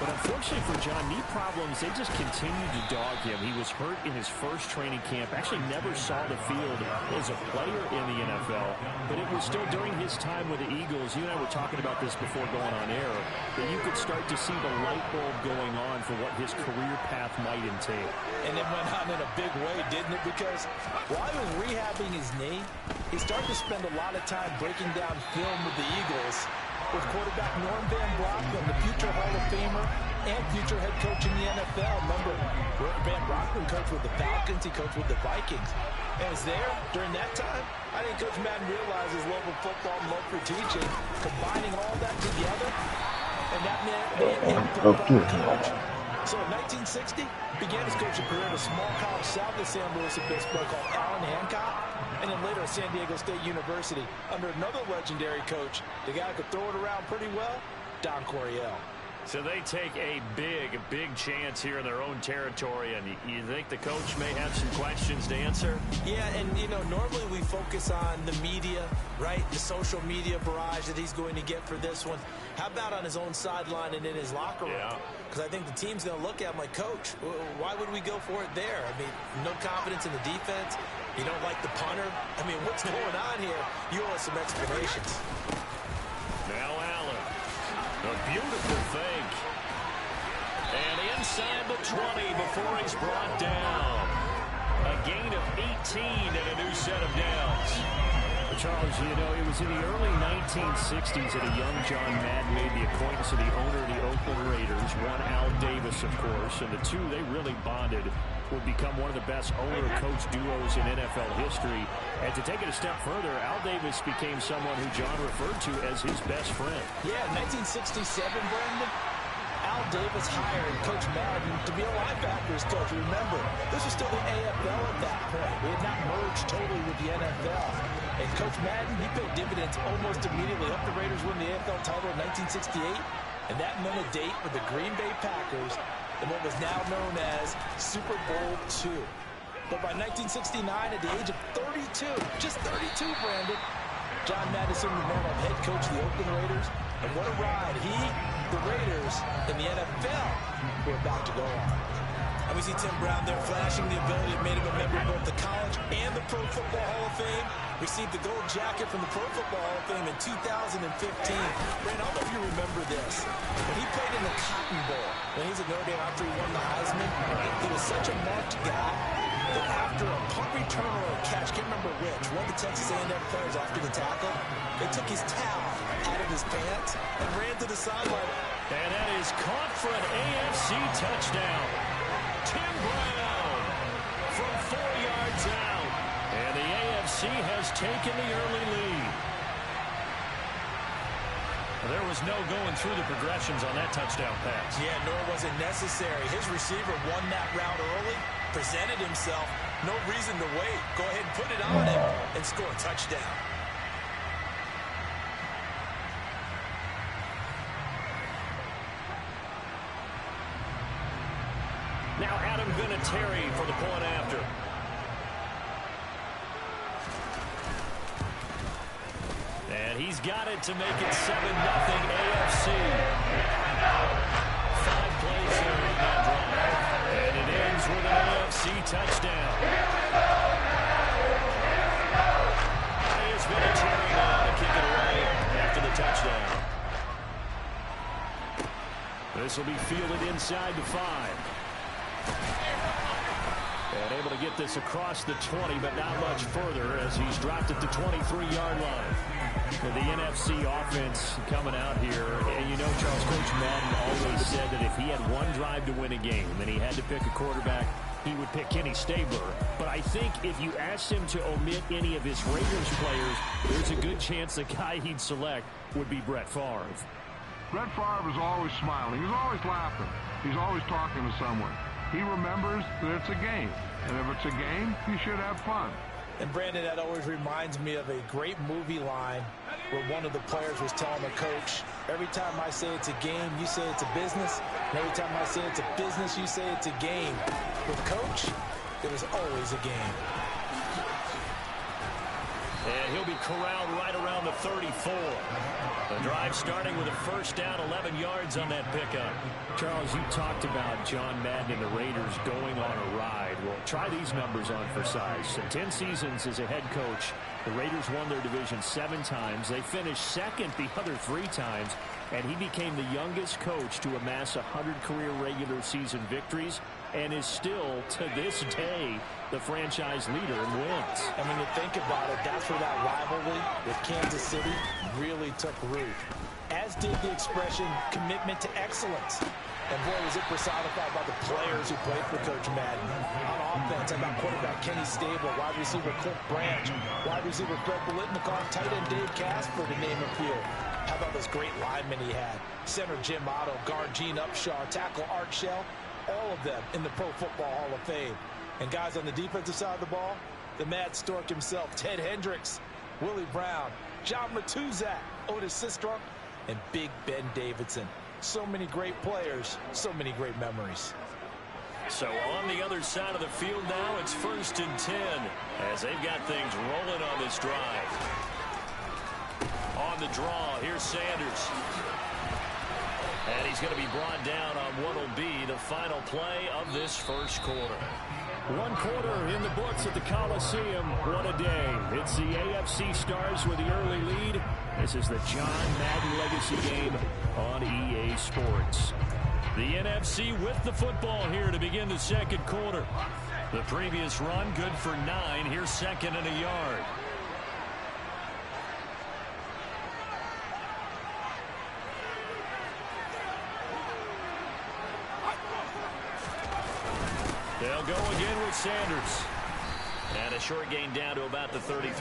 But unfortunately for John, knee problems, they just continued to dog him. He was hurt in his first training camp, actually never saw the field as a player in the NFL, but it was still during his time with the Eagles. You and I were talking about this before going on air, that you could start to see the light bulb going on for what his career path might entail. And it went on in a big way, didn't it? Because while he was rehabbing his knee, he started to spend a lot of time breaking down film with the Eagles, with quarterback Norm Van Brocklin, the future Hall of Famer and future head coach in the NFL. Remember, Van Brocklin coached with the Falcons, he coached with the Vikings. And was there during that time. I think Coach Madden realized his love of football and love for teaching, combining all that together, and that made him football coach. So in 1960, began his coaching career at a small college south of San Luis Obispo called Allen Hancock, and then later at San Diego State University under another legendary coach, the guy who could throw it around pretty well, Don Coryell. So they take a big chance here in their own territory, and you think the coach may have some questions to answer? Yeah, and, you know, normally we focus on the media, right? The social media barrage that he's going to get for this one. How about on his own sideline and in his locker room? Yeah. Because I think the team's going to look at him like, Coach, why would we go for it there? I mean, no confidence in the defense. You don't like the punter. I mean, what's going on here? You owe us some explanations. Now Allen. A beautiful fake. And inside the 20 before he's brought down. A gain of 18 and a new set of downs. Charles, you know, it was in the early 1960s that a young John Madden made the acquaintance of the owner of the Oakland Raiders, one Al Davis, of course, and the two, they really bonded, would become one of the best owner-coach duos in NFL history. And to take it a step further, Al Davis became someone who John referred to as his best friend. Yeah, 1967, Brandon, Al Davis hired Coach Madden to be a linebackers coach. Remember, this was still the AFL at that point. We had not merged totally with the NFL. And Coach Madden, he paid dividends almost immediately. Helped the Raiders win the AFL title in 1968. And that meant a date with the Green Bay Packers in what was now known as Super Bowl II. But by 1969, at the age of 32, just 32, Brandon, John Madden assumed the mantle of head coach of the Oakland Raiders. And what a ride he, the Raiders, and the NFL were about to go on. And we see Tim Brown there flashing the ability that made him a member of both the College and the Pro Football Hall of Fame. Received the gold jacket from the Pro Football Hall of Fame in 2015. Brandon, I don't know if you remember this, but he played in the Cotton Bowl when he was at Notre Dame after he won the Heisman. He was such a marked guy that after a punt return or a catch, can't remember which, one of the Texas A&M players after the tackle, they took his towel out of his pants and ran to the sideline. And that is caught for an AFC touchdown. Tim Brown from 4 yards out. And the AFC has taken the early lead. There was no going through the progressions on that touchdown pass. Yeah, nor was it necessary. His receiver won that route early, presented himself. No reason to wait. Go ahead and put it on him and score a touchdown. Now Adam Vinatieri for the point after. And he's got it to make it 7-0 AFC. 5 plays here in that drive. And it ends with an AFC touchdown. Here's Vinatieri now to kick it away after the touchdown. This will be fielded inside the 5. And able to get this across the 20, but not much further as he's dropped it to 23-yard line. With the NFC offense coming out here, and you know, Charles, Coach Madden always said that if he had one drive to win a game and he had to pick a quarterback, he would pick Kenny Stabler. But I think if you asked him to omit any of his Raiders players, there's a good chance the guy he'd select would be Brett Favre. Brett Favre is always smiling. He's always laughing. He's always talking to someone. He remembers that it's a game. And if it's a game, you should have fun. And Brandon, that always reminds me of a great movie line where one of the players was telling the coach, every time I say it's a game, you say it's a business. And every time I say it's a business, you say it's a game. With Coach, it was always a game. And he'll be corralled right around the 34. The drive starting with a first down, 11 yards on that pickup. Charles, you talked about John Madden and the Raiders going on a ride. Well, try these numbers on for size. In 10 seasons as a head coach, the Raiders won their division 7 times. They finished second the other 3 times. And he became the youngest coach to amass 100 career regular season victories and is still, to this day, the franchise leader in wins. And when you think about it, that's where that rivalry with Kansas City really took root. As did the expression, commitment to excellence. And boy, was it personified by the players who played for Coach Madden. On offense, I got quarterback Kenny Stabler, wide receiver Cliff Branch, wide receiver Fred Biletnikoff, tight end Dave Casper, to name a few. How about those great linemen he had? Center Jim Otto, guard Gene Upshaw, tackle Art Shell, all of them in the Pro Football Hall of Fame. And guys on the defensive side of the ball, the Mad Stork himself, Ted Hendricks, Willie Brown, John Matuzak, Otis Sistrunk, and Big Ben Davidson. So many great players, so many great memories. So on the other side of the field now, it's 1st and 10 as they've got things rolling on this drive. On the draw, here's Sanders. And he's going to be brought down on what will be the final play of this first quarter. 1 quarter in the books at the Coliseum. What a day. It's the AFC Stars with the early lead. This is the John Madden Legacy game on EA Sports. The NFC with the football here to begin the second quarter. The previous run good for 9. Here's 2nd and a yard. They'll go again with Sanders. And a short gain down to about the 33.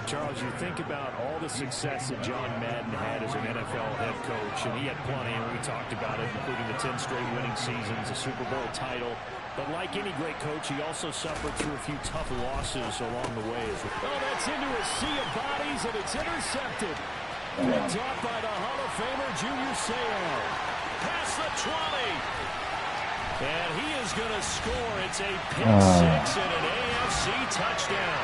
Charles, you think about all the success that John Madden had as an NFL head coach, and he had plenty, and we talked about it, including the 10 straight winning seasons, a Super Bowl title. But like any great coach, he also suffered through a few tough losses along the way. Oh, that's into a sea of bodies, and it's intercepted. Picked off by the Hall of Famer, Junior Seau. Past the 20. And he is going to score. It's a pick 6 and an AFC touchdown.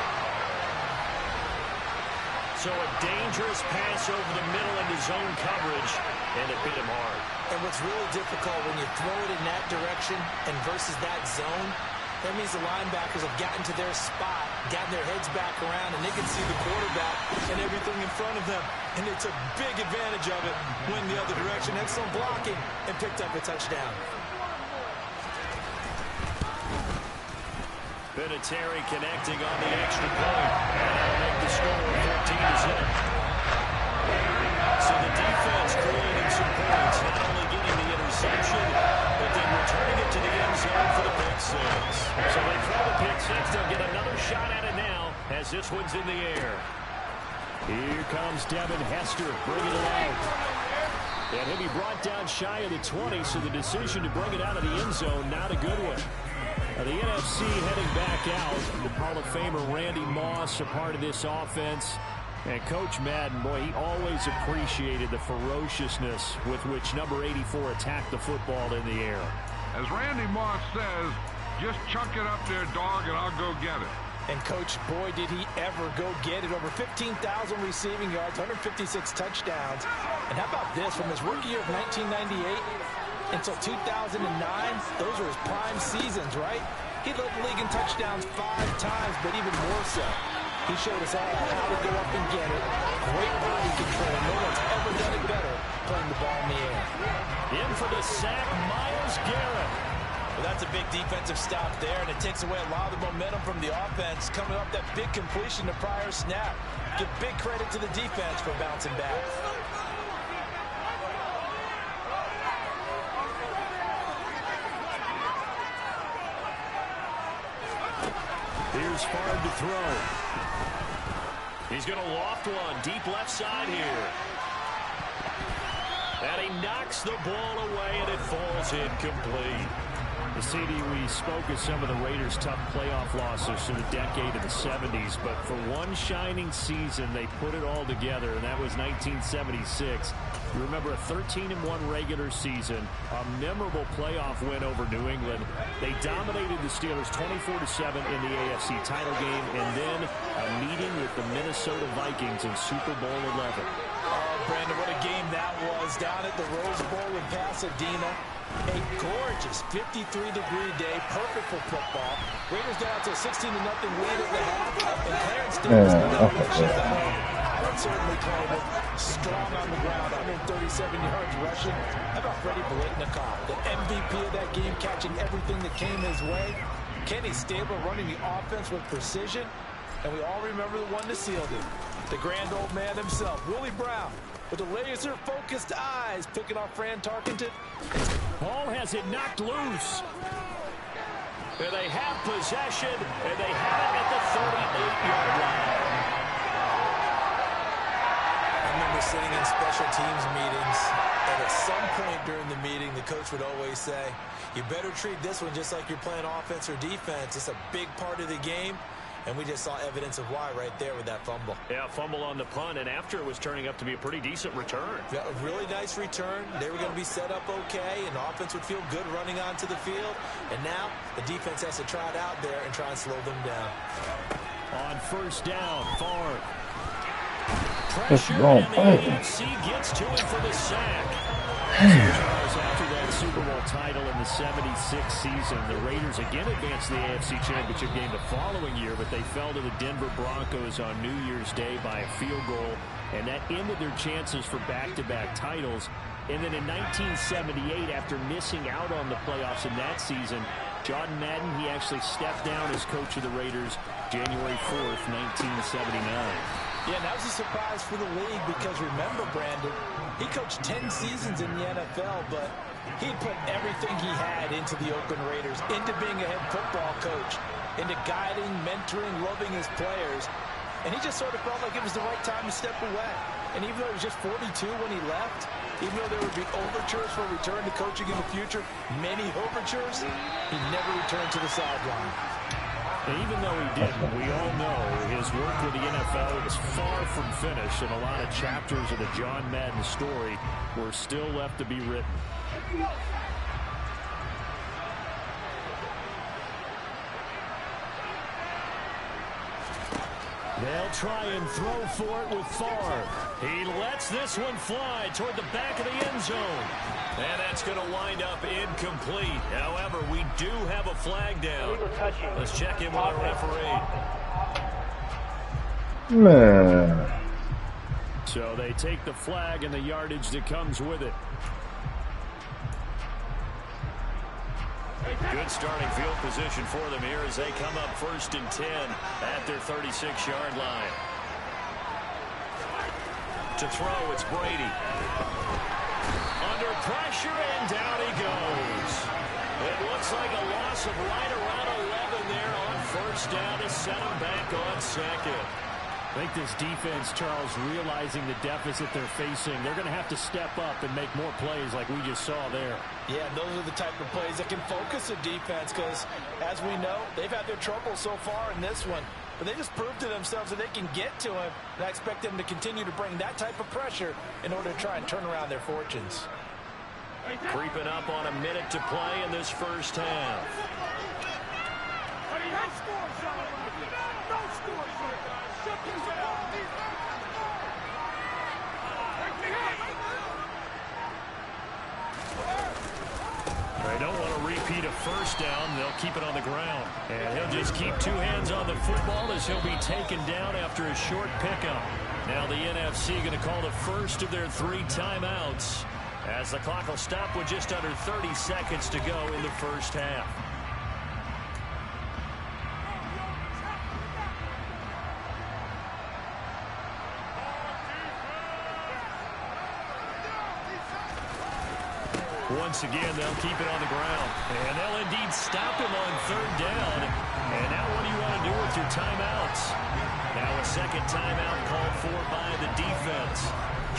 So a dangerous pass over the middle into zone coverage, and it hit him hard. And what's really difficult when you throw it in that direction and versus that zone, that means the linebackers have gotten to their spot, gotten their heads back around, and they can see the quarterback and everything in front of them. And it's a big advantage of it when the other direction. Excellent blocking and picked up a touchdown. Vinatieri connecting on the extra point. And that'll make the score 14-0. So the defense creating some points, not only getting the interception, but then returning it to the end zone for the pick 6. So they throw the pick 6. They'll get another shot at it now as this one's in the air. Here comes Devin Hester bringing it out. And he'll be brought down shy of the 20, so the decision to bring it out of the end zone, not a good one. The NFC heading back out. Hall of Famer Randy Moss a part of this offense. And Coach Madden, boy, he always appreciated the ferociousness with which number 84 attacked the football in the air. As Randy Moss says, just chuck it up there, dog, and I'll go get it. And, Coach, boy, did he ever go get it. Over 15,000 receiving yards, 156 touchdowns. And how about this? From his rookie year of 1998 until 2009, those were his prime seasons, right? He led the league in touchdowns 5 times, but even more so, he showed us all how to go up and get it. Great body control. No one's ever done it better playing the ball in the air. In for the sack, Myles Garrett. Well, that's a big defensive stop there, and it takes away a lot of the momentum from the offense. Coming up, that big completion to prior snap. Give big credit to the defense for bouncing back. Here's Favre to throw. He's going to loft one deep left side here. And he knocks the ball away, and it falls incomplete. CD, we spoke of some of the Raiders' tough playoff losses through the decade of the 70s, but for one shining season, they put it all together, and that was 1976. You remember a 13-1 regular season, a memorable playoff win over New England. They dominated the Steelers 24-7 in the AFC title game, and then a meeting with the Minnesota Vikings in Super Bowl 11. Oh, Brandon, what a game that was down at the Rose Bowl in Pasadena. A gorgeous 53-degree day, perfect for football. Raiders down to a 16-0 lead at the half, and Clarence Davis I would certainly claim it. Strong on the ground, 137 yards rushing. How about Freddie Blitnikoff, the MVP of that game, catching everything that came his way? Kenny Stabler running the offense with precision, and we all remember the one that sealed it. The grand old man himself, Willie Brown, with the laser-focused eyes, picking off Fran Tarkenton. Ball has it knocked loose. And they have possession, and they have it at the 38-yard line. I remember sitting in special teams meetings, and at some point during the meeting, the coach would always say, you better treat this one just like you're playing offense or defense. It's a big part of the game. And we just saw evidence of why right there with that fumble. Yeah, fumble on the punt, and after it was turning up to be a pretty decent return. Yeah, a really nice return. They were going to be set up okay, and the offense would feel good running onto the field. And now the defense has to try it out there and try and slow them down. On first down, Favre. Pressure, and the AFC gets to him for the sack. After that Super Bowl title in the 76 season, the Raiders again advanced to the AFC Championship game the following year, but they fell to the Denver Broncos on New Year's Day by a field goal, and that ended their chances for back-to-back titles. And then in 1978, after missing out on the playoffs in that season, John Madden, he actually stepped down as coach of the Raiders January 4th, 1979. Yeah, and that was a surprise for the league because remember, Brandon, he coached 10 seasons in the NFL, but he put everything he had into the Oakland Raiders, into being a head football coach, into guiding, mentoring, loving his players. And he just sort of felt like it was the right time to step away. And even though he was just 42 when he left, even though there would be overtures for return to coaching in the future, many overtures, he never returned to the sideline. And even though he didn't, we all know his work with the NFL is far from finished, and a lot of chapters of the John Madden story were still left to be written. They'll try and throw for it with Favre. He lets this one fly toward the back of the end zone. And that's going to wind up incomplete. However, we do have a flag down. Let's check in with our referee. Man. So they take the flag and the yardage that comes with it. Good starting field position for them here as they come up 1st and 10 at their 36-yard line. To throw, it's Brady. Under pressure, and down he goes. It looks like a loss of right around 11 there on 1st down to set him back on 2nd. I think this defense, Charles, realizing the deficit they're facing, they're going to have to step up and make more plays like we just saw there. Yeah, those are the type of plays that can focus a defense because, as we know, they've had their trouble so far in this one. But they just proved to themselves that they can get to him, and I expect them to continue to bring that type of pressure in order to try and turn around their fortunes. Creeping up on a minute to play in this first half. They don't want to repeat a first down. They'll keep it on the ground. And he'll just keep two hands on the football as he'll be taken down after a short pickup. Now the NFC going to call the first of their 3 timeouts as the clock will stop with just under 30 seconds to go in the first half. Once again, they'll keep it on the ground. And they'll indeed stop him on 3rd down. And now what do you want to do with your timeouts? Now a second timeout called for by the defense.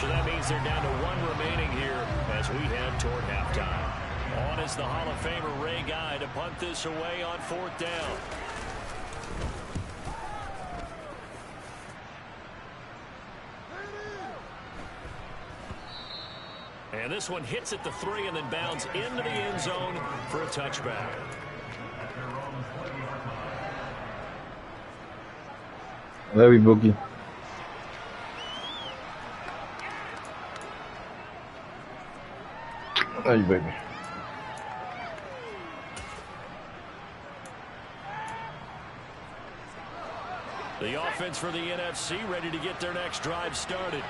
So that means they're down to 1 remaining here as we head toward halftime. On is the Hall of Famer Ray Guy to punt this away on 4th down. And this one hits at the 3 and then bounds into the end zone for a touchback. Love you, Boogie. Love you, baby. The offense for the NFC ready to get their next drive started.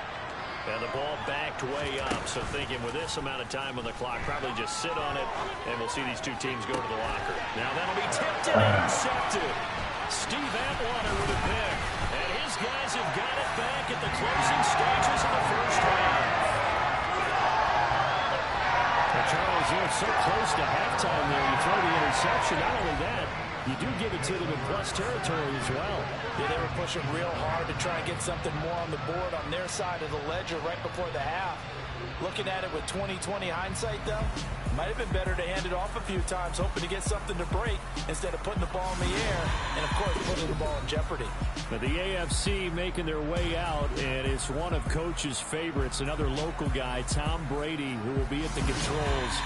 And the ball backed way up, so thinking with this amount of time on the clock, probably just sit on it, and we'll see these two teams go to the locker. Now that'll be tipped and intercepted. Steve Atwater with a pick, and his guys have got it back at the closing stages of the first half. Well, Charles, you're so close to halftime there. You throw the interception. Not only that, you do give it to them in plus territory as well. Yeah, they were pushing real hard to try and get something more on the board on their side of the ledger right before the half. Looking at it with 20/20 hindsight, though, might have been better to hand it off a few times, hoping to get something to break instead of putting the ball in the air and, of course, putting the ball in jeopardy. But the AFC making their way out, and it's one of Coach's favorites, another local guy, Tom Brady, who will be at the controls.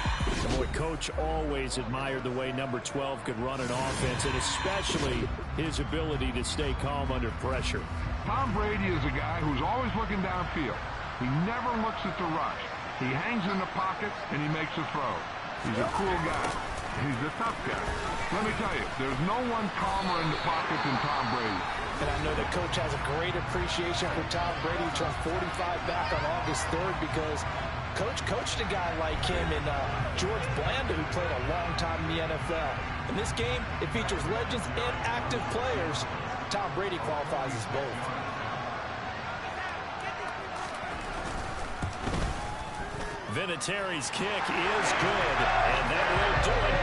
And boy, Coach always admired the way number 12 could run an offense, and especially his ability to stay calm under pressure. Tom Brady is a guy who's always looking downfield. He never looks at the rush. He hangs in the pocket, and he makes a throw. He's a cool guy. He's a tough guy. Let me tell you, there's no one calmer in the pocket than Tom Brady. And I know that Coach has a great appreciation for Tom Brady. He turned 45 back on August 3rd because Coach coached a guy like him in George Blanda, who played a long time in the NFL. In this game, it features legends and active players. Tom Brady qualifies as both. Vinatieri's kick is good, and that will do it.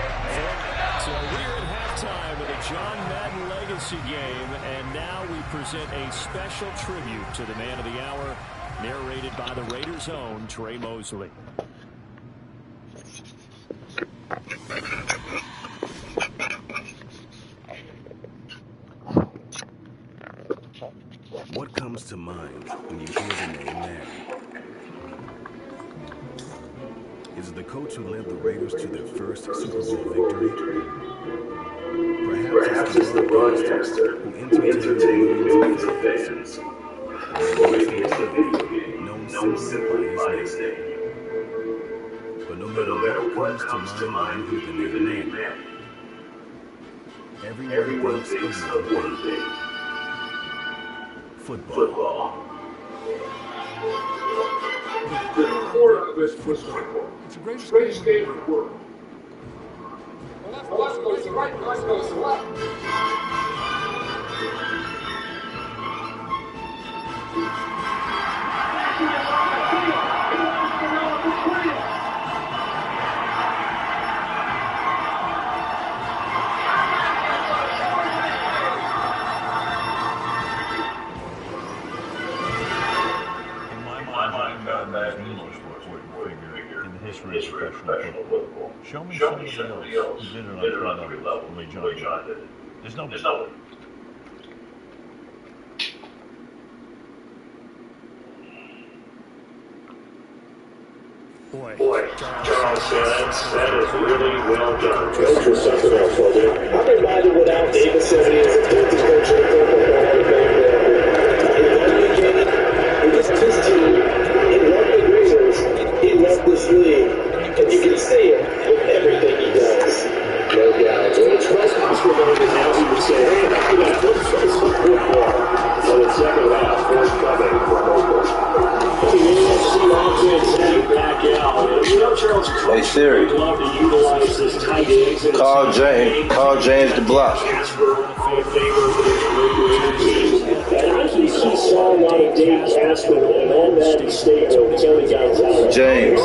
So we're at halftime of the John Madden Legacy game, and now we present a special tribute to the man of the hour, narrated by the Raiders' own Trey Mosley. What comes to mind when you hear the name Madden? Is it the coach who led the Raiders to their first Super Bowl victory? Perhaps it's the broadcaster who entertained millions of fans. Known simply by his name. But no matter what comes to mind when you hear the name Madden, everyone thinks of one thing. Football. The core of this was football. It's the greatest game in the world. The left goes to the right, the right goes to the left. Professional football. Show me somebody else who did it on every level the way John did it. There's no one. Boy, Charles says that is really well done. Coach was something else, wasn't it? I'm reminded what Al Davis said he is a Texas coach in the Purple Hall of Fame. This team, in one of the reasons he left this league. And you can see it with everything he does. No doubt. When his press conference was in house, he would say, hey, after that first place was football. So the second half, first coming from Oakland. The AFC offense back out. You know, Charles, hey Siri, love to utilize this tight end. Call James to block. And I think he saw a lot of Dave Casper on that state hotel he got out. James.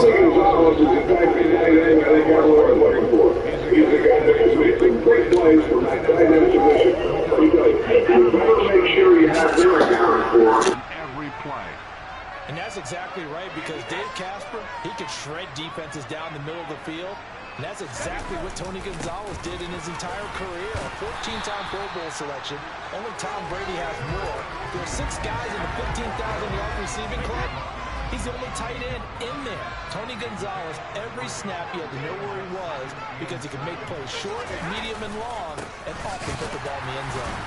He's the guy that can make great plays from that tight end position. You better make sure you have their account for Every play. And that's exactly right, because Dave Casper He could shred defenses down the middle of the field. And that's exactly what Tony Gonzalez did in his entire career. A 14-time Pro Bowl selection. Only Tom Brady has more. There are 6 guys in the 15,000-yard receiving club. He's the only tight end in there. Tony Gonzalez, every snap you had to know where he was because he could make plays short, medium, and long, and often put the ball in the end zone.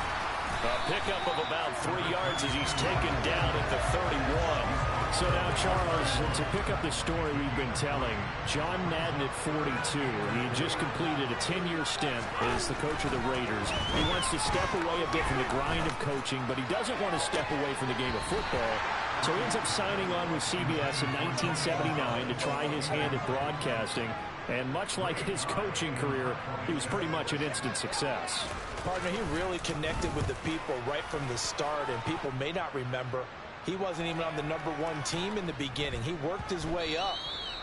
A pickup of about 3 yards as he's taken down at the 31. So now, Charles, to pick up the story we've been telling, John Madden at 42. He just completed a 10-year stint as the coach of the Raiders. He wants to step away a bit from the grind of coaching, but he doesn't want to step away from the game of football. So he ends up signing on with CBS in 1979 to try his hand at broadcasting. And much like his coaching career, he was pretty much an instant success. Partner, he really connected with the people right from the start, and people may not remember he wasn't even on the #1 team in the beginning. He worked his way up.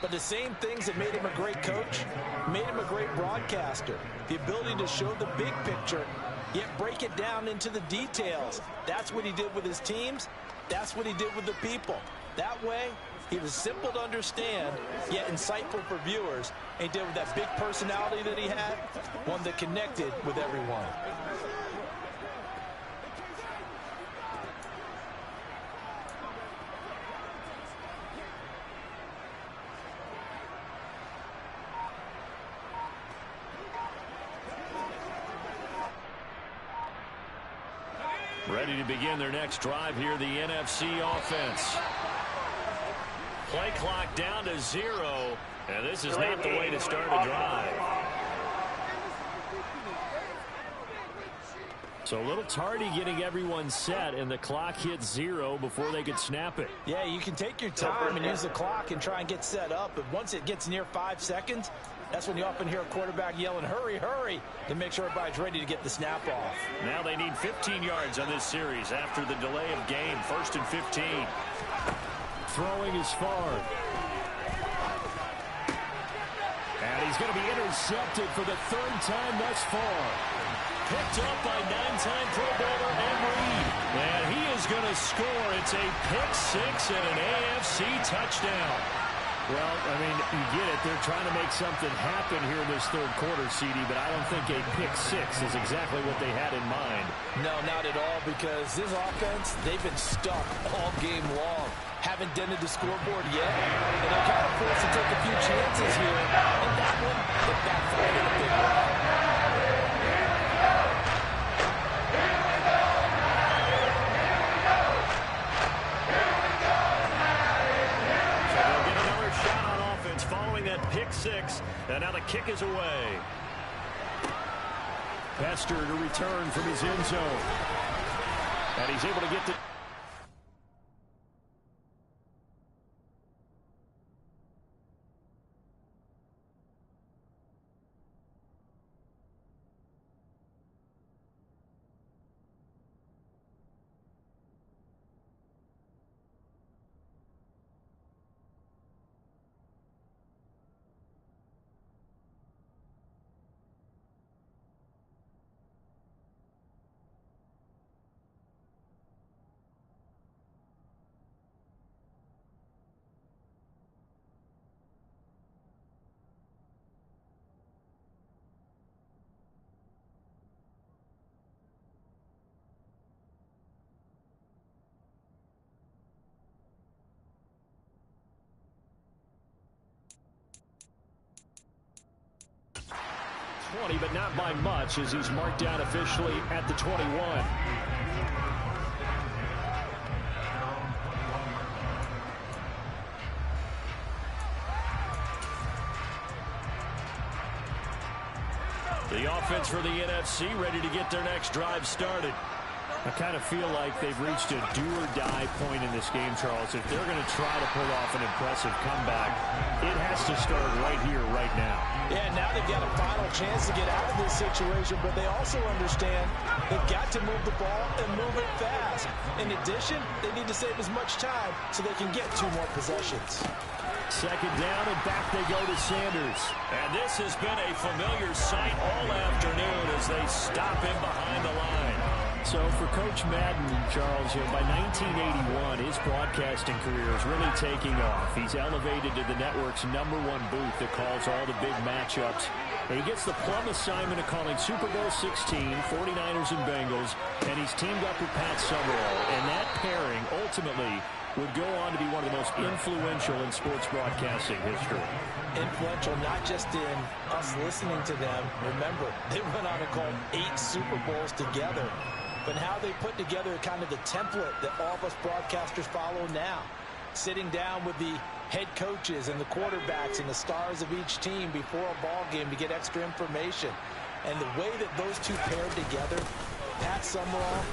But the same things that made him a great coach made him a great broadcaster. The ability to show the big picture, yet break it down into the details. That's what he did with his teams. That's what he did with the people. That way, he was simple to understand, yet insightful for viewers. And he did with that big personality that he had, one that connected with everyone. Ready to begin their next drive here, the NFC offense. Play clock down to 0, and this is not the way to start a drive. So a little tardy getting everyone set, and the clock hits 0 before they could snap it. Yeah, you can take your time and use the clock and try and get set up, but once it gets near 5 seconds, that's when you often hear a quarterback yelling, hurry, hurry, to make sure everybody's ready to get the snap off. Now they need 15 yards on this series after the delay of game. 1st and 15. Throwing is far. And he's going to be intercepted for the 3rd time thus far. Picked up by 9-time Pro Bowler Ed Reed. And he is going to score. It's a pick-6 and an AFC touchdown. Well, I mean, you get it. They're trying to make something happen here in this 3rd quarter, CD, but I don't think a pick-6 is exactly what they had in mind. No, not at all, because this offense, they've been stuck all game long. Haven't dented the scoreboard yet, and they're kind of forced to take a few chances here. And that one, it backfired in a big way. Pick-6, and now the kick is away. Pester to return from his end zone. And he's able to get to... but not by much as he's marked down officially at the 21. The offense for the NFC ready to get their next drive started. I kind of feel like they've reached a do-or-die point in this game, Charles. If they're going to try to pull off an impressive comeback, it has to start right here, right now. Yeah, now they've got a final chance to get out of this situation, but they also understand they've got to move the ball and move it fast. In addition, they need to save as much time so they can get 2 more possessions. 2nd down, and back they go to Sanders. And this has been a familiar sight all afternoon as they stop him behind the line. So for Coach Madden, Charles, by 1981, his broadcasting career is really taking off. He's elevated to the network's #1 booth that calls all the big matchups. And he gets the plum assignment of calling Super Bowl 16, 49ers and Bengals, and he's teamed up with Pat Summerall. And that pairing ultimately would go on to be one of the most influential in sports broadcasting history. Influential not just in us listening to them. Remember, they went on and called 8 Super Bowls together. But how they put together kind of the template that all of us broadcasters follow now. Sitting down with the head coaches and the quarterbacks and the stars of each team before a ball game to get extra information. And the way that those two paired together, Pat Summerall,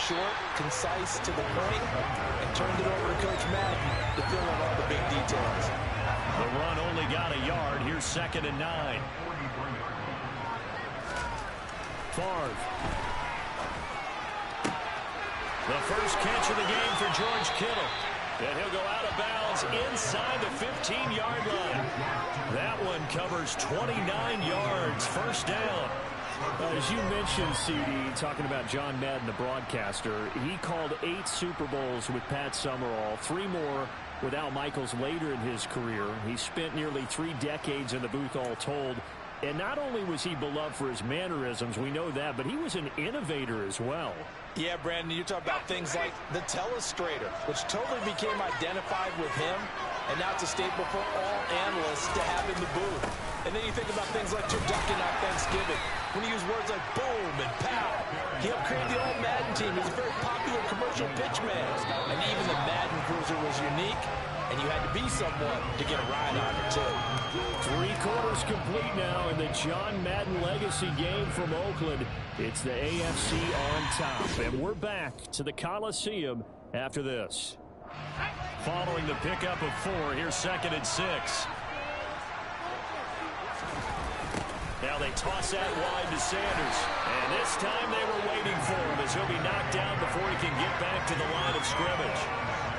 short, concise, to the point, and turned it over to Coach Madden to fill in all the big details. The run only got a yard. Here's 2nd and 9. Favre. The first catch of the game for George Kittle. And he'll go out of bounds inside the 15-yard line. That one covers 29 yards. First down. As you mentioned, CD, talking about John Madden, the broadcaster, he called 8 Super Bowls with Pat Summerall, 3 more with Al Michaels later in his career. He spent nearly 3 decades in the booth all told. And not only was he beloved for his mannerisms, we know that, but he was an innovator as well. Yeah, Brandon, you talk about things like the telestrator, which totally became identified with him, and now it's a staple for all analysts to have in the booth. And then you think about things like turducken on Thanksgiving, when he used words like boom and pow. He helped create the old Madden team. He was a very popular commercial pitch man. And even the Madden Cruiser was unique, and you had to be someone to get a ride on it, too. 3 quarters complete now in the John Madden legacy game from Oakland. It's the AFC on top, and we're back to the Coliseum after this. Following the pickup of 4, here's 2nd and 6. Now they toss that wide to Sanders. And this time they were waiting for him as he'll be knocked down before he can get back to the line of scrimmage.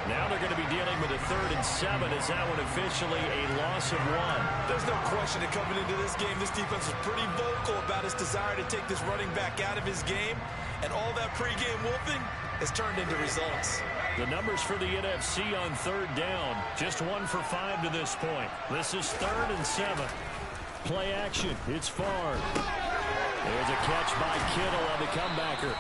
Now they're going to be dealing with a 3rd and 7 as that one officially a loss of 1. There's no question that coming into this game, this defense is pretty vocal about its desire to take this running back out of his game. And all that pregame wolfing has turned into results. The numbers for the NFC on 3rd down. Just 1 for 5 to this point. This is 3rd and 7. Play action. It's Favre. There's a catch by Kittle on the comebacker.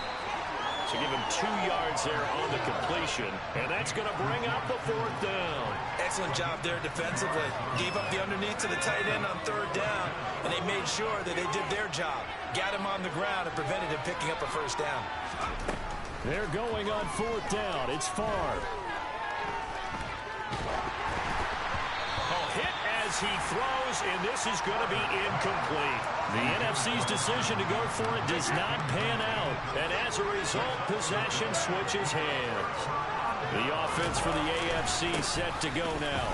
So give him 2 yards there on the completion. And that's going to bring up the 4th down. Excellent job there defensively. Gave up the underneath to the tight end on 3rd down. And they made sure that they did their job. Got him on the ground and prevented him picking up a 1st down. They're going on 4th down. It's Favre. Hit as he throws, and this is going to be incomplete. The NFC's decision to go for it does not pan out, and as a result, possession switches hands. The offense for the AFC set to go now.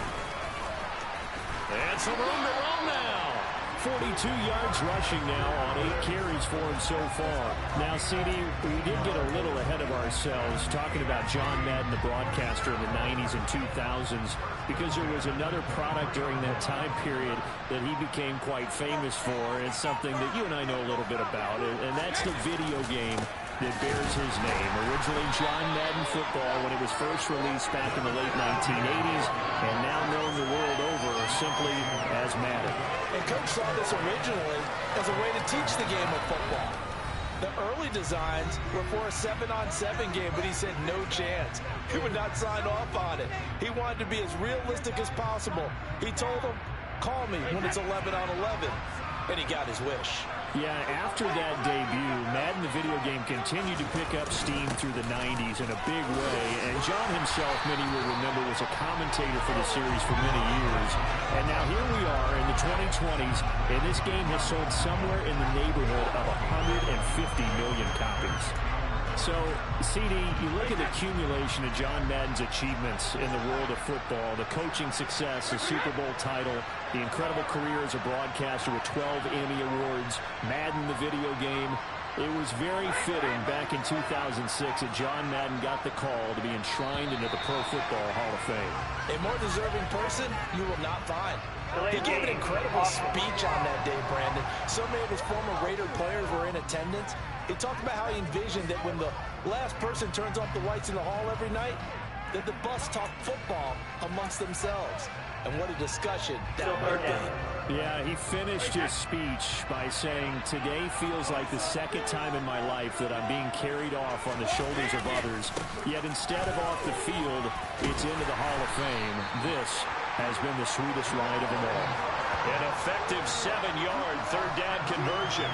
And some room to run now. 42 yards rushing now on 8 carries for him so far. Now, CD, we did get a little ahead of ourselves talking about John Madden, the broadcaster in the 90s and 2000s, because there was another product during that time period that he became quite famous for, and it's something that you and I know a little bit about, and that's the video game that bears his name. Originally John Madden Football when it was first released back in the late 1980s, and now known the world over simply as Madden. And Coach saw this originally as a way to teach the game of football. The early designs were for a 7-on-7 game, but he said no chance. He would not sign off on it. He wanted to be as realistic as possible. He told them, call me when it's 11-on-11. And he got his wish. Yeah, after that debut, Madden the video game continued to pick up steam through the 90s in a big way, and John himself, many will remember, was a commentator for the series for many years. And now here we are in the 2020s, and this game has sold somewhere in the neighborhood of 150 million copies. So, CD, you look at the accumulation of John Madden's achievements in the world of football, the coaching success, the Super Bowl title, the incredible career as a broadcaster with 12 Emmy Awards, Madden the video game. It was very fitting back in 2006 that John Madden got the call to be enshrined into the Pro Football Hall of Fame. A more deserving person you will not find. He gave an incredible speech on that day, Brandon. So many of his former Raider players were in attendance. He talked about how he envisioned that when the last person turns off the lights in the hall every night, that the bus talk football amongst themselves. And what a discussion that might be. Yeah, he finished his speech by saying, today feels like the second time in my life that I'm being carried off on the shoulders of others. Yet instead of off the field, it's into the Hall of Fame. This has been the sweetest ride of them all. An effective 7-yard third down conversion.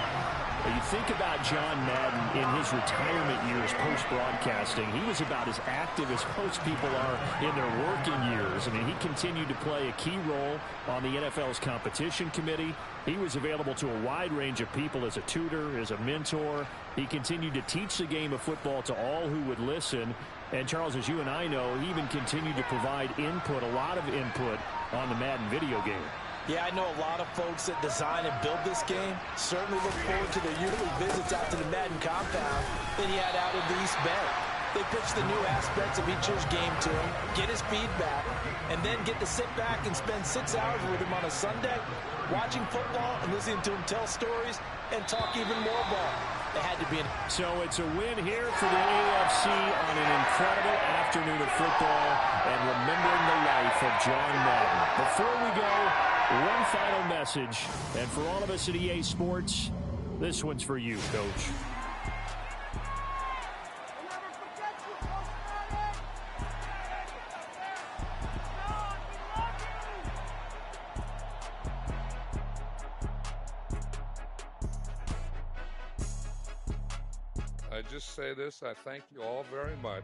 You think about John Madden in his retirement years post-broadcasting. He was about as active as most people are in their working years. I mean, he continued to play a key role on the NFL's competition committee. He was available to a wide range of people as a tutor, as a mentor. He continued to teach the game of football to all who would listen. And, Charles, as you and I know, he even continued to provide input, a lot of input on the Madden video game. Yeah, I know a lot of folks that design and build this game certainly look forward to their yearly visits out to the Madden compound that he had out in the East Bay. They pitch the new aspects of each year's game to him, get his feedback, and then get to sit back and spend 6 hours with him on a Sunday, watching football and listening to him tell stories and talk even more ball. They had to be in. So it's a win here for the AFC on an incredible afternoon of football and remembering the life of John Madden. Before we go, one final message, and for all of us at EA Sports, this one's for you, Coach. I just say this, I thank you all very much.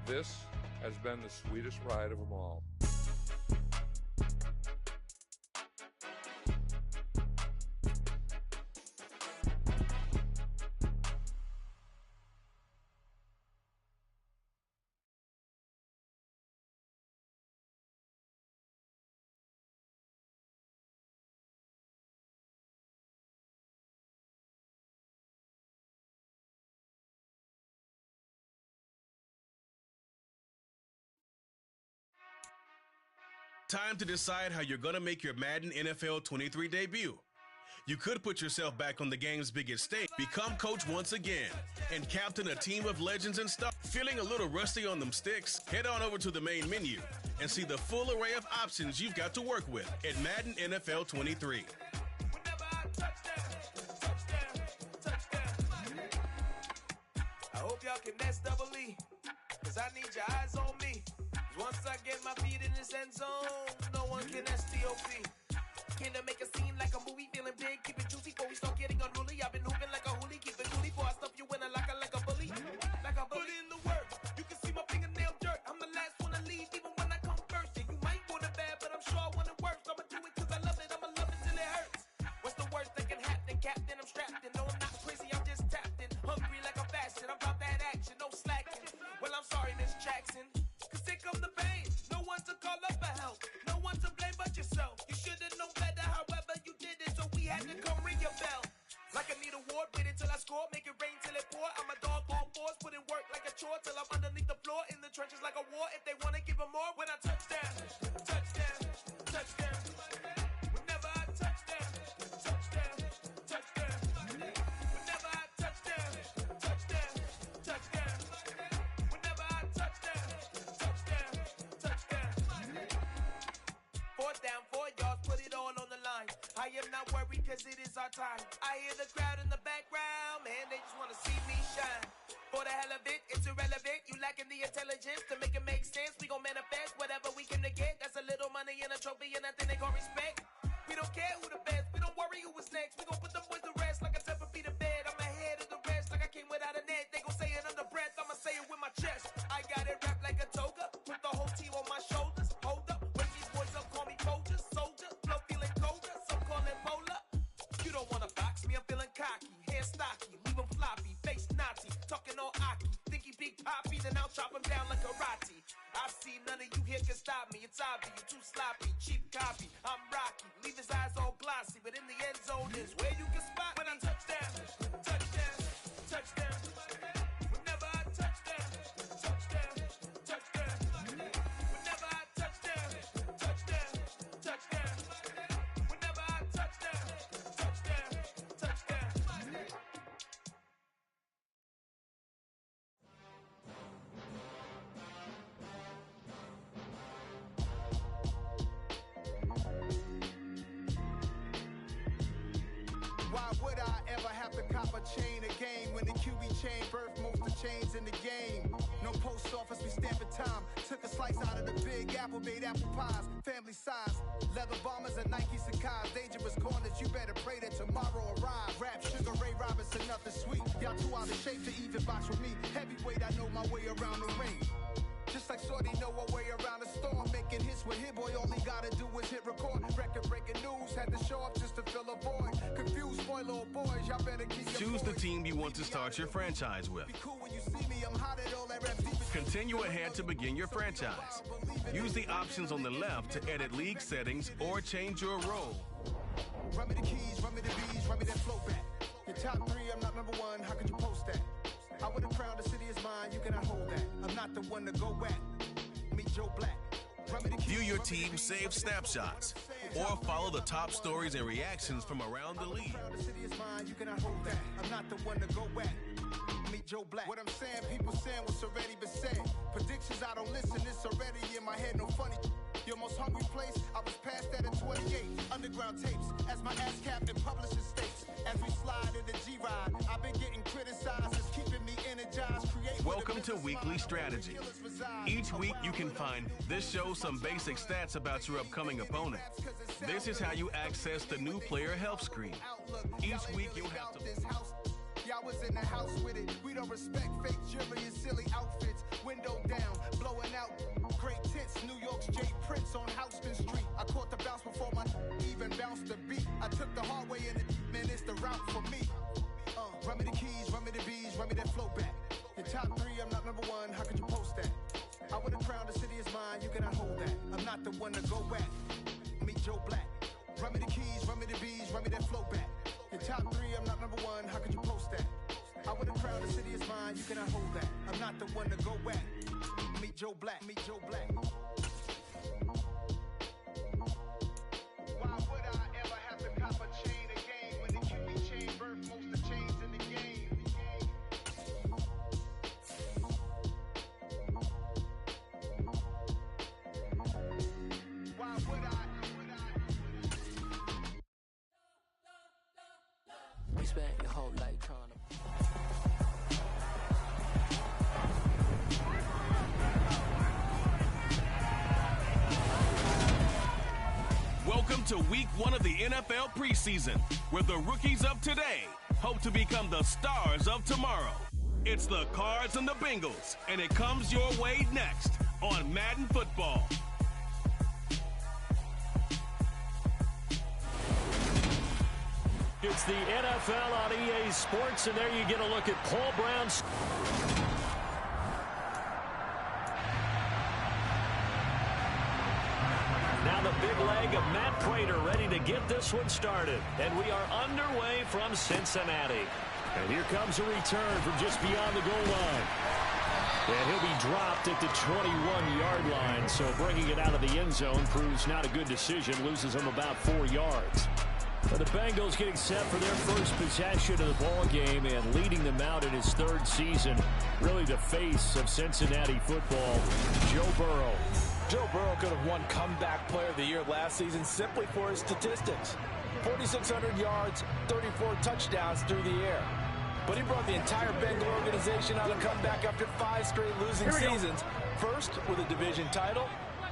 This has been the sweetest ride of them all. Time to decide how you're going to make your Madden NFL 23 debut. You could put yourself back on the game's biggest stage, become coach once again, and captain a team of legends and stuff. Feeling a little rusty on them sticks? Head on over to the main menu and see the full array of options you've got to work with at Madden NFL 23. I hope y'all can nest double E, cause I need your eyes on me. Once I get my feet in this end zone, no one can STOP. Can I make a scene like a movie, feeling big, keep it juicy before we start getting unruly. I've been hooping like a hoolie, keep it coolie before I stuff you in a locker like a bully. Like a bully. Put in the work, you can see my fingernail dirt. I'm the last one to leave, even when I come first. Yeah, you might want it bad, but I'm sure I want it worse. I'ma do it cause I love it, I'ma love it till it hurts. What's the worst that can happen, Captain? I'm strapped in, no I'm not crazy, I'm just tapped in. Hungry like a fashion, I'm about that action, no slacking. Well, I'm sorry, Miss Jackson. Cause here come the pain. No one to call up for help. No one to blame but yourself. You should have known better, however you did it, so we had to come ring your bell. Like I need a award, wait until I score, make it rain till it pour. I'm a dog on fours, put in work like a chore till I'm underneath the floor, in the trenches like a war. If they wanna give them more, when I touch down, touchdown, touchdown. Whenever I touch down, touchdown, touchdown. Whenever I touch down, touchdown, touchdown. Whenever I touch down, touchdown, touchdown. 4th down, 4 yards, put it all on the line. I am not worried cause it is our time. I hear the crowd in the background, man, they just wanna see me shine. For the hell of it, it's irrelevant. You lacking the intelligence to make it make sense. We gon' manifest whatever we came to get. That's a little money and a trophy and nothing they gon' respect. We don't care who the best, we don't worry who was next. We gon' put them boys to rest like a temper feet in bed. I'm ahead of the rest like I came without a net. They gon' say it under breath, I'ma say it with my chest. I got it wrapped like a toga, put the whole team on my shoulders. Hold up, wake these boys up, call me soldier, soldier. Flow feeling colder, some call it polar. You don't wanna box me, I'm feeling cocky. Hair stocky, leave him floppy, face Nazi. Talking all aki, think he big poppy, then I'll chop him down like karate. I see none of you here can stop me. It's obvious, you too sloppy, cheap copy. I'm Rocky, leave his eyes all glossy, but in the end zone is where you can spot would I ever have to cop a chain again when the QB chain birthed most of chains in the game? No post office, we stamping time. Took a slice out of the big apple, made apple pies, family size. Leather bombers and Nike Sacai's. Dangerous corners, you better pray that tomorrow arrives. Rap, Sugar Ray Robinson, nothing sweet. Y'all too out of shape to even box with me. Heavyweight, I know my way around the ring. Just like Shorty know her way around the storm. Making hits with Hit Boy, all he gotta do is hit record. Record-breaking news, had to show up just to fill a void. Confused boy, little boys, y'all better keep your Choose the team you want to start your franchise with. Continue ahead to begin your franchise. Use the options on the left to edit league settings or change your role. Run me the keys, run me the bees, run me that flow back. Your top three, I'm not number one, how could you post that? I would have crowned the city is mine, you cannot hold that. I'm not the one to go back. Meet Joe Black. View your team save snapshots or follow the top stories and reactions from around the league. The city is mine, you cannot hold that. I'm not the one to go back. Meet Joe Black. What I'm saying, people saying what's already been said. Predictions, I don't listen, it's already in my head, no funny. Your most hungry place, I was past that at 28. Underground tapes, as my ass captain publishes states. As we slide in the G-Ride, I've been getting criticized, it's keeping me energized. Welcome to Weekly Strategy. Each week you can find this show some basic stats about your upcoming opponent. This is how you access the new player health screen. Each week you'll have to... Y'all was in the house with it. We don't respect fake jewelry and silly outfits. Window down, blowing out. Great tits, New York's J. Prince on Houston Street. I caught the bounce before my even bounced the beat. I took the hard way in it, man, it's the route for me. Run me the keys, run me the bees, run me that flow back. Your top three, I'm not number one, how could you post that? I would have crowned the city is mine, you cannot hold that. I'm not the one to go back. Meet Joe Black. Run me the keys, run me the bees, run me that flow back. Your top three, I'm not number one, how could you post that? I would have crowned the city is mine, you cannot hold that. I'm not the one to go back. Meet Joe Black, meet Joe Black. Why would I ever have to cop a chain again when the QB chain birthed most of the chains in the game? Why would I? We spent your whole life trying to... Welcome to week 1 of the NFL preseason, where the rookies of today hope to become the stars of tomorrow. It's the Cards and the Bengals, and it comes your way next on Madden Football. It's the NFL on EA Sports, and there you get a look at Paul Brown's... Now the big leg of Matt Prater ready to get this one started. And we are underway from Cincinnati. And here comes a return from just beyond the goal line. And he'll be dropped at the 21-yard line. So bringing it out of the end zone proves not a good decision. Loses him about 4 yards. The Bengals getting set for their first possession of the ball game and leading them out in his 3rd season. Really the face of Cincinnati football, Joe Burrow. Joe Burrow could have won Comeback Player of the Year last season simply for his statistics. 4,600 yards, 34 touchdowns through the air. But he brought the entire Bengal organization on a comeback after 5 straight losing seasons. First with a division title,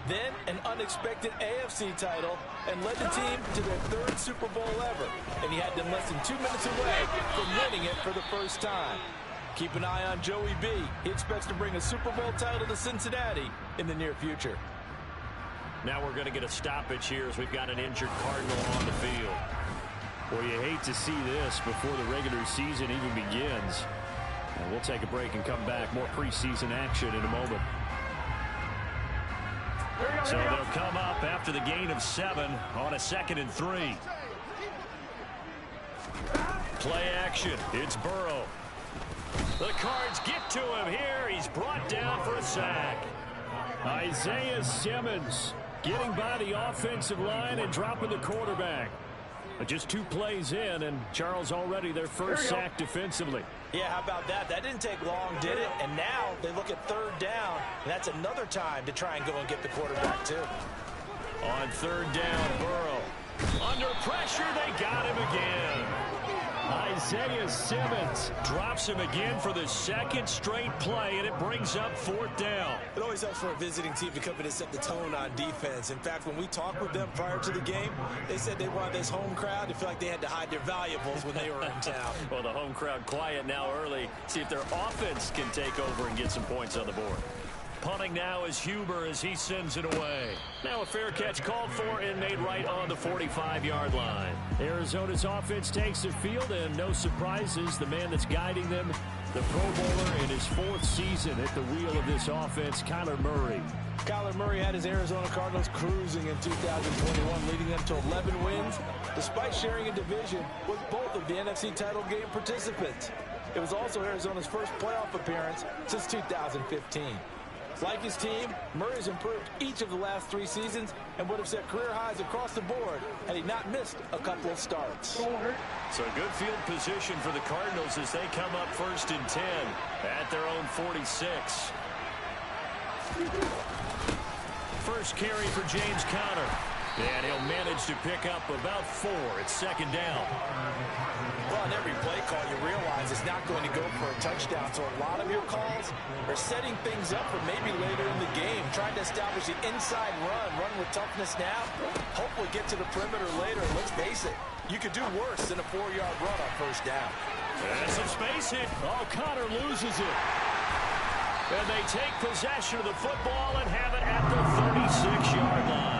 then an unexpected AFC title, and led the team to their 3rd Super Bowl ever. And he had them less than 2 minutes away from winning it for the first time. Keep an eye on Joey B. He expects to bring a Super Bowl title to Cincinnati in the near future. Now we're going to get a stoppage here as we've got an injured Cardinal on the field. Well, you hate to see this before the regular season even begins. And we'll take a break and come back. More preseason action in a moment. So they'll come up after the gain of 7 on a 2nd and 3. Play action. It's Burrow. The Cards get to him here. He's brought down for a sack. Isaiah Simmons getting by the offensive line and dropping the quarterback. But just 2 plays in, and Charles already their first sack defensively. Yeah, how about that? That didn't take long, did it? And now they look at 3rd down, and that's another time to try and go and get the quarterback, too. On 3rd down, Burrow. Under pressure, they got him again. Isaiah Simmons drops him again for the second straight play, and it brings up 4th down. It always helps for a visiting team to come in and set the tone on defense. In fact, when we talked with them prior to the game, they said they wanted this home crowd to feel like they had to hide their valuables when they were in town. Well, the home crowd quiet now early. See if their offense can take over and get some points on the board. Punting now is Huber as he sends it away. Now a fair catch called for and made right on the 45-yard line. Arizona's offense takes the field, and no surprises, the man that's guiding them, the Pro Bowler in his 4th season at the wheel of this offense, Kyler Murray. Kyler Murray had his Arizona Cardinals cruising in 2021, leading them to 11 wins, despite sharing a division with both of the NFC title game participants. It was also Arizona's first playoff appearance since 2015. Like his team, Murray's improved each of the last 3 seasons and would have set career highs across the board had he not missed a couple of starts. So good field position for the Cardinals as they come up 1st and 10 at their own 46. First carry for James Conner. And he'll manage to pick up about 4 at 2nd down. Well, on every play call, you realize it's not going to go for a touchdown. So a lot of your calls are setting things up for maybe later in the game, trying to establish the inside run with toughness now, hopefully get to the perimeter later. Let's face it, you could do worse than a 4-yard run on 1st down. And some space hit. Oh, Conner loses it. And they take possession of the football and have it at the 36-yard line.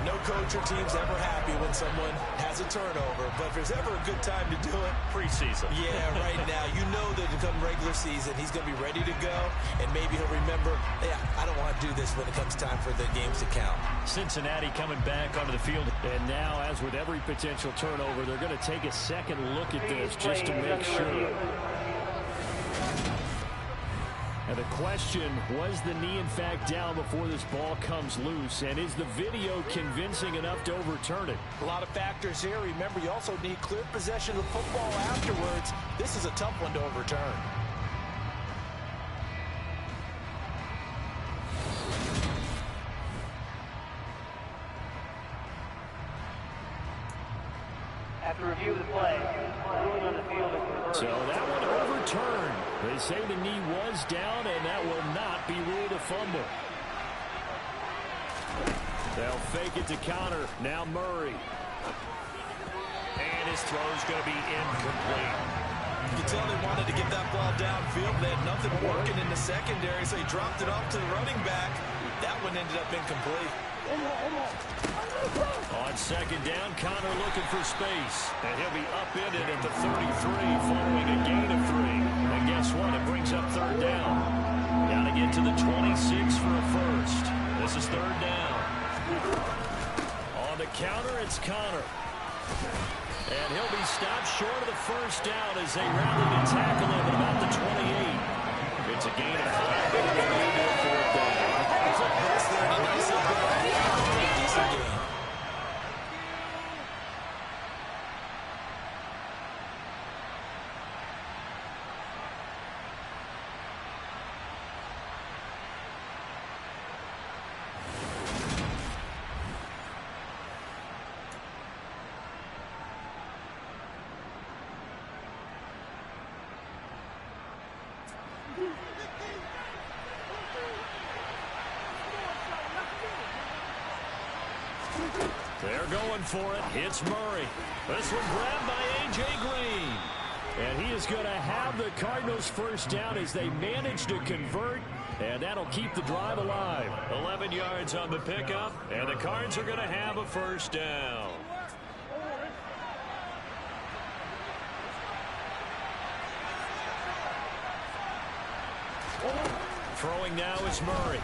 No coach or team's ever happy when someone has a turnover, but if there's ever a good time to do it, preseason. Yeah, right now. You know that come regular season, he's going to be ready to go, and maybe he'll remember, yeah, I don't want to do this when it comes time for the games to count. Cincinnati coming back onto the field, and now, as with every potential turnover, they're going to take a second look at this just to make sure. And the question, was the knee in fact down before this ball comes loose? And is the video convincing enough to overturn it? A lot of factors here. Remember, you also need clear possession of the football afterwards. This is a tough one to overturn. After review of the play, ruling on the field is reversed. So that one overturned. They say the knee was down, and that will not be ruled a fumble. They'll fake it to Conner. Now Murray. And his throw's going to be incomplete. You can tell they wanted to get that ball downfield. They had nothing working in the secondary, so he dropped it off to the running back. That one ended up incomplete. On 2nd down, Conner looking for space. And he'll be upended at the 33 following a gain of 3. And guess what? It brings up 3rd down. Got to get to the 26 for a first. This is 3rd down. On the counter, it's Conner. And he'll be stopped short of the 1st down as they rally to tackle him at about the 28. It's a gain of 5. And it's going to be a 4th down. They're going for it. It's Murray. This one grabbed by A.J. Green. And he is going to have the Cardinals' 1st down as they manage to convert. And that'll keep the drive alive. 11 yards on the pickup. And the Cards are going to have a 1st down. Throwing now is Murray.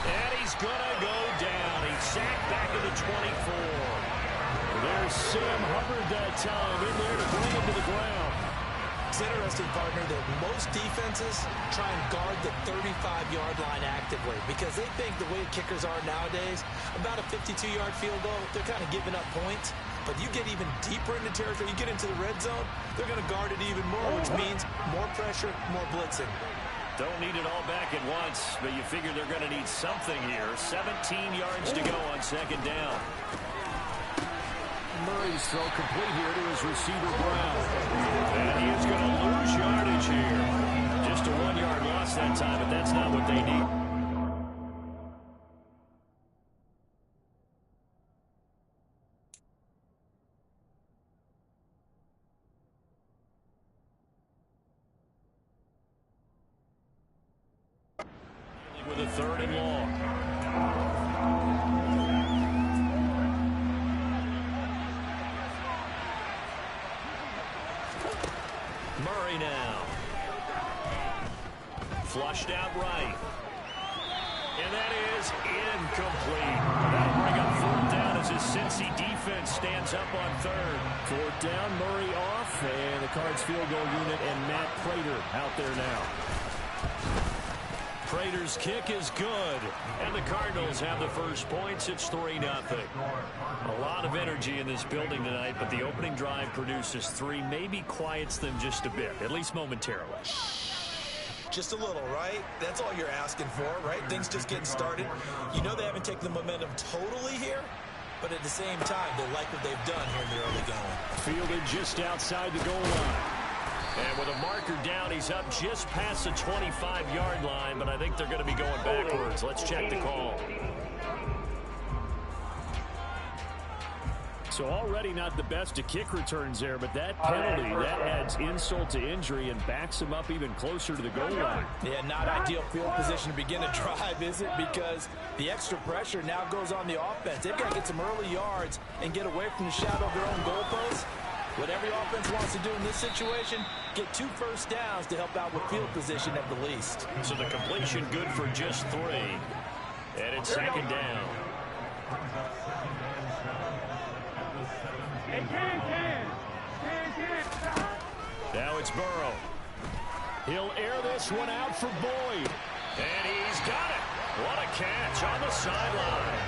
And he's going to go down. He's sacked back at the 24. There's Sam Hubbard that time in there to bring him to the ground. It's interesting, partner, that most defenses try and guard the 35-yard line actively because they think the way kickers are nowadays, about a 52-yard field goal, they're kind of giving up points. But you get even deeper into territory, you get into the red zone, they're going to guard it even more, which means more pressure, more blitzing. Don't need it all back at once, but you figure they're going to need something here. 17 yards to go on 2nd down. Murray's throw complete here to his receiver, Brown. And he is going to lose yardage here. Just a 1-yard loss that time, but that's not what they need. With a 3rd and long. Murray now. Flushed out right. And that is incomplete. That'll bring up 4th down as his Cincy defense stands up on 3rd. 4th down, Murray off, and the Cards field goal unit and Matt Prater out there now. Prater's kick is good, and the Cardinals have the first points. It's 3-0. A lot of energy in this building tonight, but the opening drive produces 3, maybe quiets them just a bit, at least momentarily. Just a little, right? That's all you're asking for, right? Things just getting started. You know they haven't taken the momentum totally here, but at the same time, they like what they've done here in the early going. Fielded just outside the goal line. And with a marker down, he's up just past the 25-yard line, but I think they're going to be going backwards. Let's check the call. So already not the best of kick returns there, but that penalty, that adds insult to injury and backs him up even closer to the goal line. Yeah, not ideal field position to begin a drive, is it? Because the extra pressure now goes on the offense. They've got to get some early yards and get away from the shadow of their own goalposts. What every offense wants to do in this situation, get 2 first downs to help out with field position at the least. So the completion good for just 3. And it's 2nd down. Now it's Burrow. He'll air this one out for Boyd. And he's got it. What a catch on the sideline.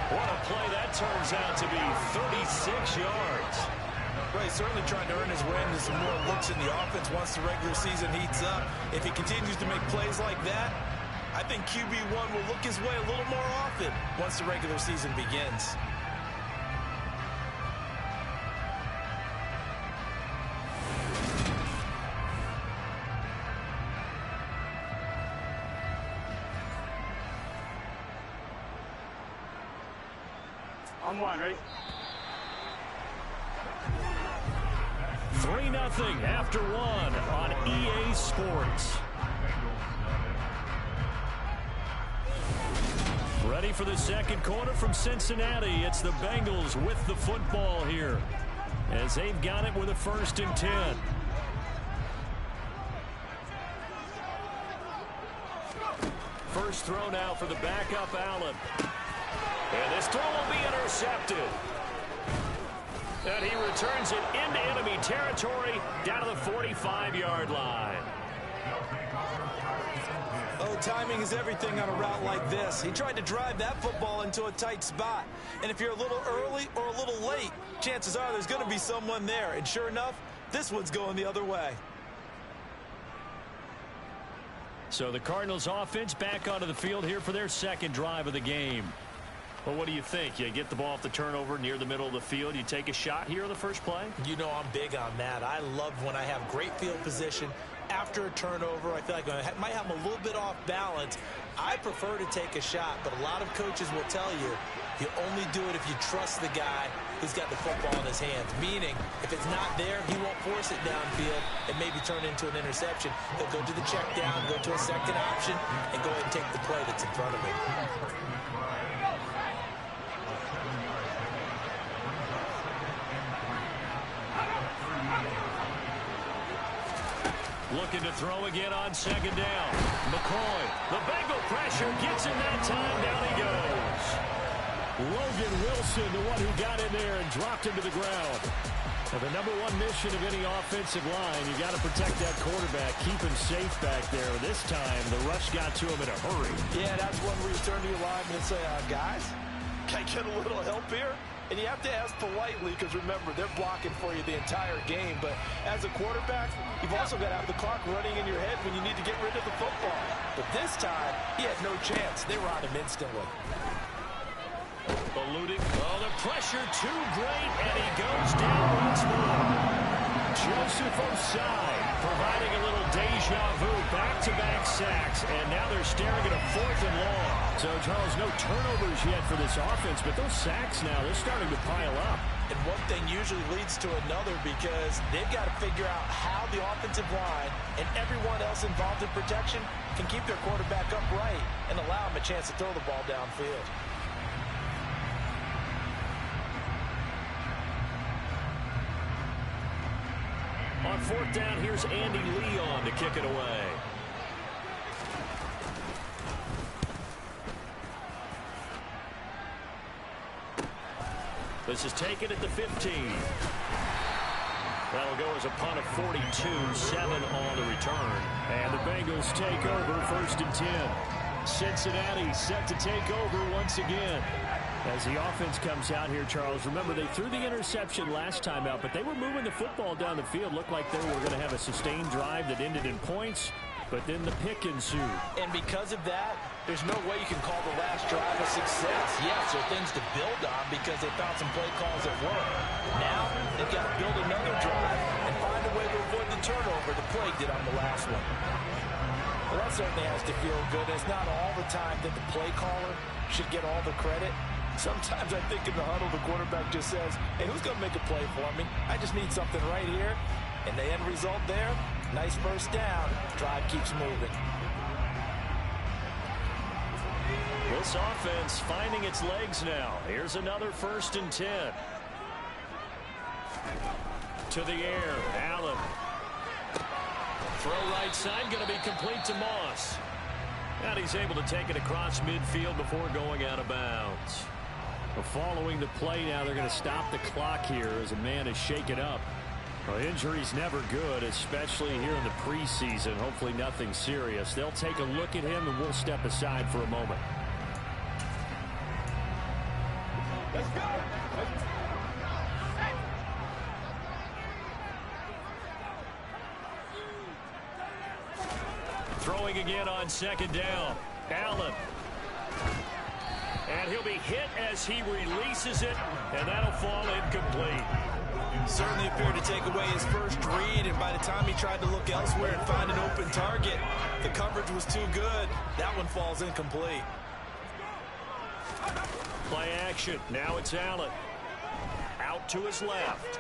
What a play that turns out to be, 36 yards. Well, he's certainly trying to earn his way into some more looks in the offense once the regular season heats up. If he continues to make plays like that, I think QB1 will look his way a little more often once the regular season begins. On 1, ready? 3-0 after 1 on EA Sports. Ready for the second quarter from Cincinnati. It's the Bengals with the football here as they've got it with a 1st and 10. First throw now for the backup Allen. And this throw will be intercepted. And he returns it into enemy territory down to the 45-yard line. Oh, timing is everything on a route like this. He tried to drive that football into a tight spot. And if you're a little early or a little late, chances are there's going to be someone there. And sure enough, this one's going the other way. So the Cardinals offense back onto the field here for their 2nd drive of the game. Well, what do you think? You get the ball off the turnover near the middle of the field. You take a shot here on the first play? You know I'm big on that. I love when I have great field position after a turnover. I feel like I might have them a little bit off balance. I prefer to take a shot, but a lot of coaches will tell you only do it if you trust the guy who's got the football in his hands. Meaning, if it's not there, he won't force it downfield and maybe turn into an interception. He'll go to the check down, go to a second option, and go ahead and take the play that's in front of him. Looking to throw again on 2nd down. McCoy, the Bengal pressure gets him that time. Down he goes. Logan Wilson, the one who got in there and dropped him to the ground. Now, the #1 mission of any offensive line, you got to protect that quarterback, keep him safe back there. This time, the rush got to him in a hurry. Yeah, that's one where you turn to your lineman and say, guys, can I get a little help here? And you have to ask politely because, remember, they're blocking for you the entire game. But as a quarterback, you've also got to have the clock running in your head when you need to get rid of the football. But this time, he had no chance. They were on him instantly. Eluding. Oh, the pressure too great, and he goes down once more. Joseph Osai providing a little deja vu, back-to-back sacks, and now they're staring at a 4th and long. So, Charles, no turnovers yet for this offense, but those sacks now, they're starting to pile up. And one thing usually leads to another because they've got to figure out how the offensive line and everyone else involved in protection can keep their quarterback upright and allow him a chance to throw the ball downfield. On 4th down, here's Andy Leon to kick it away. This is taken at the 15. That'll go as a punt of 42, 7 on the return. And the Bengals take over 1st and 10. Cincinnati set to take over once again. As the offense comes out here, Charles, remember they threw the interception last time out, but they were moving the football down the field. Looked like they were going to have a sustained drive that ended in points, but then the pick ensued. And because of that, there's no way you can call the last drive a success. Yes, there are things to build on because they found some play calls that work. Now, they've got to build another drive and find a way to avoid the turnover the Plague did on the last one. Well, that certainly has to feel good. It's not all the time that the play caller should get all the credit. Sometimes I think in the huddle, the quarterback just says, hey, who's going to make a play for me? I just need something right here. And the end result there, nice first down. Drive keeps moving. This offense finding its legs now. Here's another 1st and 10. To the air, Allen. Throw right side, going to be complete to Moss. And he's able to take it across midfield before going out of bounds. Well, following the play now, they're going to stop the clock here as a man is shaken up. Well, injury's never good, especially here in the preseason. Hopefully nothing serious. They'll take a look at him, and we'll step aside for a moment. Let's go. Throwing again on 2nd down. Allen. And he'll be hit as he releases it, and that'll fall incomplete. Certainly appeared to take away his first read, and by the time he tried to look elsewhere and find an open target, the coverage was too good. That one falls incomplete. Play action. Now it's Allen. Out to his left.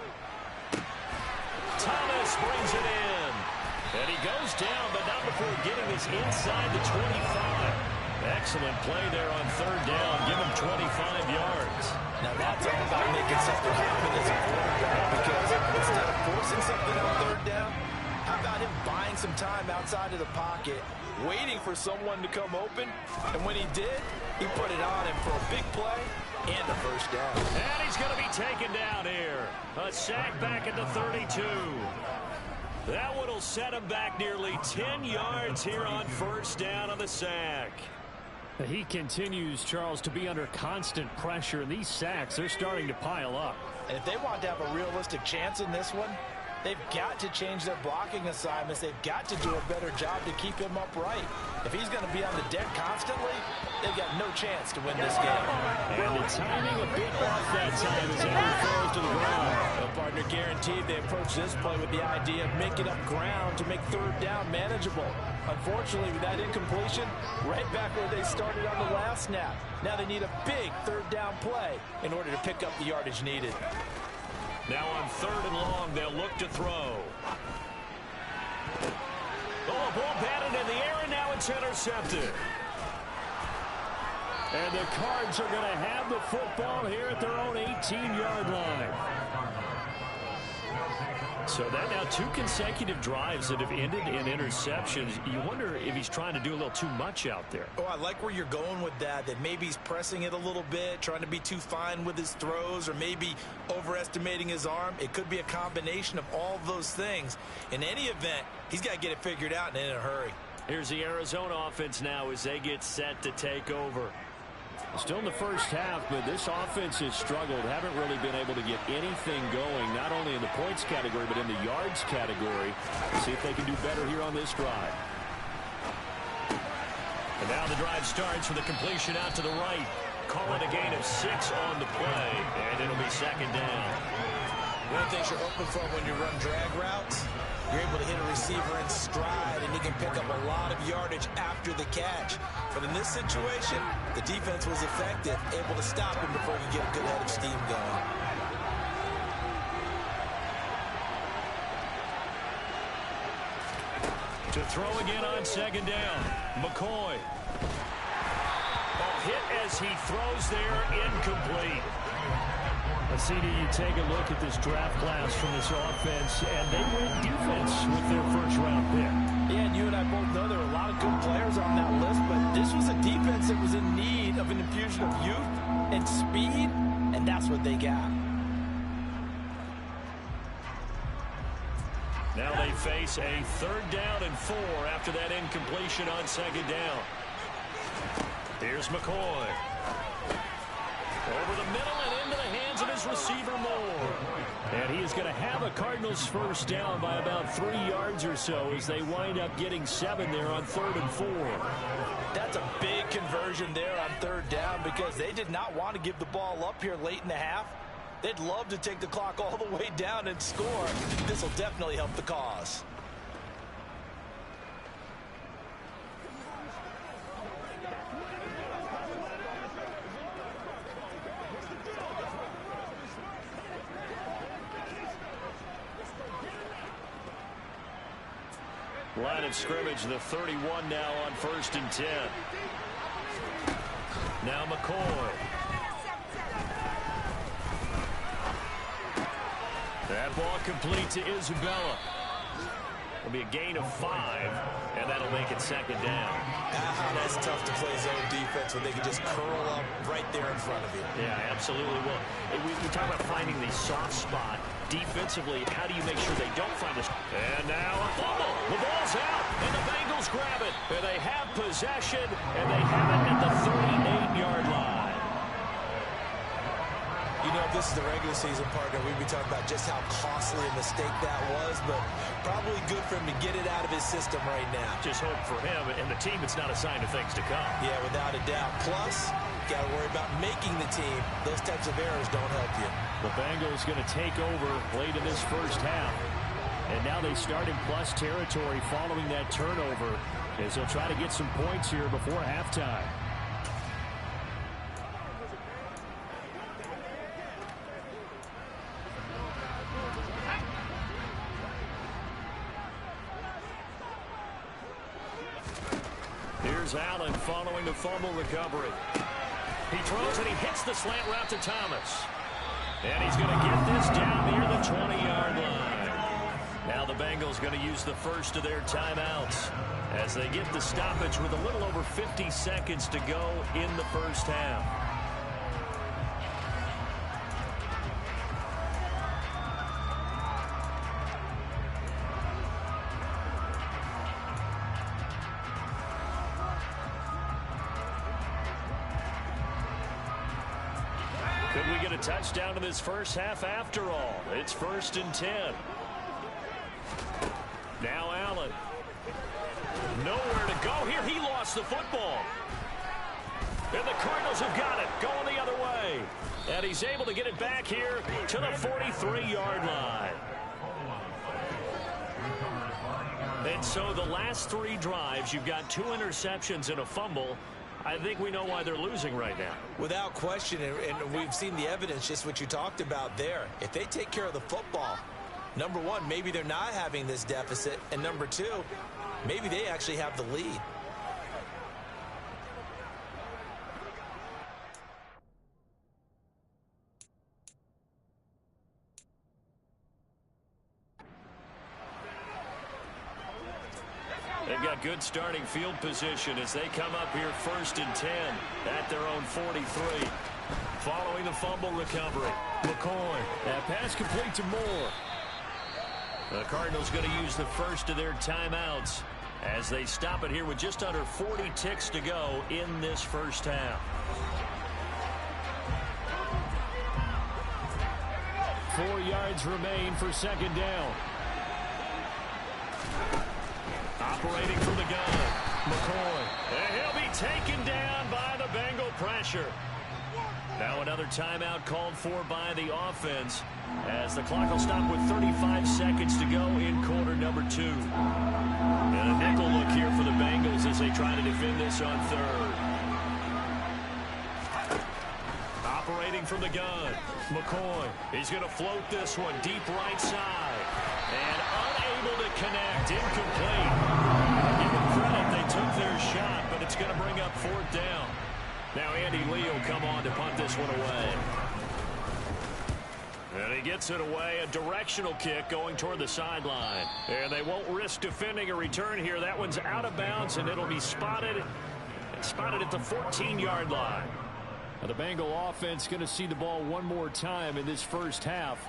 Thomas brings it in. And he goes down, but not before getting this inside the 25. Excellent play there on 3rd down. Give him 25 yards. Now that's all about making something happen as a quarterback, because instead of forcing something on 3rd down, how about him buying some time outside of the pocket, waiting for someone to come open, and when he did, he put it on him for a big play and a first down. And he's going to be taken down here. A sack back at the 32. That one will set him back nearly 10 yards here on 1st down on the sack. He continues, Charles, to be under constant pressure, and these sacks, they're starting to pile up. And if they want to have a realistic chance in this one, they've got to change their blocking assignments. They've got to do a better job to keep him upright. If he's going to be on the deck constantly, they've got no chance to win this game. And the timing a bit off that time as Allen falls to the ground. The partner guaranteed they approach this play with the idea of making up ground to make 3rd down manageable. Unfortunately, with that incompletion, right back where they started on the last snap. Now they need a big 3rd down play in order to pick up the yardage needed. Now on 3rd and long, they'll look to throw. Oh, ball batted in the air, and now it's intercepted. And the Cards are going to have the football here at their own 18-yard line. So that now 2 consecutive drives that have ended in interceptions. You wonder if he's trying to do a little too much out there. Oh, I like where you're going with that maybe he's pressing it a little bit, trying to be too fine with his throws, or maybe overestimating his arm. It could be a combination of all of those things. In any event, he's got to get it figured out and in a hurry. Here's the Arizona offense now as they get set to take over. Still in the first half, but this offense has struggled. Haven't really been able to get anything going, not only in the points category, but in the yards category. See if they can do better here on this drive. And now the drive starts with a completion out to the right. call it a gain of 6 on the play, and it'll be second down. One of the things you're open for when you run drag routes, you're able to hit a receiver in stride, and he can pick up a lot of yardage after the catch. But in this situation, the defense was effective, able to stop him before he could get a good head of steam going. To throw again on second down, McCoy. Hit as he throws there, incomplete. CD, you take a look at this draft class from this offense, and they went defense with their first-round pick. Yeah, and you and I both know there were a lot of good players on that list, but this was a defense that was in need of an infusion of youth and speed, and that's what they got. Now they face a 3rd down and 4 after that incompletion on second down. Here's McCoy. Over the middle and into the hands of his receiver Moore. And he is going to have a Cardinals first down by about 3 yards or so as they wind up getting 7 there on 3rd and 4. That's a big conversion there on 3rd down because they did not want to give the ball up here late in the half. They'd love to take the clock all the way down and score. This will definitely help the cause. Line of scrimmage, the 31 now on 1st and 10. Now McCoy. That ball complete to Isabella. It'll be a gain of 5, and that'll make it second down. That's tough to play zone defense when they can just curl up right there in front of you. Yeah, absolutely. Well, we talk about finding the soft spot. Defensively, how do you make sure they don't find this? And now a fumble. The ball's out, and the Bengals grab it. And they have possession, and they have it at the 38-yard line. You know, if this is the regular season, partner, we'd be talking about just how costly a mistake that was, but probably good for him to get it out of his system right now. Just hope for him and the team it's not a sign of things to come. Yeah, without a doubt. Plus, got to worry about making the team. Those types of errors don't help you. The Bengals going to take over late in this first half. And now they start in plus territory following that turnover as they'll try to get some points here before halftime. Here's Allen following the fumble recovery. He throws and he hits the slant route to Thomas. And he's going to get this down near the 20-yard line. Now the Bengals going to use the first of their timeouts as they get the stoppage with a little over 50 seconds to go in the first half. Could we get a touchdown in this first half after all? It's 1st and 10. Now Allen. Nowhere to go here. He lost the football. And the Cardinals have got it. Going the other way. And he's able to get it back here to the 43-yard line. And so the last 3 drives, you've got 2 interceptions and a fumble. I think we know why they're losing right now. Without question, and we've seen the evidence, just what you talked about there. If they take care of the football, number one, maybe they're not having this deficit, and number 2, maybe they actually have the lead. They've got good starting field position as they come up here 1st and 10 at their own 43. Following the fumble recovery, McCoy. That pass complete to Moore. The Cardinals going to use the first of their timeouts as they stop it here with just under 40 ticks to go in this first half. 4 yards remain for second down. Operating from the gun, McCoy. And he'll be taken down by the Bengal pressure. Now another timeout called for by the offense as the clock will stop with 35 seconds to go in quarter number 2. And a nickel look here for the Bengals as they try to defend this on third. Operating from the gun, McCoy. He's going to float this one deep right side. And unable to connect, incomplete. I'll give them credit, they took their shot, but it's going to bring up 4th down. Now Andy Lee will come on to punt this one away. And he gets it away, a directional kick going toward the sideline. And they won't risk defending a return here. That one's out of bounds, and it'll be spotted at the 14-yard line. Now the Bengal offense going to see the ball one more time in this first half.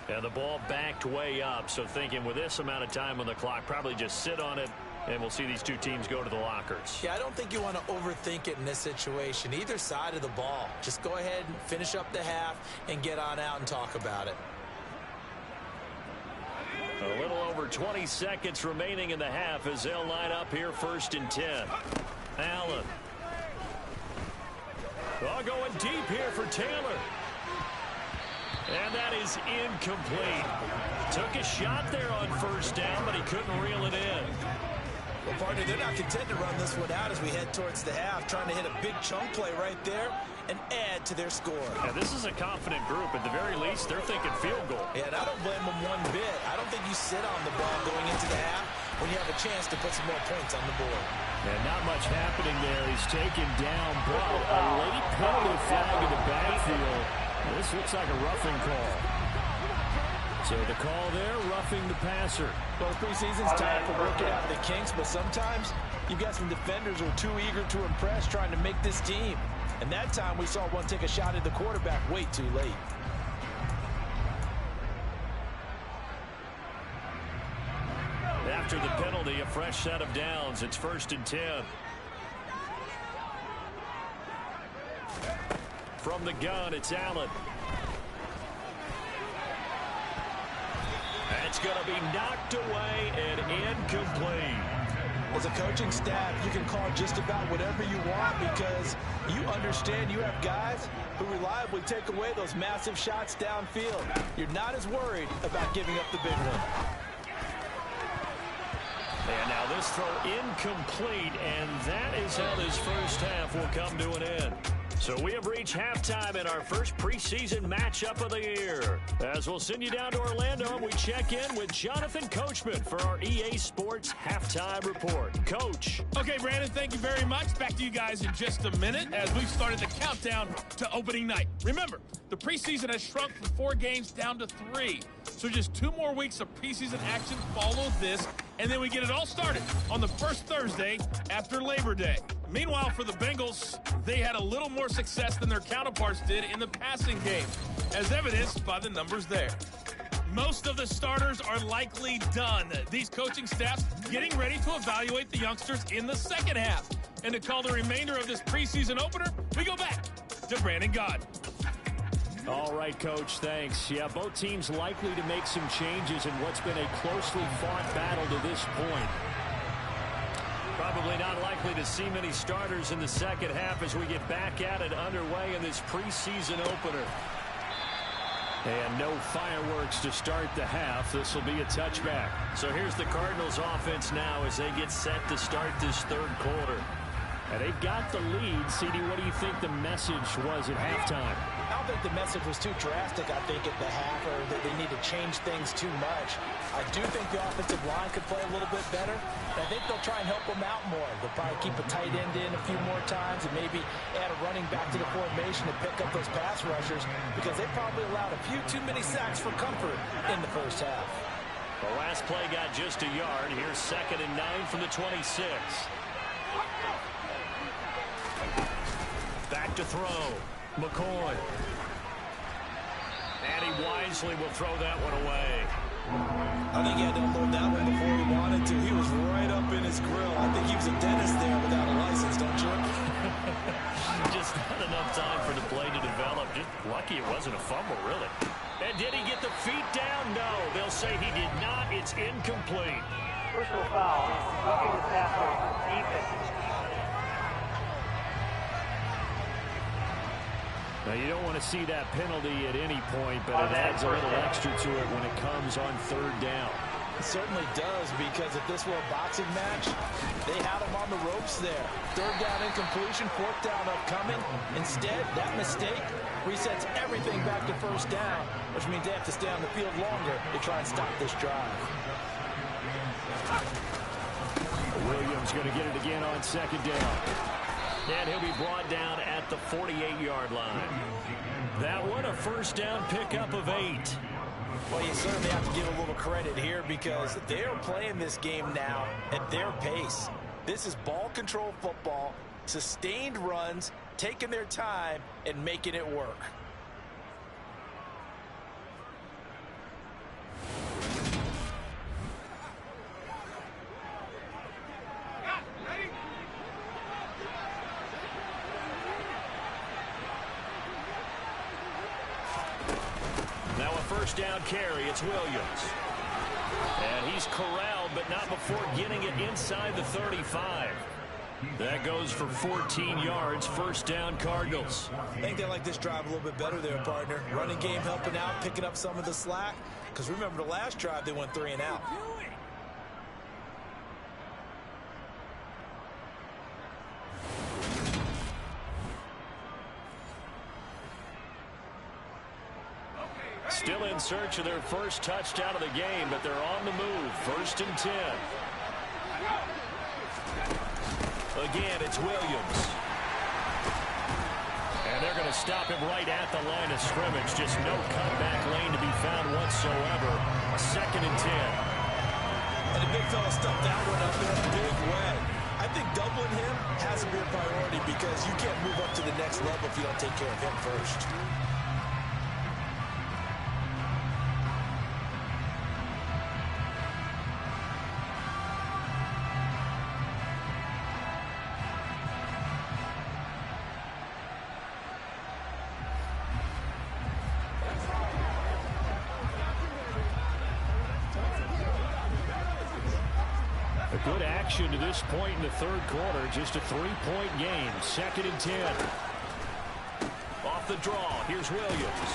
And the ball backed way up, so thinking with this amount of time on the clock, probably just sit on it, and we'll see these two teams go to the lockers. Yeah, I don't think you want to overthink it in this situation. Either side of the ball. Just go ahead and finish up the half and get on out and talk about it. A little over 20 seconds remaining in the half as they'll line up here 1st and 10. Allen. Oh, going deep here for Taylor. And that is incomplete. Took a shot there on 1st down, but he couldn't reel it in. Well, partner, they're not content to run this one out as we head towards the half, trying to hit a big chunk play right there and add to their score. Yeah, this is a confident group. At the very least, they're thinking field goal. Yeah, and I don't blame them one bit. I don't think you sit on the ball going into the half when you have a chance to put some more points on the board. And not much happening there. He's taken down, but a late penalty flag in the backfield. This looks like a roughing call. So the call there, roughing the passer. Well, preseason's time for working out the kinks, but sometimes you've got some defenders who are too eager to impress trying to make this team. And that time we saw one take a shot at the quarterback way too late. After the penalty, a fresh set of downs. It's 1st and 10. From the gun, it's Allen. It's going to be knocked away and incomplete. As a coaching staff, you can call just about whatever you want because you understand you have guys who reliably take away those massive shots downfield. You're not as worried about giving up the big one. And now this throw incomplete, and that is how this first half will come to an end. So we have reached halftime in our first preseason matchup of the year. As we'll send you down to Orlando, we check in with Jonathan Coachman for our EA Sports Halftime Report. Coach. Okay, Brandon, thank you very much. Back to you guys in just a minute as we've started the countdown to opening night. Remember, the preseason has shrunk from 4 games down to 3. So just 2 more weeks of preseason action follow this, and then we get it all started on the first Thursday after Labor Day. Meanwhile, for the Bengals, they had a little more success than their counterparts did in the passing game, as evidenced by the numbers there. Most of the starters are likely done. These coaching staffs getting ready to evaluate the youngsters in the second half. And to call the remainder of this preseason opener, we go back to Brandon Gaudin. All right, Coach, thanks. Yeah, both teams likely to make some changes in what's been a closely fought battle to this point. Probably not likely to see many starters in the second half as we get back at it underway in this preseason opener. And no fireworks to start the half. This will be a touchback. So here's the Cardinals offense now as they get set to start this third quarter. And they've got the lead. CD, what do you think the message was at halftime? I don't think the message was too drastic, I think, at the half, or that they need to change things too much. I do think the offensive line could play a little bit better. I think they'll try and help them out more. They'll probably keep a tight end in a few more times and maybe add a running back to the formation to pick up those pass rushers because they probably allowed a few too many sacks for comfort in the first half. The last play got just a yard. Here's 2nd and 9 from the 26. Back to throw. McCoy. And he wisely will throw that one away. I think he had to unload that one before he wanted to. He was right up in his grill. I think he was a dentist there without a license, don't you? Just not enough time for the play to develop. Just lucky it wasn't a fumble, really. And did he get the feet down? No. They'll say he did not. It's incomplete. Personal foul. Roughing the passer. Defense. Now, you don't want to see that penalty at any point, but it adds a little extra to it when it comes on third down. It certainly does, because if this were a boxing match, they had him on the ropes there. Third down incompletion, fourth down upcoming. Instead, that mistake resets everything back to first down, which means they have to stay on the field longer to try and stop this drive. Williams going to get it again on second down. And he'll be brought down at the 48-yard line. That one, a first down pickup of 8. Well, you certainly have to give a little credit here, because they're playing this game now at their pace. This is ball control football, sustained runs, taking their time and making it work. Now a first down carry, it's Williams. And he's corralled, but not before getting it inside the 35. That goes for 14 yards, first down Cardinals. I think they like this drive a little bit better there, partner. Running game helping out, picking up some of the slack. Because remember, the last drive they went 3 and out. Still in search of their first touchdown of the game, but they're on the move. First and 10. Again, it's Williams. And they're going to stop him right at the line of scrimmage. Just no cutback lane to be found whatsoever. Second and 10. And the big fella stuffed that one up in a big way. I think doubling him has to be a priority, because you can't move up to the next level if you don't take care of him first. Good action to this point in the third quarter. Just a 3-point game. Second and 10. Off the draw, here's Williams.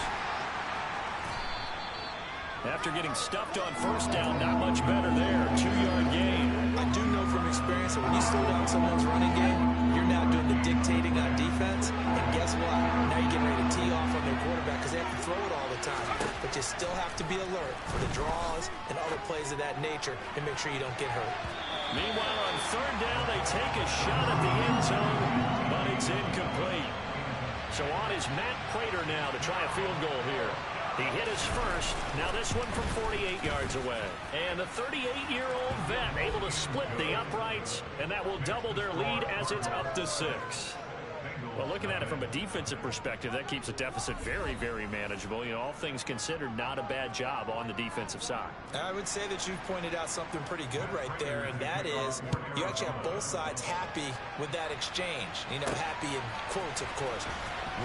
After getting stuffed on first down, not much better there. 2-yard gain. I do know from experience that when you slow down someone's running game, you're now doing the dictating on defense. And guess what? Now you're getting ready to tee off on their quarterback, because they have to throw it all the time. But you still have to be alert for the draws and other plays of that nature and make sure you don't get hurt. Meanwhile, on third down, they take a shot at the end zone, but it's incomplete. So on is Matt Prater now to try a field goal here. He hit his first. Now this one from 48 yards away. And the 38-year-old vet able to split the uprights, and that will double their lead as it's up to 6. Well, looking at it from a defensive perspective, that keeps the deficit very, very manageable. You know, all things considered, not a bad job on the defensive side. I would say that you've pointed out something pretty good right there, and that is you actually have both sides happy with that exchange. You know, happy in quotes, of course.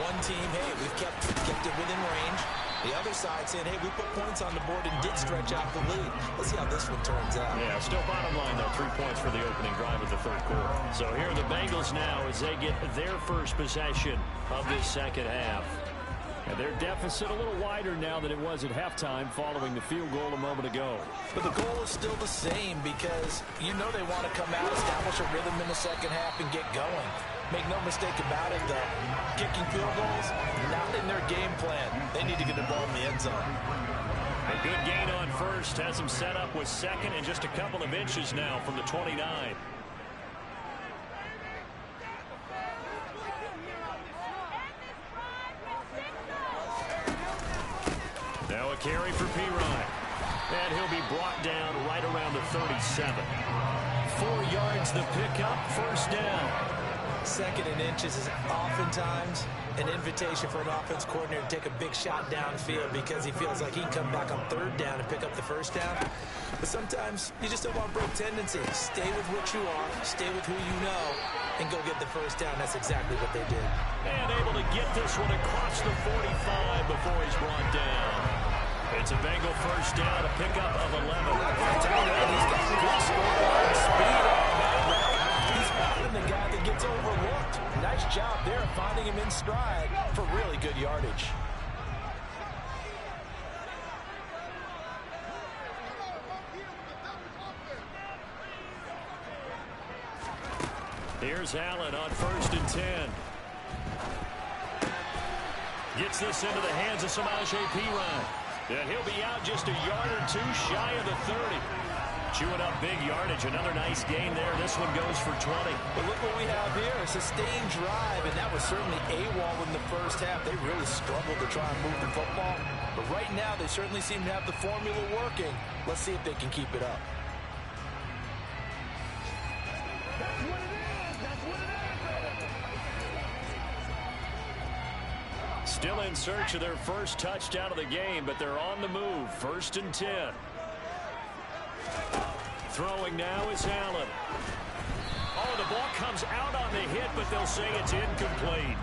One team, hey, we've kept it within range. The other side saying, hey, we put points on the board and did stretch out the lead. Let's see how this one turns out. Yeah, still bottom line, though, 3 points for the opening drive of the third quarter. So here are the Bengals now as they get their first possession of this second half. And their deficit a little wider now than it was at halftime following the field goal a moment ago. But the goal is still the same, because you know they want to come out, establish a rhythm in the second half, and get going. Make no mistake about it, though. Kicking field goals, not in their game plan. They need to get the ball in the end zone. A good gain on first has them set up with second and just a couple of inches now from the 29. Now a carry for P-Ryan. And he'll be brought down right around the 37. 4 yards the pickup, first down. Second and inches is oftentimes an invitation for an offense coordinator to take a big shot downfield, because he feels like he can come back on third down and pick up the first down. But sometimes you just don't want to break tendencies. Stay with what you are, stay with who you know, and go get the first down. That's exactly what they did. And able to get this one across the 45 before he's brought down. It's a Bengal first down, a pickup of 11. He's got good score and speed on that route. He's often the guy that gets overlooked. Nice job there, finding him in stride for really good yardage. Here's Allen on 1st and 10. Gets this into the hands of Samaje Perine. And he'll be out just a yard or two shy of the 30. Chewing up big yardage. Another nice gain there. This one goes for 20. But look what we have here. A sustained drive, and that was certainly AWOL in the first half. They really struggled to try and move the football. But right now, they certainly seem to have the formula working. Let's see if they can keep it up. Still in search of their first touchdown of the game, but they're on the move. 1st and 10. Throwing now is Allen. Oh, the ball comes out on the hit, but they'll say it's incomplete.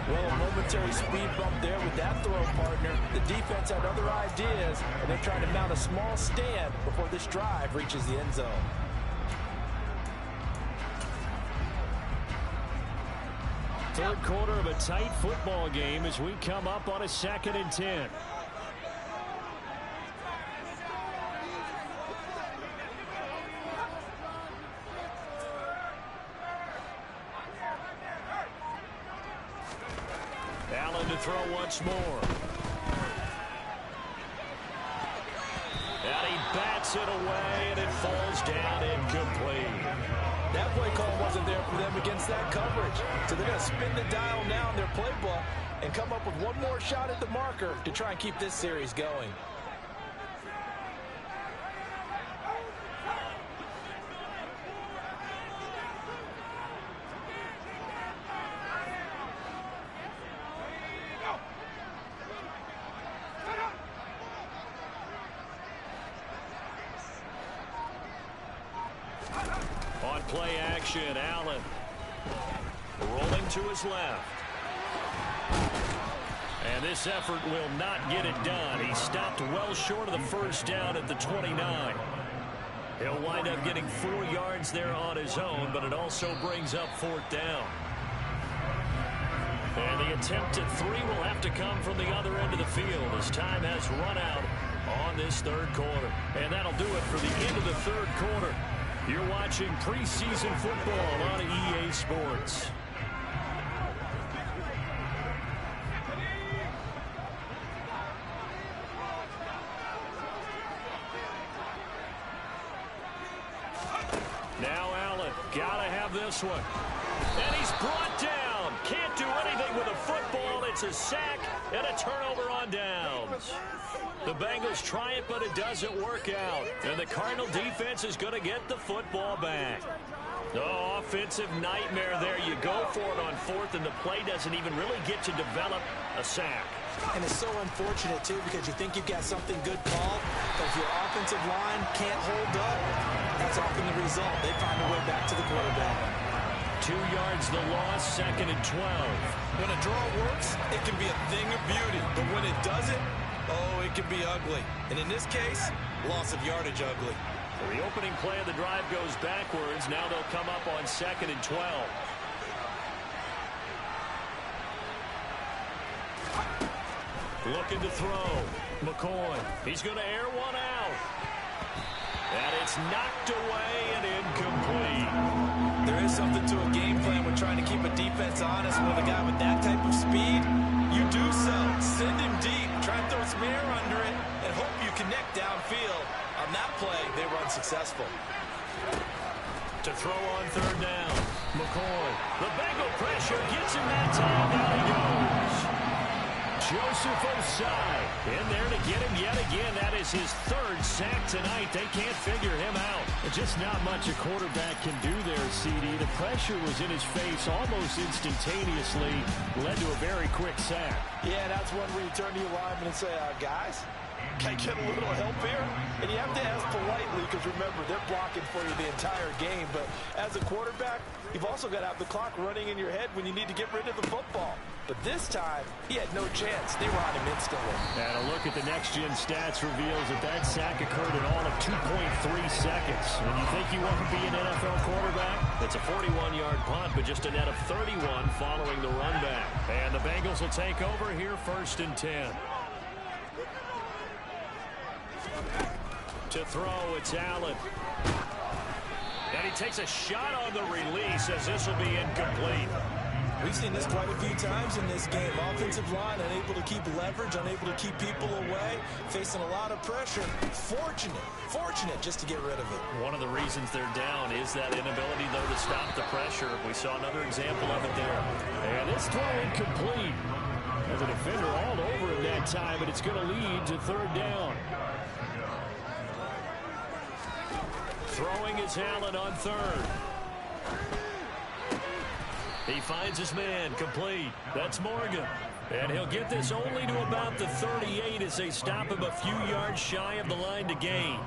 Well, a momentary speed bump there with that throw, partner. The defense had other ideas, and they're trying to mount a small stand before this drive reaches the end zone. Third quarter of a tight football game as we come up on a 2nd and 10. Allen to throw once more. And he bats it away, and it falls down incomplete. That play call wasn't there for them against that coverage. So they're going to spin the dial now in their playbook and come up with one more shot at the marker to try and keep this series going. On play action, Allen rolling to his left. And this effort will not get it done. He stopped well short of the first down at the 29. He'll wind up getting 4 yards there on his own, but it also brings up 4th down. And the attempt at 3 will have to come from the other end of the field as time has run out on this 3rd quarter. And that'll do it for the end of the 3rd quarter. You're watching preseason football on EA Sports. Now Allen, gotta have this one. And he's brought down. Can't do anything with a football. It's a sack and a turnover on downs. The Bengals try it, but it doesn't work out. And the Cardinal defense is going to get the football back. Oh, offensive nightmare there. You go for it on 4th, and the play doesn't even really get to develop a sack. And it's so unfortunate, too, because you think you've got something good called, but if your offensive line can't hold up, that's often the result. They find a way back to the quarterback. 2 yards the loss, 2nd and 12. When a draw works, it can be a thing of beauty, but when it doesn't, oh, it can be ugly. And in this case, loss of yardage ugly. The opening play of the drive goes backwards. Now they'll come up on 2nd and 12. Looking to throw. McCoy. He's going to air one out. And it's knocked away and incomplete. There is something to a game plan when trying to keep a defense honest with a guy with that type of speed. You do so. Send him deep. Try and throw some air under it and hope you connect downfield. On that play, they were unsuccessful. To throw on 3rd down. McCoy. The Bengal pressure gets him that time. Down he goes. Joseph Osai in there to get him yet again. That is his 3rd sack tonight. They can't figure him out. Just not much a quarterback can do there, CD. The pressure was in his face almost instantaneously. Led to a very quick sack. Yeah, that's one where you turn to your lineman and say, guys, Can I get a little help here? And you have to ask politely because, remember, they're blocking for you the entire game. But as a quarterback, you've also got to have the clock running in your head when you need to get rid of the football. But this time, he had no chance. They were on him instantly. And a look at the next-gen stats reveals that sack occurred in all of 2.3 seconds. When you think you want to be an NFL quarterback, it's a 41-yard punt, but just a net of 31 following the run back. And the Bengals will take over here, 1st and 10. To throw, it's Allen. And he takes a shot on the release as this will be incomplete. We've seen this quite a few times in this game. Offensive line unable to keep leverage, unable to keep people away, facing a lot of pressure. Fortunate just to get rid of it. One of the reasons they're down is that inability, though, to stop the pressure. We saw another example of it there. And this throw incomplete. As a defender all over him that time, but it's going to lead to 3rd down. Throwing is Allen on 3rd. He finds his man, complete. That's Morgan. And he'll get this only to about the 38 as they stop him a few yards shy of the line to gain.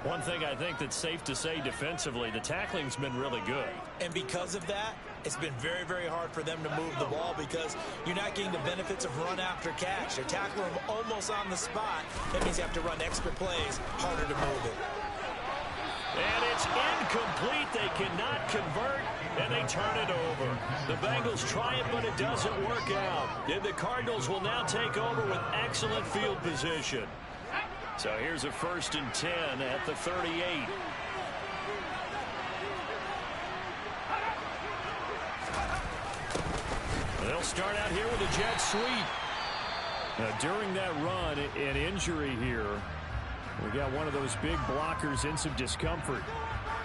One thing I think that's safe to say defensively, the tackling's been really good. And because of that, it's been very, very hard for them to move the ball because you're not getting the benefits of run after catch. They're tackling him almost on the spot. That means you have to run extra plays, harder to move it. And it's incomplete. They cannot convert, and they turn it over. The Bengals try it, but it doesn't work out. And the Cardinals will now take over with excellent field position. So here's a 1st and 10 at the 38. They'll start out here with a jet sweep. Now, during that run, an injury here. We got one of those big blockers in some discomfort.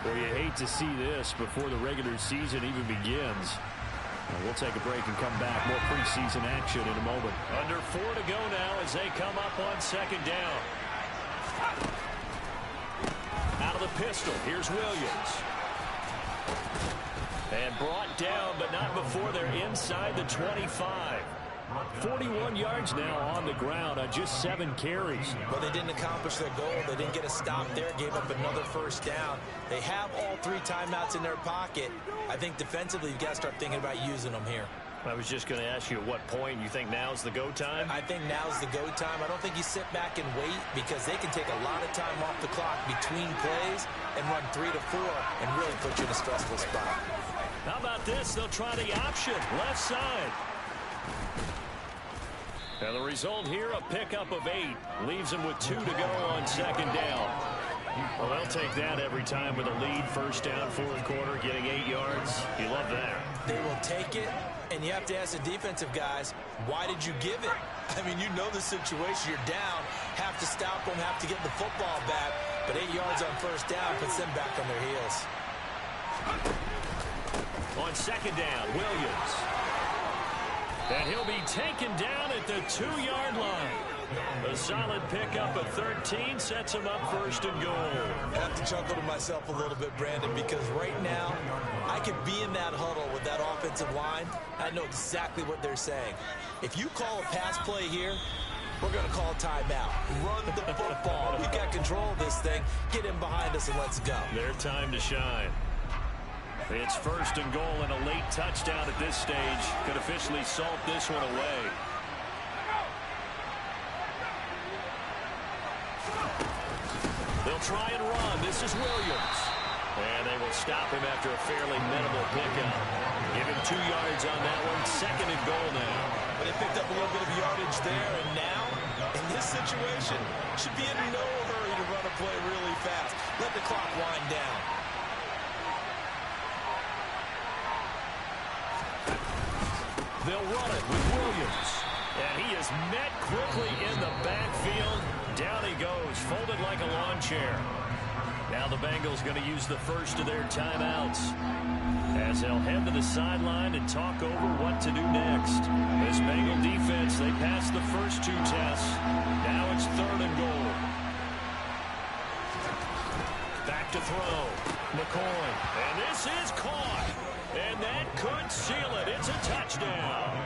Well, you hate to see this before the regular season even begins. We'll take a break and come back. More preseason action in a moment. Under 4 to go now as they come up on 2nd down. Out of the pistol, here's Williams. And brought down, but not before they're inside the 25. 41 yards now on the ground on just 7 carries. Well, they didn't accomplish their goal. They didn't get a stop there, gave up another 1st down. They have all 3 timeouts in their pocket. I think defensively, you've got to start thinking about using them here. I was just going to ask you at what point you think now's the go time? I think now's the go time. I don't think you sit back and wait because they can take a lot of time off the clock between plays and run 3 to 4 and really put you in a stressful spot. How about this? They'll try the option, left side. And the result here, a pickup of 8. Leaves them with 2 to go on 2nd down. Well, they'll take that every time with a lead. 1st down, 4th quarter, getting 8 yards. You love that. They will take it, and you have to ask the defensive guys, why did you give it? I mean, you know the situation. You're down, have to stop them, have to get the football back. But 8 yards on 1st down puts them back on their heels. On 2nd down, Williams. And he'll be taken down at the 2-yard line. A solid pickup of 13 sets him up 1st and goal. I have to chuckle to myself a little bit, Brandon, because right now I could be in that huddle with that offensive line. I know exactly what they're saying. If you call a pass play here, we're going to call a timeout. Run the football. We got control of this thing. Get in behind us and let's go. Their time to shine. It's 1st and goal, and a late touchdown at this stage could officially salt this one away. They'll try and run. This is Williams. And they will stop him after a fairly minimal pickup. Give him 2 yards on that one. 2nd and goal now. But they picked up a little bit of yardage there, and now, in this situation, should be in no hurry to run a play really fast. Let the clock wind down. They'll run it with Williams. And he is met quickly in the backfield. Down he goes, folded like a lawn chair. Now the Bengals going to use the 1st of their timeouts as they'll head to the sideline and talk over what to do next. This Bengal defense, they passed the first 2 tests. Now it's 3rd and goal. Back to throw. McCoy. And this is caught. And that could seal it. It's a touchdown.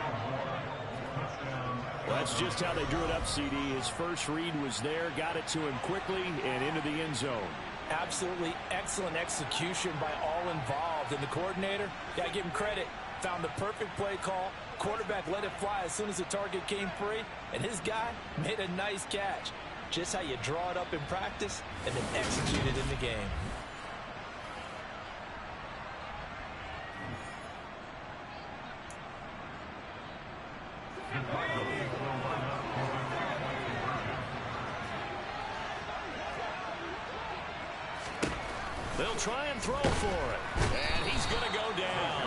That's just how they drew it up, CD. His first read was there, got it to him quickly, and into the end zone. Absolutely excellent execution by all involved. And the coordinator, got to give him credit, found the perfect play call. Quarterback let it fly as soon as the target came free, and his guy made a nice catch. Just how you draw it up in practice and then execute it in the game. They'll try and throw for it. And he's going to go down.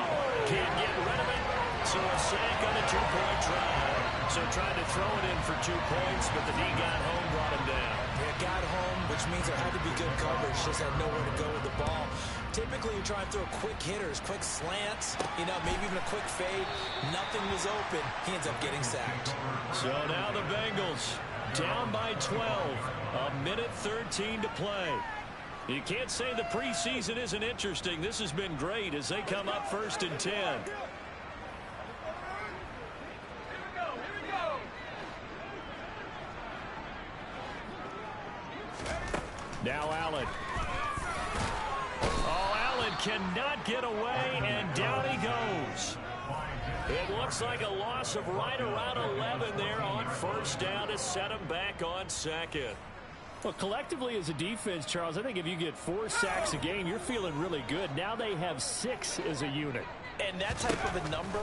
Can't get rid of it. So a sack on a two-point try. So trying to throw it in for 2 points, but the D got home, brought him down. Yeah, got home, which means there had to be good coverage. Just had nowhere to go with the ball. Typically, you're trying to throw quick hitters, quick slants, maybe even a quick fade. Nothing was open. He ends up getting sacked. So now the Bengals down by 12. A minute 13 to play. You can't say the preseason isn't interesting. This has been great as they come up 1st and 10. Now Allen. Oh, Allen cannot get away, and down he goes. It looks like a loss of right around 11 there on 1st down to set him back on 2nd. Well, collectively as a defense, Charles, I think if you get 4 sacks a game, you're feeling really good. Now they have 6 as a unit. And that type of a number,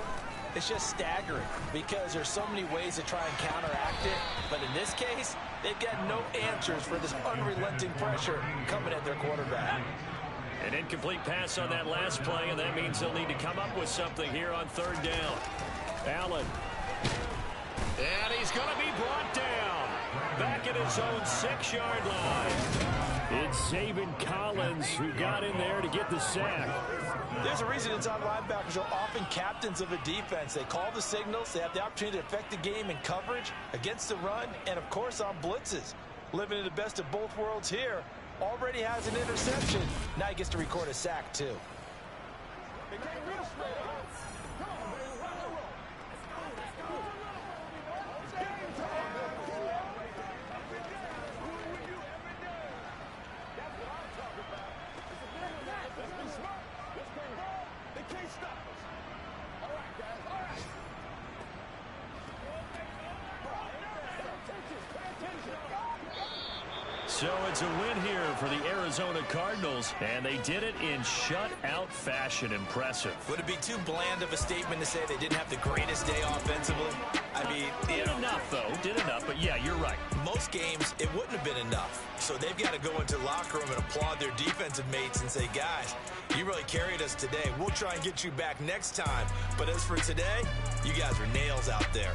it's just staggering because there's so many ways to try and counteract it. But in this case, they've got no answers for this unrelenting pressure coming at their quarterback. An incomplete pass on that last play, and that means they'll need to come up with something here on 3rd down. Allen. And he's going to be brought down. Back at his own 6-yard line. It's Zaven Collins who got in there to get the sack. There's a reason inside linebackers are often captains of a defense. They call the signals. They have the opportunity to affect the game in coverage, against the run, and, of course, on blitzes. Living in the best of both worlds here. Already has an interception. Now he gets to record a sack, too. So it's a win here for the Arizona Cardinals, and they did it in shutout fashion. Impressive. Would it be too bland of a statement to say they didn't have the greatest day offensively? I mean, did enough, though. Did enough, but yeah, you're right. Most games, it wouldn't have been enough. So they've got to go into the locker room and applaud their defensive mates and say, guys, you really carried us today. We'll try and get you back next time. But as for today, you guys are nails out there.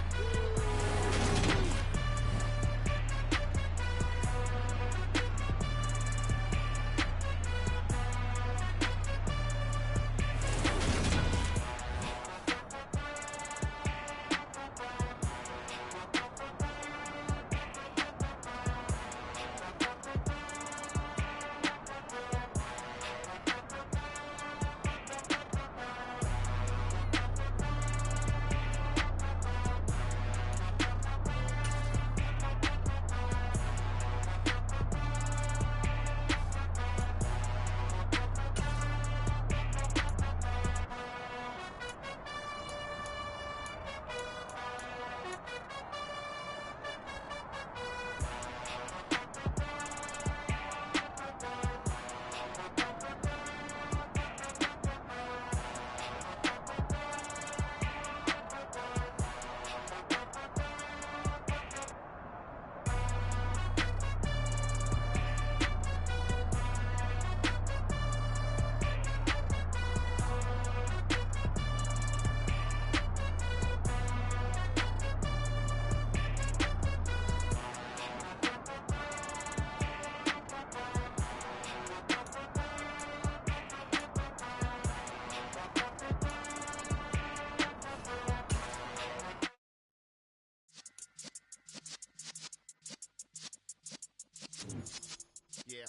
Yeah.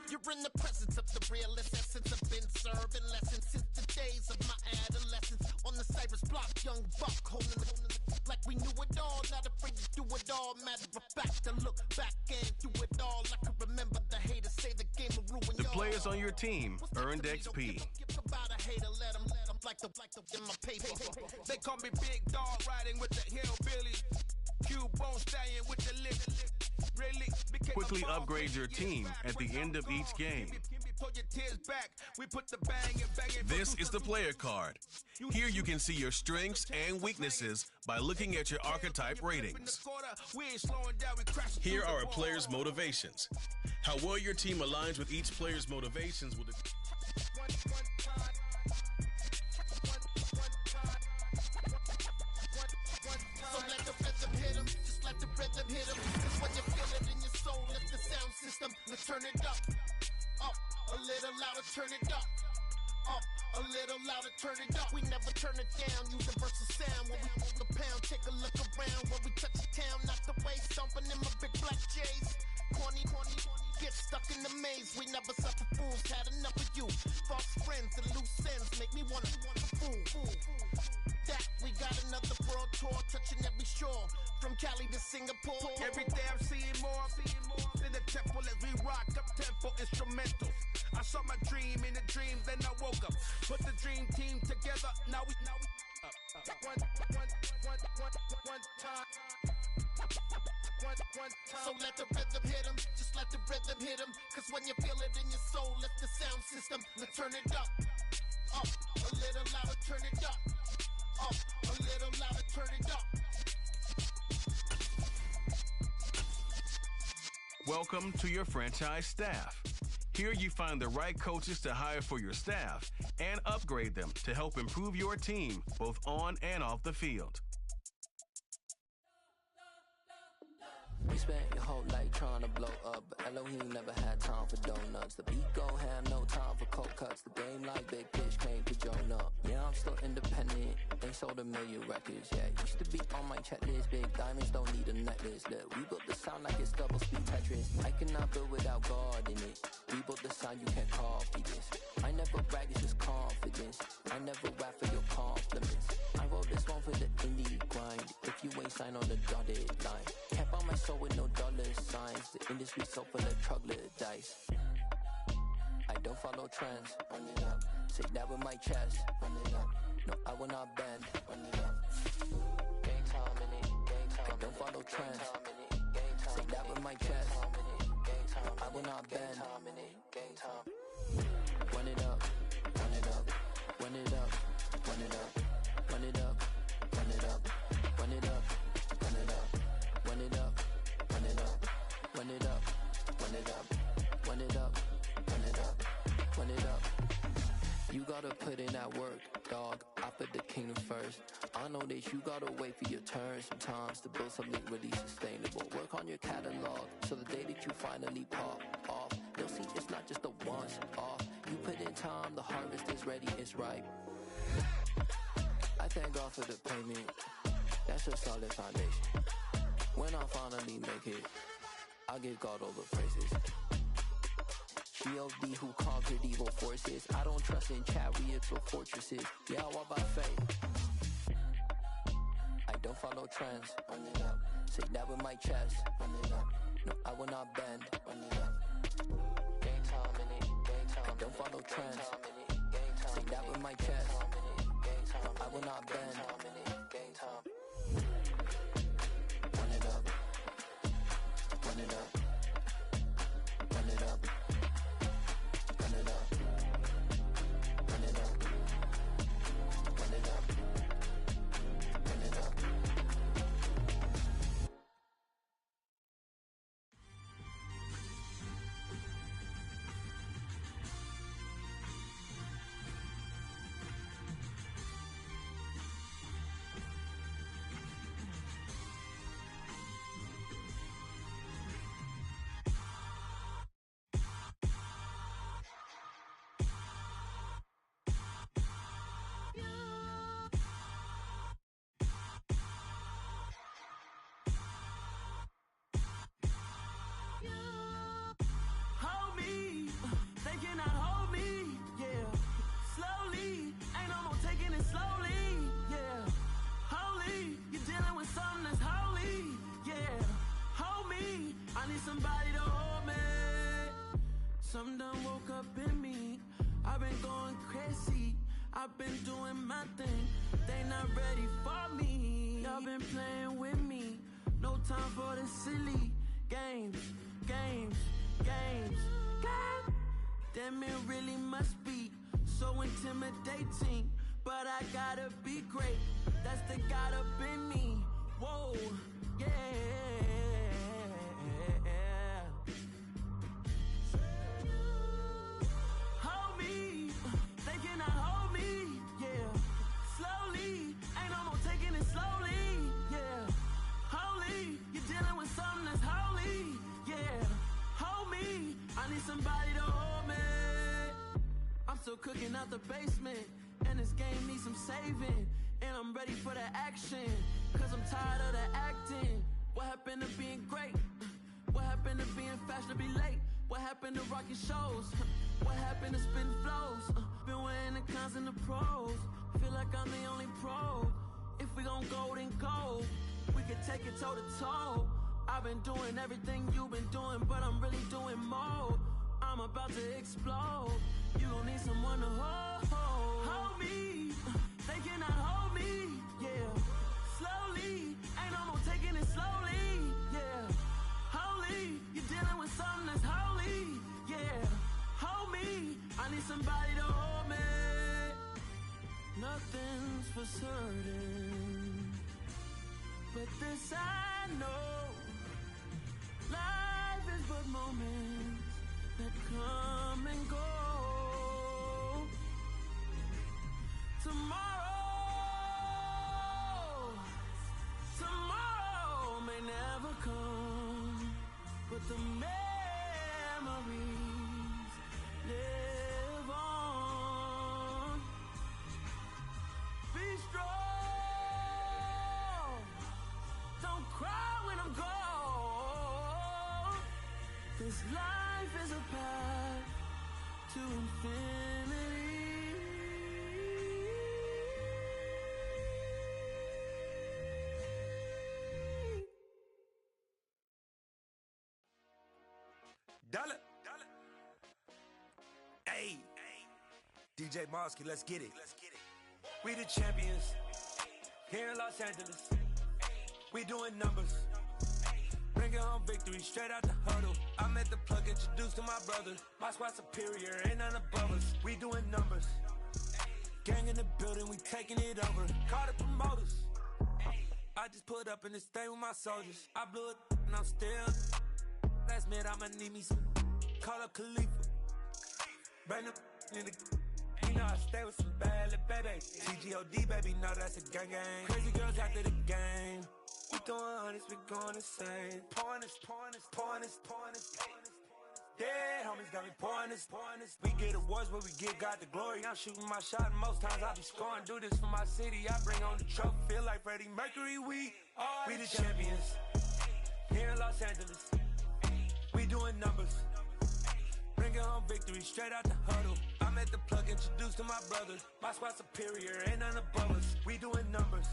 You're in the presence of the realest essence of been serving lessons since the days of my adolescence. On the Cypress block, young buck holding like we knew it all. Not afraid to do it all. Matter of fact, to look back and do it all. I can remember the haters say the game will ruin The y'all. players on your team earned XP. About a hater, let 'em like the in my paper. They call me Big Dog, riding with the hillbilly. Q-Bone Stallion with the lip. Really? Quickly upgrade your team at the end of each game. This is the player card. Here you can see your strengths and weaknesses by looking at your archetype ratings. Here are a player's motivations. How well your team aligns with each player's motivations will So let the rhythm hit 'em, just let the rhythm hit 'em. Cause when you feel it in your soul, let the sound system, let's turn it up. Up, a little louder, turn it up. Up, a little louder, turn it up. We never turn it down, universal sound. When we hold the pound, take a look around. When we touch the town, not the way, stomping in my big black J's. Corny, get stuck in the maze. We never suffer fools, had enough of you. False friends and loose ends make me wanna fool. That we got another world tour, touching every shore, from Cali to Singapore. Every day I'm seeing more in the temple as we rock up tempo instrumentals. I saw my dream in a dream, then I woke up. Put the dream team together. Now we one time. So let the rhythm hit 'em, just let the rhythm hit 'em. Cause when you feel it in your soul, let the sound system, let's turn it up. Up, a little louder, turn it up. Up, a little louder, turn it up. Welcome to your franchise staff. Here you find the right coaches to hire for your staff and upgrade them to help improve your team both on and off the field. We spent your whole life trying to blow up, but Elohim never had time for donuts. The beat go ham, no time for cold cuts. The game like Big Fish came to Jonah. Yeah, I'm still independent, ain't sold a million records. Yeah, used to be on my checklist. Big diamonds don't need a necklace. Look, we built the sound like it's double speed Tetris. I cannot build without God in it. We built the sound, you can't copy this. I never brag, it's just confidence. I never rap for your compliments. I wrote this one for the indie grind. If you ain't signed on the dotted line, can't buy my soul with no dollar signs. The industry so full of troglodytes. I don't follow trends. Run it up. Say that with my chest. Run it up. No, I will not bend. Run it up. Gang time in it. Gang time. I don't follow trends. Say that with my chest. No, I will not bend. Gang time. Run it up. Run it up. Run it up. Run it up. Run it up. Run it up. Run it up. Run it up. Run it up. Run it up. Run it up. Run it up. Run it up. Run it up. Run it up. You gotta put in that work, dog. I put the kingdom first. I know that you gotta wait for your turn sometimes to build something really sustainable. Work on your catalog so the day that you finally pop off, you'll see it's not just a once off. You put in time, the harvest is ready, it's ripe. I thank God for the payment. That's a solid foundation. When I finally make it, I give God all the praises. G.O.D. who conquered evil forces. I don't trust in chariots or fortresses. Yeah, I walk by faith. I don't follow trends. Run it up. Say that with my chest. Run it up. No, I will not bend. Run it up. Gang time in it. Gang time. I don't follow trends. Say that with my chest. No, I will not bend. Gang time. Run it up. Run it up. Run it up. Run it up. Run it up. Run it up. Run it up. something that's holy, yeah. Hold me, I need somebody to hold me. Something done woke up in me. I've been going crazy. I've been doing my thing. They not ready for me. Y'all been playing with me. No time for the silly games. God damn, it really must be so intimidating. But I gotta be great. That's the God up in me. Whoa, yeah. Hold me, they cannot hold me, yeah. Slowly, ain't no more taking it slowly, yeah. Holy, you're dealing with something that's holy, yeah. Hold me, I need somebody to hold me. I'm still cooking out the basement, and this game needs some saving. And I'm ready for the action, cause I'm tired of the acting. What happened to being great? What happened to being fashionably late? What happened to rocking shows? What happened to spitting flows? Been weighing the cons and the pros. Feel like I'm the only pro. If we gon' go, then go. We could take it toe to toe. I've been doing everything you've been doing, but I'm really doing more. I'm about to explode. You gon' need someone to hold. Hold me. They cannot hold me. Yeah. Slowly. Ain't no more taking it slowly. Yeah. Holy. You're dealing with something that's holy. Yeah. Hold me. I need somebody to hold me. Nothing's for certain, but this I know. Life is but moments that come and go. Tomorrow may never come, but the memories live on. Be strong, don't cry when I'm gone. This life is a path to infinity. Dollar. Hey, DJ Mosky, let's get it. We the champions here in Los Angeles. We doing numbers. Bringing home victory straight out the huddle. I'm at the plug, introduced to my brother. My squad superior, ain't none above us. We doing numbers. Gang in the building, we taking it over. Call the promoters. I just put up in this thing with my soldiers. I blew it and I'm still. Last minute, I'ma need me some. Call up Khalifa. Brand new in the. You know I stay with some bad little babies. TGOD, baby, know that's a gang gang. Crazy girls after the game. We throwing hundreds, we going insane. Pouring this. Dead homies got me pouring this. We get awards, but we give God the glory. I'm shooting my shot, and most times I be scoring. Do this for my city, I bring on the trophy. Feel like Freddie Mercury, we the champions. Here in Los Angeles, we doing numbers. Bringing home victory straight out the huddle. I'm at the plug, introduced to my brother. My squad superior, ain't none above us. We doing numbers.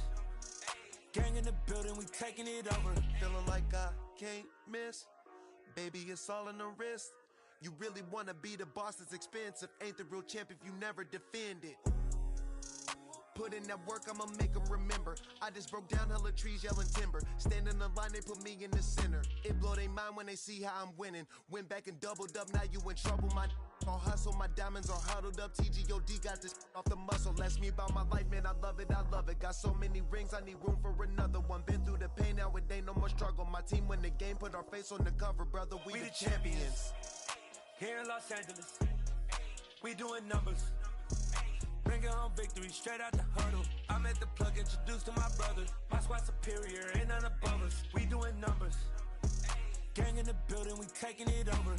Gang in the building, we taking it over. Feeling like I can't miss. Baby, it's all in the wrist. You really wanna be the boss, it's expensive. Ain't the real champ if you never defend it. Put in that work, I'ma make them remember. I just broke down hella trees, yelling timber. Stand in the line, they put me in the center. It blow their mind when they see how I'm winning. Went back and doubled up, now you in trouble. My all hustle, my diamonds are huddled up. TGOD got this off the muscle. Ask me about my life, man, I love it. Got so many rings, I need room for another one. Been through the pain, now it ain't no more struggle. My team win the game, put our face on the cover, brother. We the champions. Here in Los Angeles, we doing numbers. Bringing home victory straight out the huddle. I'm at the plug, introduced to my brother. My squad superior, ain't none above us. We doing numbers. Gang in the building, we taking it over.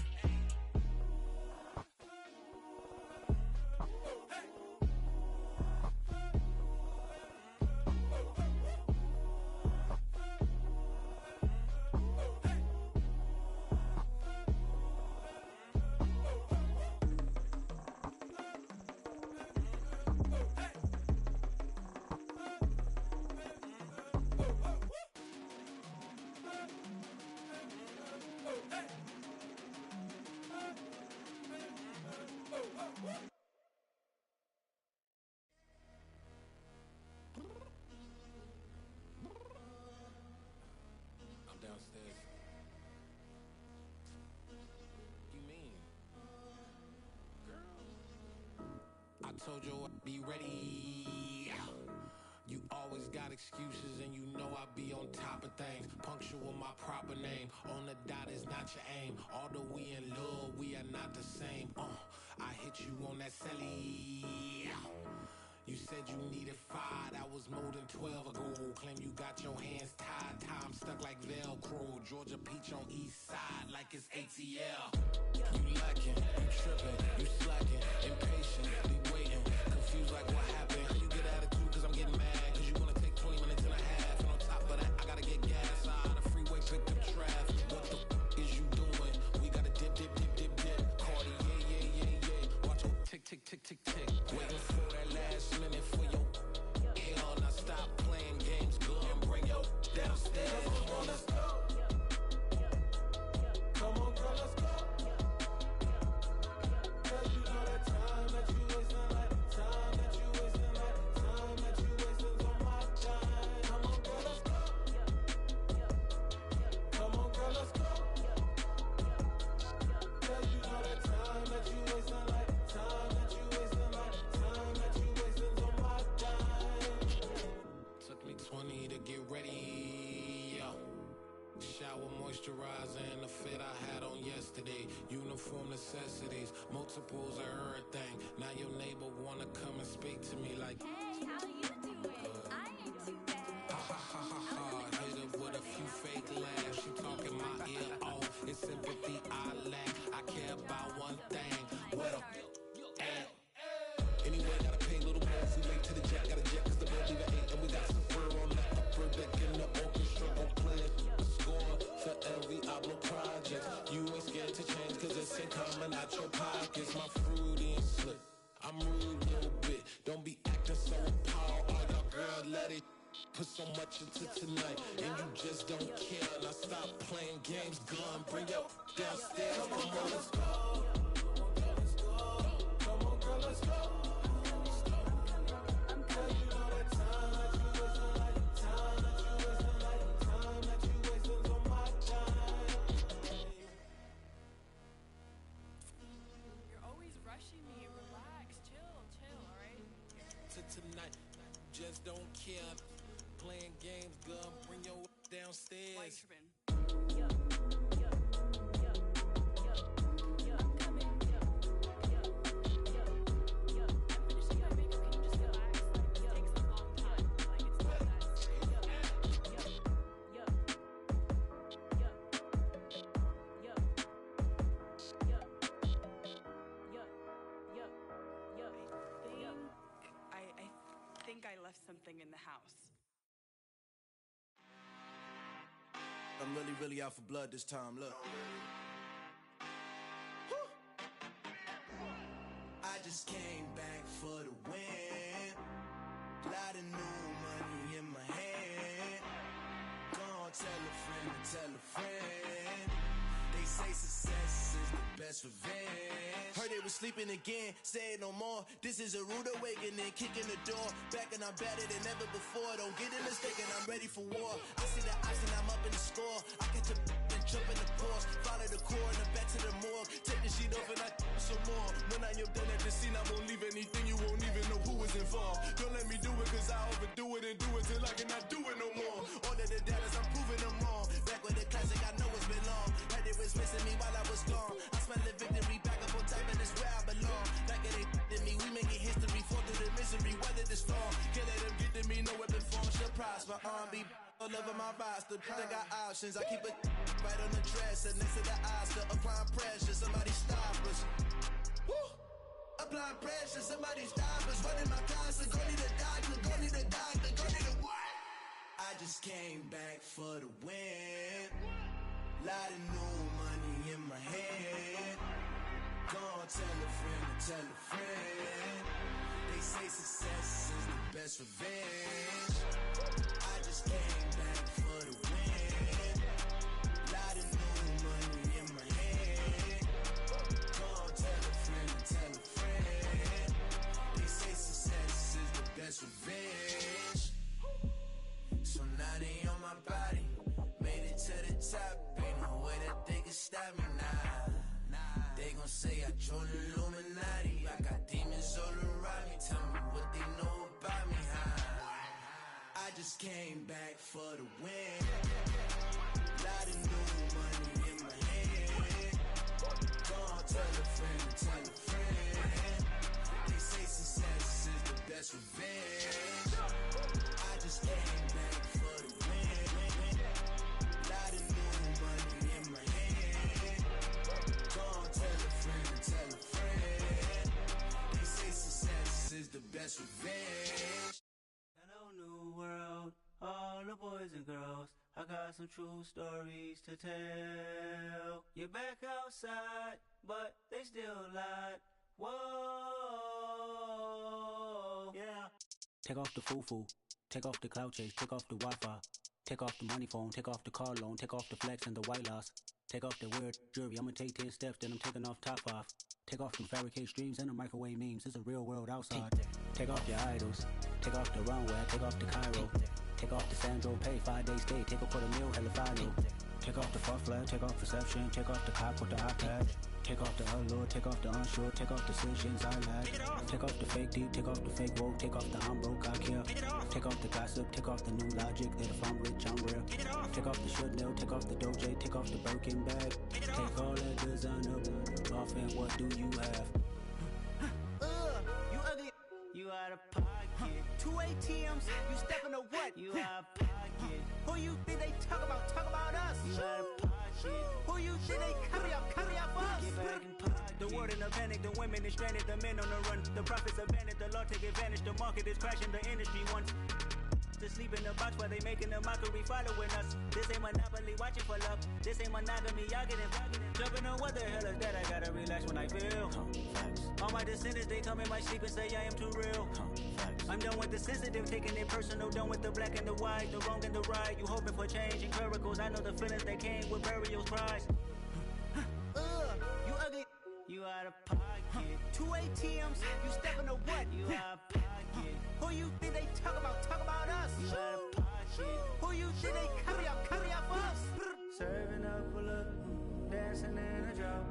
told you I'd be ready. You always got excuses and you know I be on top of things. Punctual my proper name. On the dot is not your aim. Although we in love, we are not the same. I hit you on that celly. You said you needed 5, that was more than 12 ago. Claim you got your hands tied, time stuck like Velcro. Georgia Peach on east side like it's ATL. You lacking, you tripping, you slacking, impatient, be waiting, confused like what happened. How you get attitude cause I'm getting mad, cause you wanna take 20 minutes and a half. And on top of that, I gotta get gas out the freeway, pick up traffic. What the is you doing? We gotta dip, dip, dip, dip, dip. Cardi, yeah. Watch your tick, tick, tick, tick, tick. Waiting for that last minute for your hell. Now stop playing games, girl, and bring your downstairs. Come on, let's go. Come on, girl, let's go. Cause you know that time that you wasting, like time that you wasting, like time that you wasting on my time. Come on, girl, let's go. Come on, girl, let's go. Cause you know that time that you wasting, like time that you wasting, like time that you wasting on my time. Took me 20 to get ready, yo. Shower, moisturizer, and the fit I had on yesterday. Uniform necessities, multiples of everything. Now your neighbor wanna come and speak to me like, hey, how you doing? I ain't too bad. Ha ha ha ha. Hit her with a few fake laughs. She talking my ear off. It's sympathy I lack. I care about one thing. What up? Anyway, gotta pay a little more. If we late to the jet, gotta jet cause the boat leave at 8. And we got some fur on the upper deck in the orchestra. Gon' play a score for every Ablo project. You ain't scared to change cause it's ain't coming out your pockets. My fruity and slick. I'm rude a little bit. Don't be acting so appalled. All y'all girl, let it put so much into tonight. And you just don't care. Now stop playing games, gun. Bring your downstairs. Come on, girl, let's go. Come on, girl, let's go. Tonight, just don't care. Playing games, girl, bring your downstairs. I left something in the house. I'm really out for blood this time, look. I just came back for the win. Lot of new money in my hand. Gonna tell a friend to tell a friend. They say success is the best revenge. Heard they was sleeping again, say it no more. This is a rude awakening, kicking the door. Back and I'm better than ever before. Don't get in mistaken, I'm ready for war. I see the ice and I'm up in the score. I catch a and jump in the course. Follow the core and then back to the morgue. Take the sheet off and I some more. When I am done at the scene, I won't leave anything. You won't even know who was involved. Don't let me do it cause I overdo it and do it till I cannot do it no more. All of the doubters, I'm proving them wrong. Back with the classic, I know it's been long. Heard it was missing me while I was gone. I smell the victory back up on top and it's where I belong. Like it ain't to me, we making history. Fall through the misery, weather the storm. Can't let them get to me, no weapon form shall prosper. Be all over my roster, I got options. I keep it right on the dresser, next to the Oscar. Applying pressure, somebody stop us. Woo! Applying pressure, somebody stop us. Running my class, go need a doctor, go need a doctor, go need a what? I just came back for the win. Lot of new money in my hand. Gonna tell a friend to tell a friend. They say success is the best revenge. I just came back for the win. Lot of new money in my hand. Gonna tell a friend to tell a friend. They say success is the best revenge. So now they on my body. Made it to the top. Ain't no way that they can stop me now. They gon' say I joined the Illuminati. I got demons all around me. just came back for the win. Lot of new money in my hand. Gonna tell a friend to tell a friend. They say success is the best revenge. I just came back for the win. Lot of new money in my hand. Gonna tell a friend to tell a friend. They say success is the best revenge. Hello, new world, all the boys and girls. I got some true stories to tell. You're back outside, but they still lied. Whoa, yeah. Take off the foo-foo, take off the cloud chase, take off the Wi-Fi, take off the money phone, take off the car loan, take off the flex and the white loss, take off the weird jewelry. I'ma take 10 steps, then I'm taking off top 5. Take off them fabricate streams and the microwave memes. It's a real world outside. Take off your idols, take off the runway, take off the Cairo, take off the Sandro pay, 5 days stay, take a $250,000 hella follow. Take off the fuck flag, take off perception, take off the cop with the iPad. Take off the allure, take off the unsure, take off decisions I lack. Take off the fake deep, take off the fake woke, take off the I'm broke, I care. Take off the gossip, take off the new logic that if I'm rich, I'm real. Take off the Chanel, take off the Doja, take off the Birkin bag. Take all that designer off and what do you have? You ugly, you out of pocket. 2 ATMs, you stepping to what? You out of pocket. Who you think they talk about us? You out of pocket. Who you think they carry up us? Get back in pocket. The world in a panic, the women is stranded, the men on the run. The profits abandoned, the law take advantage, the market is crashing, the industry wants to sleep in the box while they making a mockery following us. This ain't monopoly, watching for love. This ain't monogamy, y'all getting jumping on what the hell is that? I gotta relax when I feel. All my descendants, they come in my sleep and say I am too real. I'm done with the sensitive, taking it personal, done with the black and the white, the wrong and the right. You hoping for change and miracles, I know the feelings that came with burial cries. You ugly, you out of pocket. 2 ATMs, you stepping to what? You out of pocket. Who you think they talk about us? You out of pocket. Who you think they carry up us? Serving up a look, dancing in a drop.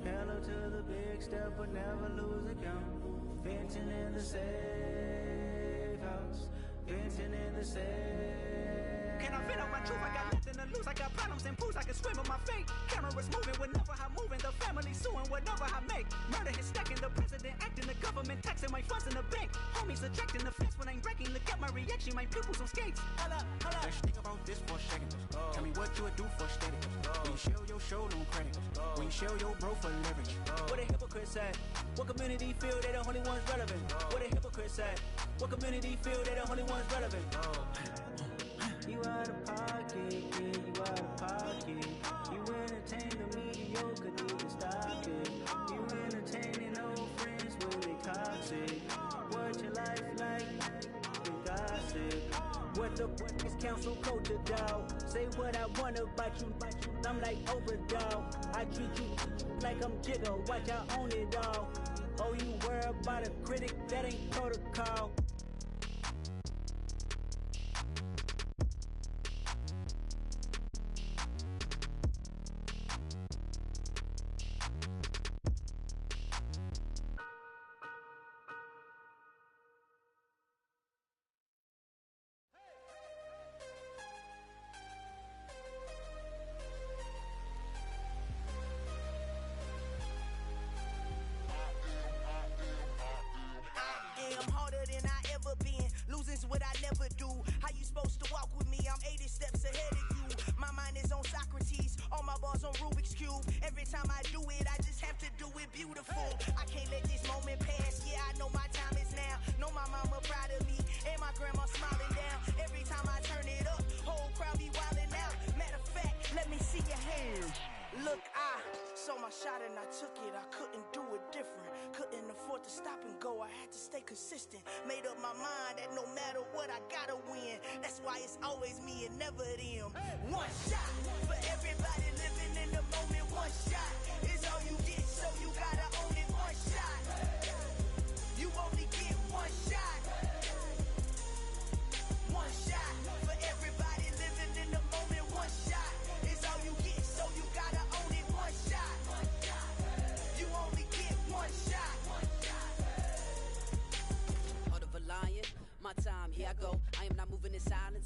Hello to the big step, but never lose a count. Venting in the safe house, venting in the safe. Can I vent out my truth? I got nothing to lose. I got problems and pools. I can swim with my fate. Cameras moving whenever I'm moving. The family suing whatever I make. Murder is stacking. The president acting. The government taxing my funds in the bank. Homies attracting the fence when I'm breaking. Look at my reaction. My pupils on skates. Holla, holla. Let's think about this for a second. Tell me what you would do for status. When you show your show, no credit. When you show your bro for leverage. What a hypocrite said. What community feel they the only ones relevant? What a hypocrite said. What community feel they the only ones relevant? You out of pocket, yeah, you out of pocket. You entertain the mediocre, need to stop it. You entertaining old friends when they toxic. What your life like? The gossip. What the fuck is council code to doubt? Say what I want about you, I'm like overdog. I treat you like I'm Jigga, watch I own it all. Oh, you worry about a critic, that ain't protocol. Losing's what I never do. How you supposed to walk with me? I'm 80 steps ahead of you. My mind is on Socrates, all my bars on Rubik's Cube. Every time I do it, I just have to do it beautiful. I can't let this moment pass. Yeah, I know my time is now. Know my mama proud of me, and my grandma smiling down. Every time I turn it up, whole crowd be wilding out. Matter of fact, let me see your hands. Look, I saw my shot and I took it. I couldn't do it different. Couldn't afford to stop and go. I had to stay consistent. Made up my mind that no matter what, I gotta win. That's why it's always me and never them. One shot for everybody living in the moment. One shot is all you get, so you gotta own it. One shot. You only get one shot. One shot for everybody living in the moment. One shot is all you get, so you gotta own it. One shot. You only get one shot. Heart of a lion, my time, here I go. I am not moving in silence.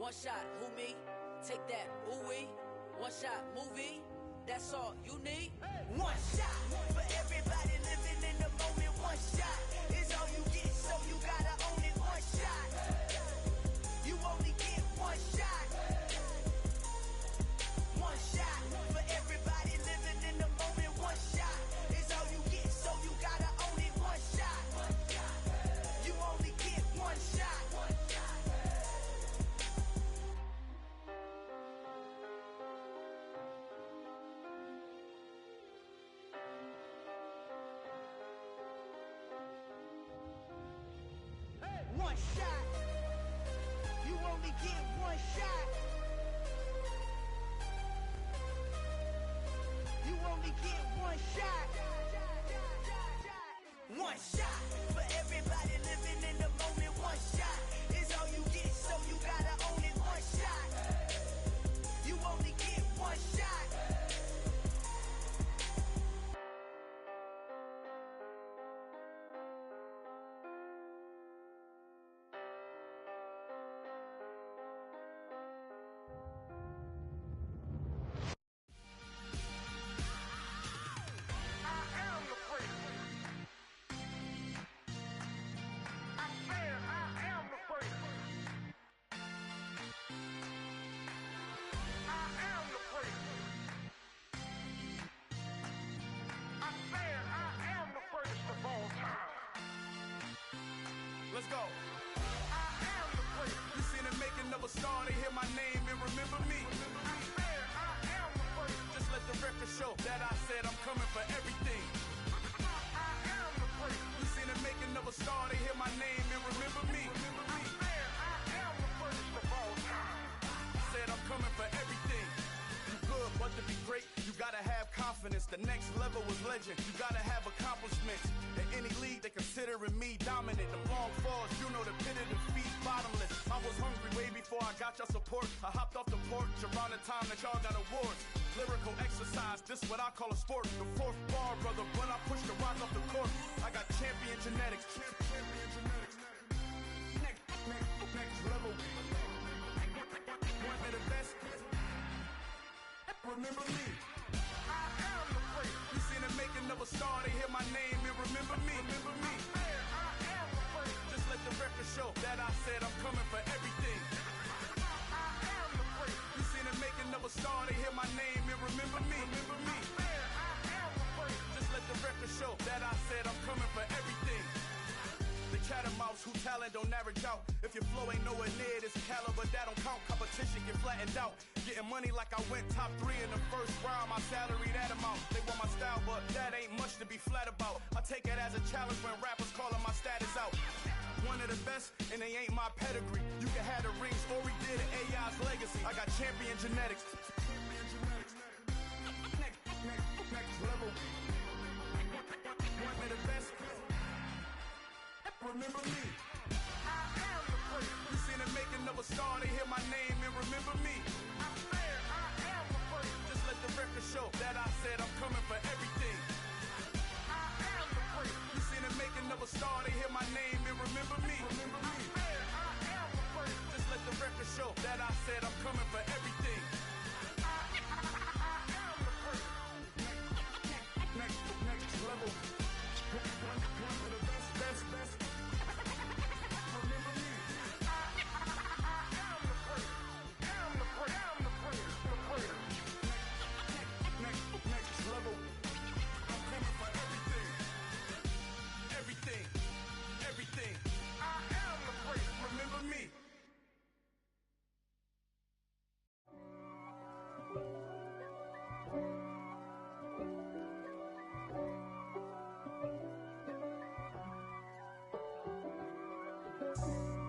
One shot, who me? Take that, ooh-wee. One shot, movie. That's all you need. One shot for everybody living in the moment. One shot is all you get, so you gotta own it. One shot. You only get one shot. One shot for everybody living in the moment. One shot is all you get, so you gotta own it. One shot. You only get one shot. One shot. You only get one shot. You only get one shot. One shot for everybody living in the moment. One shot is all you get, so you gotta own it. One shot. You only get one shot. Let's go. You seen the making of a star, they hear my name and remember me. Just let the record show that I said I'm coming for everything. You seen the making of a star, they hear my name and remember me. Said I'm coming for everything. You good, but to be great, you gotta have confidence. The next level was legend. You gotta have accomplishments. In any league, they considering me dominant. The long falls, you know the pit of defeat, bottomless. I was hungry way before I got your support. I hopped off the porch around the time that y'all got awards. Lyrical exercise, this what I call a sport. The fourth bar, brother, when I push the rock off the court. I got champion genetics. Champion genetics. Next level. One of the best. Remember me. I am the first. You seen the making of a star, they hear my name and remember me. Remember me. I am the first. Just let the record show that I said I'm coming for everything. I am the first. You seen the making of a star, they hear my name and remember me. Remember me. I am the first. Just let the record show that I said I'm coming for everything. The chattermouths who talent don't average out. If your flow ain't nowhere near this caliber, that don't count. Competition get flattened out. Getting money like I went top 3 in the first round. My salary that amount. They want my style, but that ain't much to be flat about. I take it as a challenge when rappers calling my status out. One of the best, and they ain't my pedigree. You can have the rings, or we did an AI's legacy. I got champion genetics. Next level. One of the best. Remember me. I am the first. You seen the making of a star, they hear my name and remember me. I am the first. Just let the record show that I said I'm coming for everything. I am the first. You seen the making of a star, they hear my name and remember me. Remember me. I am the first. Just let the record show that I said I'm coming for everything. I am the first. Next level. One of the best. Remember me. I am the first. I'm the first. Next level. I'm coming for everything. Everything. I am the first. Remember me.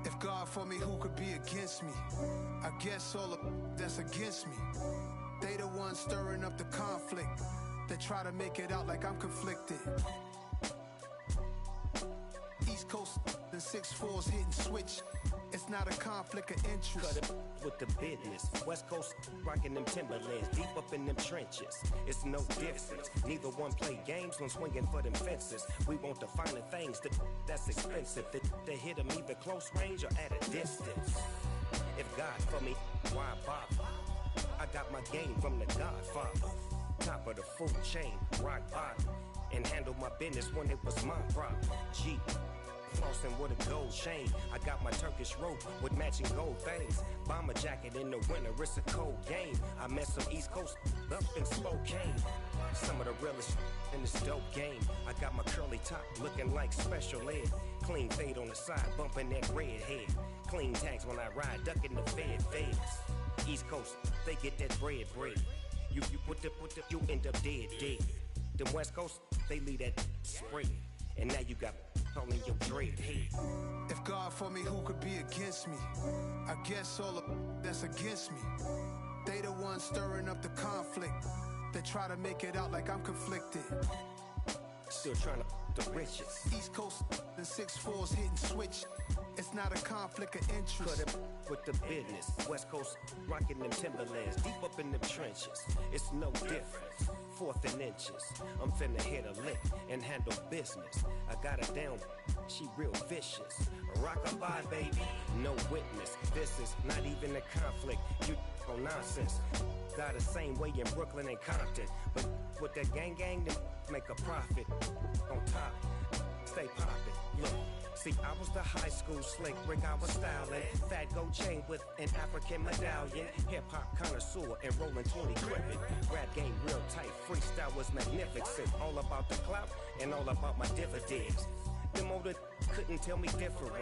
If God for me, who could be against me? I guess all of that's against me. They the ones stirring up the conflict. They try to make it out like I'm conflicted. East Coast and 6'4's hitting switch. It's not a conflict of interest. Cut it with the business. West Coast rocking them Timberlands, deep up in them trenches. It's no difference. Neither one play games when swinging for them fences. We want the finer things that's expensive. They hit them either close range or at a distance. If God for me, why bother? I got my game from the Godfather. Top of the food chain, rock bottom. And handle my business when it was my problem. G, flossing with a gold chain. I got my Turkish rope with matching gold things. Bomber jacket in the winter, it's a cold game. I met some East Coast up in Spokane. Some of the realest in this dope game. I got my curly top looking like special ed. Clean fade on the side, bumping that red head. Clean tags when I ride, ducking the feds. East Coast, they get that bread. You put the, you end up dead. Them West Coast, they leave that spray. And now you got calling your dread head. If God for me, who could be against me? I guess all of that's against me. They the ones stirring up the conflict. They try to make it out like I'm conflicted. Still trying to the riches. East Coast and 6'4s hitting switch. It's not a conflict of interest. Cut it with the business. West Coast rocking them Timberlands, deep up in them trenches. It's no difference. 4th and inches. I'm finna hit a lick and handle business. I got her down, she real vicious. Rockabye, baby, no witness. This is not even a conflict. You on nonsense. Got the same way in Brooklyn and Compton, but with that gang, then make a profit. On top, stay poppin'. Look. See, I was the high school slick Rick, I was styling. Fat gold chain with an African medallion. Hip-hop connoisseur and rolling 20 gripping. Rap game real tight, freestyle was magnificent. All about the clout and all about my dividends. Them older couldn't tell me different.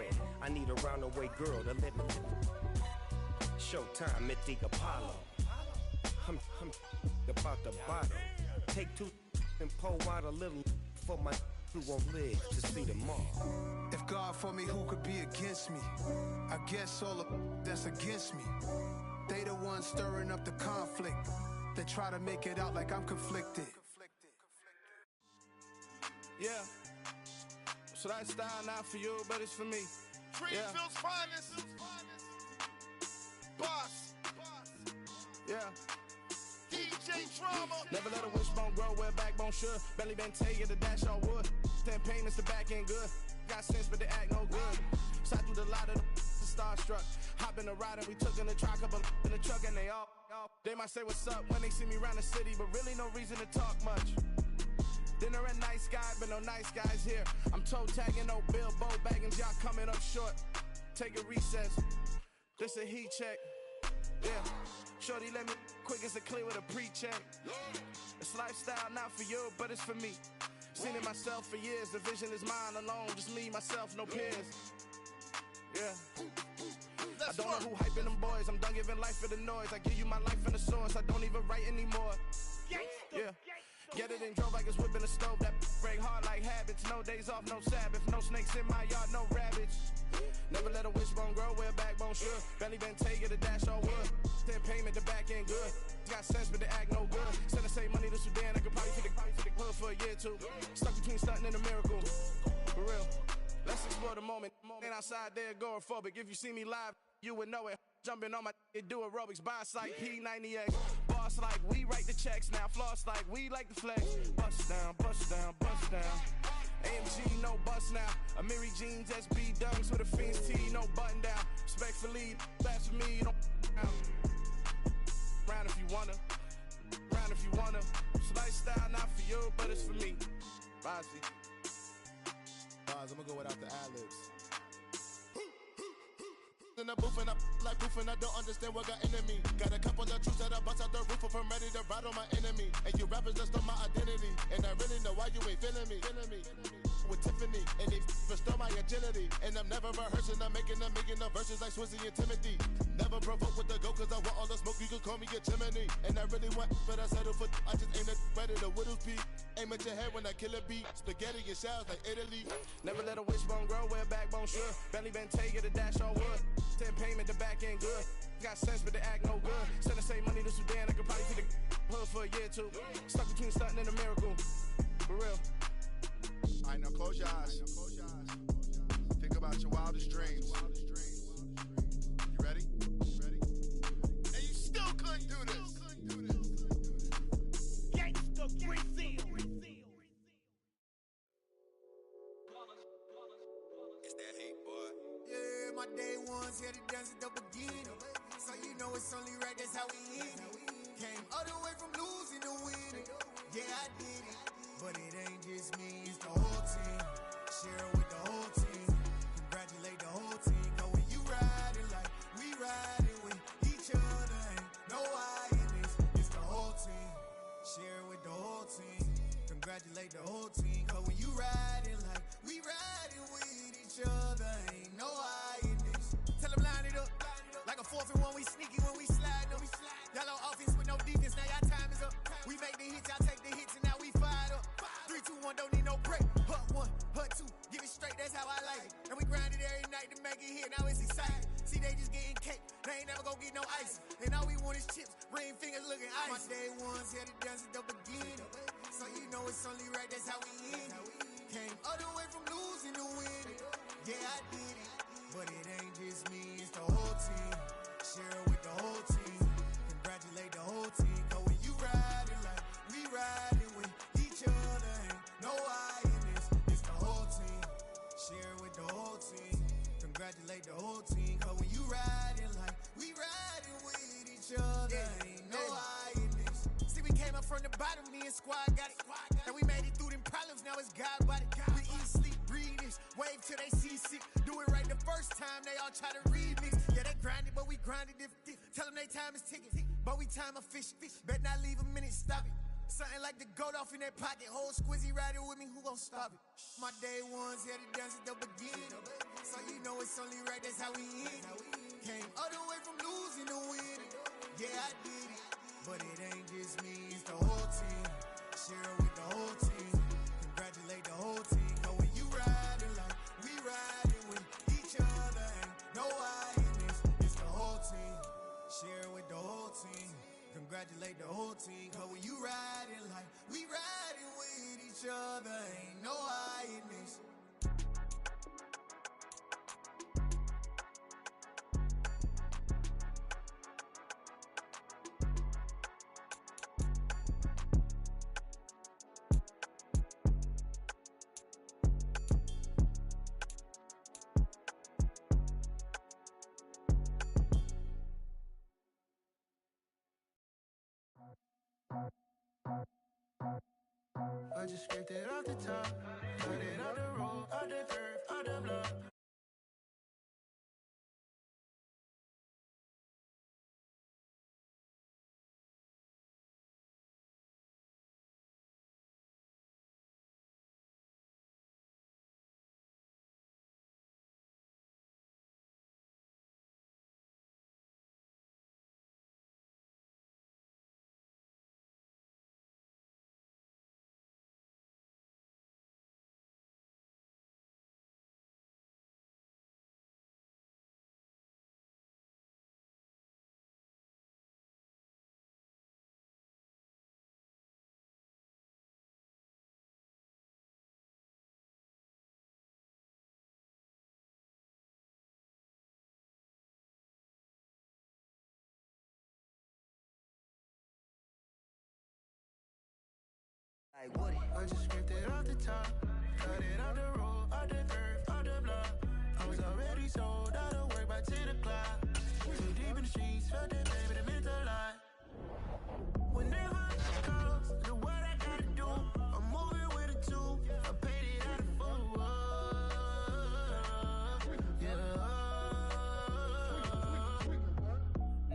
I need a roundaway girl to let me. Showtime at the Apollo. I'm about the bottle. Take 2 and pour out a little for my who won't live to see tomorrow. If God for me, who could be against me? I guess all of that's against me. They the ones stirring up the conflict. They try to make it out like I'm conflicted. Yeah. So that style not for you, but it's for me. Greenfield's finest. Boss. Yeah. DJ Drama. Never let a wishbone grow where backbone should. Belly been taking the dash all wood. 10 payments, the back end good. Got sense, but they act no good. Side through the lot of the starstruck. Hop in the ride and we took in the truck, couple in the truck and they all. They might say what's up when they see me around the city, but really no reason to talk much. Dinner at nice guy, but no nice guys here. I'm toe tagging, no Bilbo baggins, y'all coming up short. Take a recess. This a heat check. Yeah. Shorty let me quick as a clear with a pre-check. It's lifestyle not for you, but it's for me. Seen it myself for years. The vision is mine alone. Just me, myself, no peers. Yeah. I don't know who hyping them boys. I'm done giving life for the noise. I give you my life in the source. I don't even write anymore. Yeah. Get it and drove like it's whipping a stove. That break hard like habits. No days off, no Sabbath. No snakes in my yard, no rabbits. Never let a wishbone grow where backbone should. Belly been taking the dash all wood. 10 payment, the back end good. Got sense, but they act no good. Send the same money to Sudan. I could probably take the hood for a year or two. Stuck between stunting and a miracle. For real. Let's explore the moment. Ain't outside there agoraphobic. If you see me live, you would know it. Jumping on my do aerobics. Boss like P90X. Boss like we write the checks now. Floss like we like the flex. Bust down, bust down, bust down. AMG, no bust now. Amiri jeans, SB dunks with a Fiends tee, no button down. Respectfully, that's for me, don't down. Round if you wanna, round if you wanna. It's lifestyle not for you, but it's for me. Bozzy. Boz, I'm gonna go without the ad-libs. In the booth and I like proof and I don't understand what got into me. Got a couple of truths that I bust out the roof if I'm ready to ride on my enemy. And you rappers just stole my identity. And I really know why you ain't feeling me. With Tiffany, and they restore my agility. And I'm never rehearsing, I'm making no verses like Swizzy and Timothy. Never provoke with the go, cause I want all the smoke, you can call me a chimney. And I really want, but I settle for, I just aim it ready to Whittles Peak. Aim at your head when I kill a beat. Spaghetti and shells like Italy. Never let a wishbone grow where backbone should. Belly been taking the dash all wood. 10 payment, the back end good. Got sense, but they act no good. Send the same money to Sudan, I could probably take the hood for a year or two. Stuck between stunting and a miracle. For real. Alright, now close your eyes. Think about your wildest dreams. You ready? And you still couldn't do this. Gangsta Brazil. It's that hate, boy. Yeah, my day ones, yeah, the dance at the beginning. So you know it's only right, that's how we end it. Came all the way from losing to winning. Yeah, I did it, but it ain't just me, it's the whole team. Share it with the whole team. Congratulate the whole team. Cause when you riding like we riding with each other, ain't no I in this, it's the whole team. Share it with the whole team. Congratulate the whole team. Cause when you riding like we riding with each other, ain't no I in this. Tell them line it up. Like a 4th and 1, we sneaky when we slide them. Y'all on offense with no defense, now y'all time is up. We make the hits, y'all take the hits, and now we fired up. 3, 2, 1, don't need no break. Hut 1, hut 2, give it straight, that's how I like it. And we grind it every night to make it hit, now it's exciting. See, they just getting cake, they ain't never gonna get no ice. And all we want is chips, ring fingers looking ice. My day ones, yeah, the dance at the beginning. So you know it's only right, that's how we end it. Came all the way from losing to winning. Yeah, I did it, but it ain't just me, it's the whole team. Share it with the whole team. Congratulate the whole team. Cause when you riding like we riding with each other, ain't no I in this, it's the whole team. Share it with the whole team. Congratulate the whole team. Cause when you riding like we riding with each other, ain't no I in this. See, we came up from the bottom, me and squad got it. And we made it through them problems, now it's God body. We eat, sleep, breathe this, wave till they see sick. Do it right the first time, they all try to remix. Yeah, they grinded, but we grinded if tell them they time is ticking. But we time a fish. Bet not leave a minute, stop it. Something like the goat off in that pocket. Whole squizzy riding with me, who gon' stop it? My day ones, yeah, the dance at the beginning. So you know it's only right, that's how we end it. Came all the way from losing to winning. Yeah, I did it, but it ain't just me, it's the whole team. Share it with the whole team. Congratulate the whole team. Cause when you riding like we riding with each other, ain't no I in this, it's the whole team. Share it with the whole team. Congratulate the whole team. Cause when you riding like we riding with each other, ain't no I in this. I just scraped it off the top, cut it off the road, off the curve, off the block. I just scraped it off the top, cut it off the road, off the curve, off the block. I was already sold out of work by 10 o'clock. Too deep in the streets, felt that baby, the mental lie. Whenever it comes to what I gotta do, I'm moving with a two. I paid it out of full. Yeah.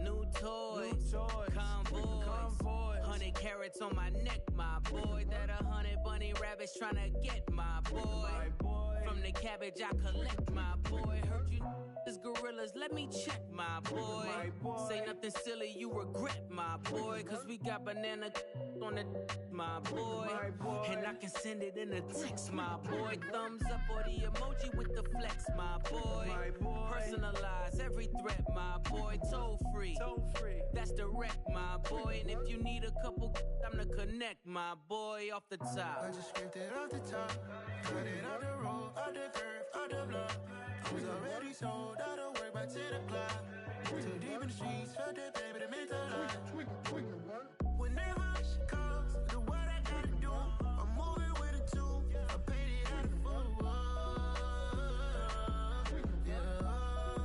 New toys, convoys, 100 carats on my neck, my boy. That 100 bunny rabbits tryna get my boy. From the cabbage I collect, my boy. Heard you is gorillas, let me check, my boy. Say nothing silly, you regret, my boy. Cause we got banana on the my boy. And I can send it in a text, my boy. Thumbs up or the emoji with the flex, my boy. Personalize every threat, my boy. Toll free, that's direct, my boy. And if you need a couple, I'm to connect, my boy, off the top. I just scraped it off the top, cut it off the road, off the curve, off the block. I was already sold out of work by 10 o'clock. Too deep in the streets, felt that baby, the mental lie. Whenever it comes to what I gotta do, I'm moving with a two. I paid it out of full. Yeah.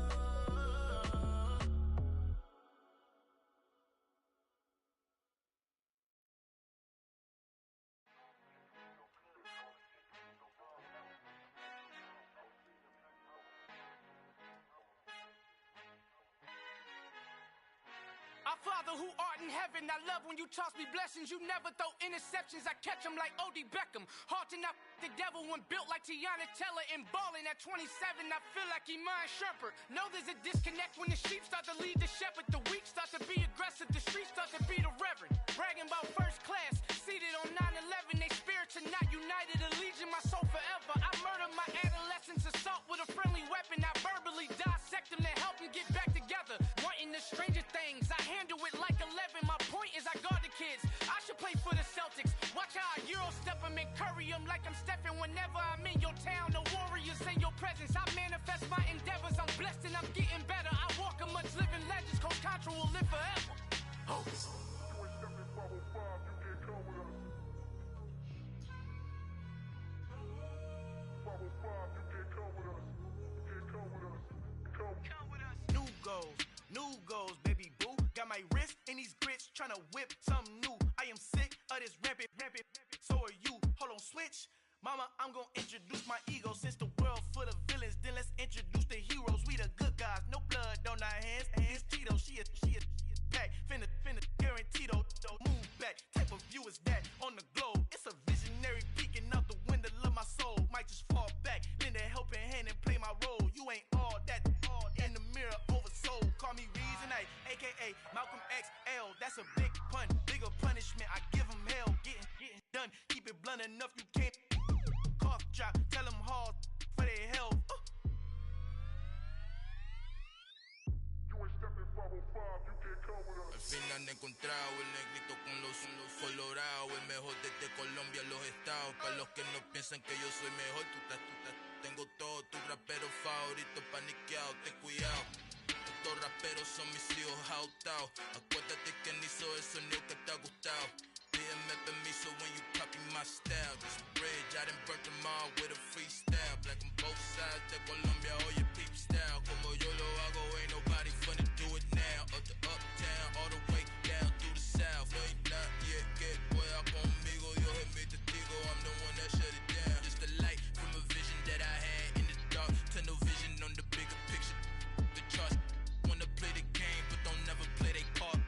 Father who art in heaven, I love when you toss me blessings. You never throw interceptions, I catch them like O.D. Beckham. Hard to not the devil when built like Tiana Teller and balling at 27. I feel like Iman Shumpert. Know there's a disconnect when the sheep start to lead the shepherd. The weak start to be aggressive, the streets start to be the reverend. Bragging about first class, seated on 9/11. They spirits are not united, a legion, my soul forever. I murder my adolescence, assault with a friendly weapon. I verbally dissect them to help them get back together. Wanting the stranger things, I handle it like 11. My point is I guard the kids. I should play for the Celtics. Watch how I Euro step them and curry them like I'm Stephen. Whenever I'm in your town, the Warriors in your presence. I manifest my endeavors. I'm blessed and I'm getting better. I walk amongst living legends. Coach Contra will live forever. Hopes. New goals, baby boo. Got my wrist in these grits, tryna whip something new. I am sick of this rampant. So are you. Hold on, switch. Mama, I'm gonna introduce my ego. Since the world full of villains, then let's introduce the heroes. We the good guys, no blood on our hands. It's Tito, she is back. Finna, guaranteed. Move back. Type of view is that on the globe? It's a visionary peeking out the window of my soul. Might just fall back, lend a helping hand and play my role. You ain't all that. In the mirror, oversold. Call me Reason A, aka Malcolm XL. That's a big pun, bigger punishment. I give him hell. Getting done. Keep it blunt enough, you can't. Cough drop, tell them hard for their health. Al fin han encontrado el negrito con los colorados, el mejor desde Colombia a los estados. Para los que no piensan que yo soy mejor, tengo todo tu rapero favorito paniqueado, ten cuidado. Estos raperos son mis hijos adoptados. Acuérdate que ni hizo el sonido que te ha gustado. Pídeme permiso when you copy my style. This bridge, I done burnt them all with a freestyle. Black on both sides de Colombia, oye peep style. Como yo lo hago, ain't nobody finna do it now. Up to uptown, all the way down through the south. No hay nadie que pueda conmigo, Dios es mi testigo. I'm the one that shut it down. Just the light from a vision that I had in the dark. Tunnel vision on the bigger picture. The charts wanna play the game, but don't never play their part.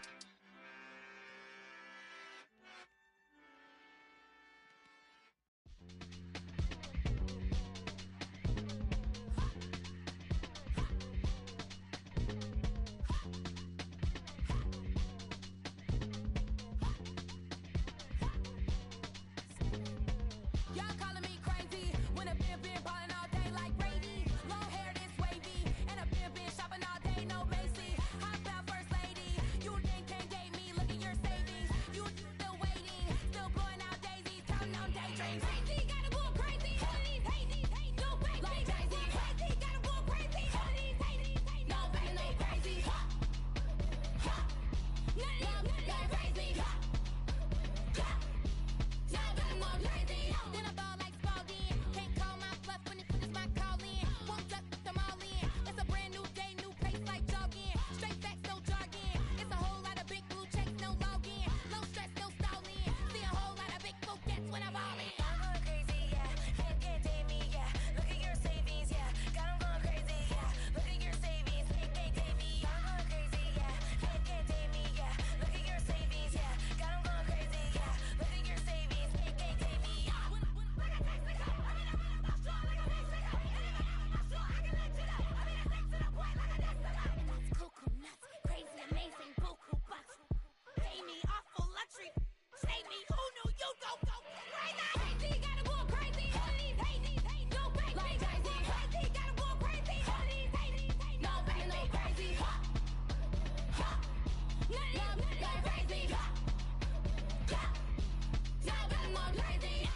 Y'all calling me crazy when a been ballin' all day like Brady. Long hair this wavy, and a been shopping all day, no Macy. Hot about first lady, you think can't date me? Look at your savings, you still waiting, still blowing out daisies, counting on daydreams. Crazy, gotta go crazy. All of these hate, no way. Like crazy, crazy, gotta go crazy. All of these hate, no way, no crazy. None of these crazy. Y'all better go crazy. Then I ball like Spalding. Can't call my bluff when it's my calling. Won't duck them all in. It's a brand new day, new pace like jogging. Straight facts, no jargon. It's a whole lot of big blue checks, no login. No stress, no stalling. See a whole lot of big focus when I'm ballin'. I'm going crazy, yeah. Can't date me, yeah. Look at your savings, yeah. Got 'em going crazy, yeah. Look at your savings, can't date me. I'm going crazy, yeah. Can't date me, yeah. Look at your savings, yeah. Got 'em going crazy, yeah. Look at your savings, can't date me. Cuckoo nuts, crazy, amazing, buku bucks. Pay me awful luxury. Save me, who knew you go crazy? Crazy, gotta go crazy. All of these hate, no way. Like crazy, crazy, gotta go crazy. All of these hate, no way, no crazy. None of these crazy. Y'all better go crazy.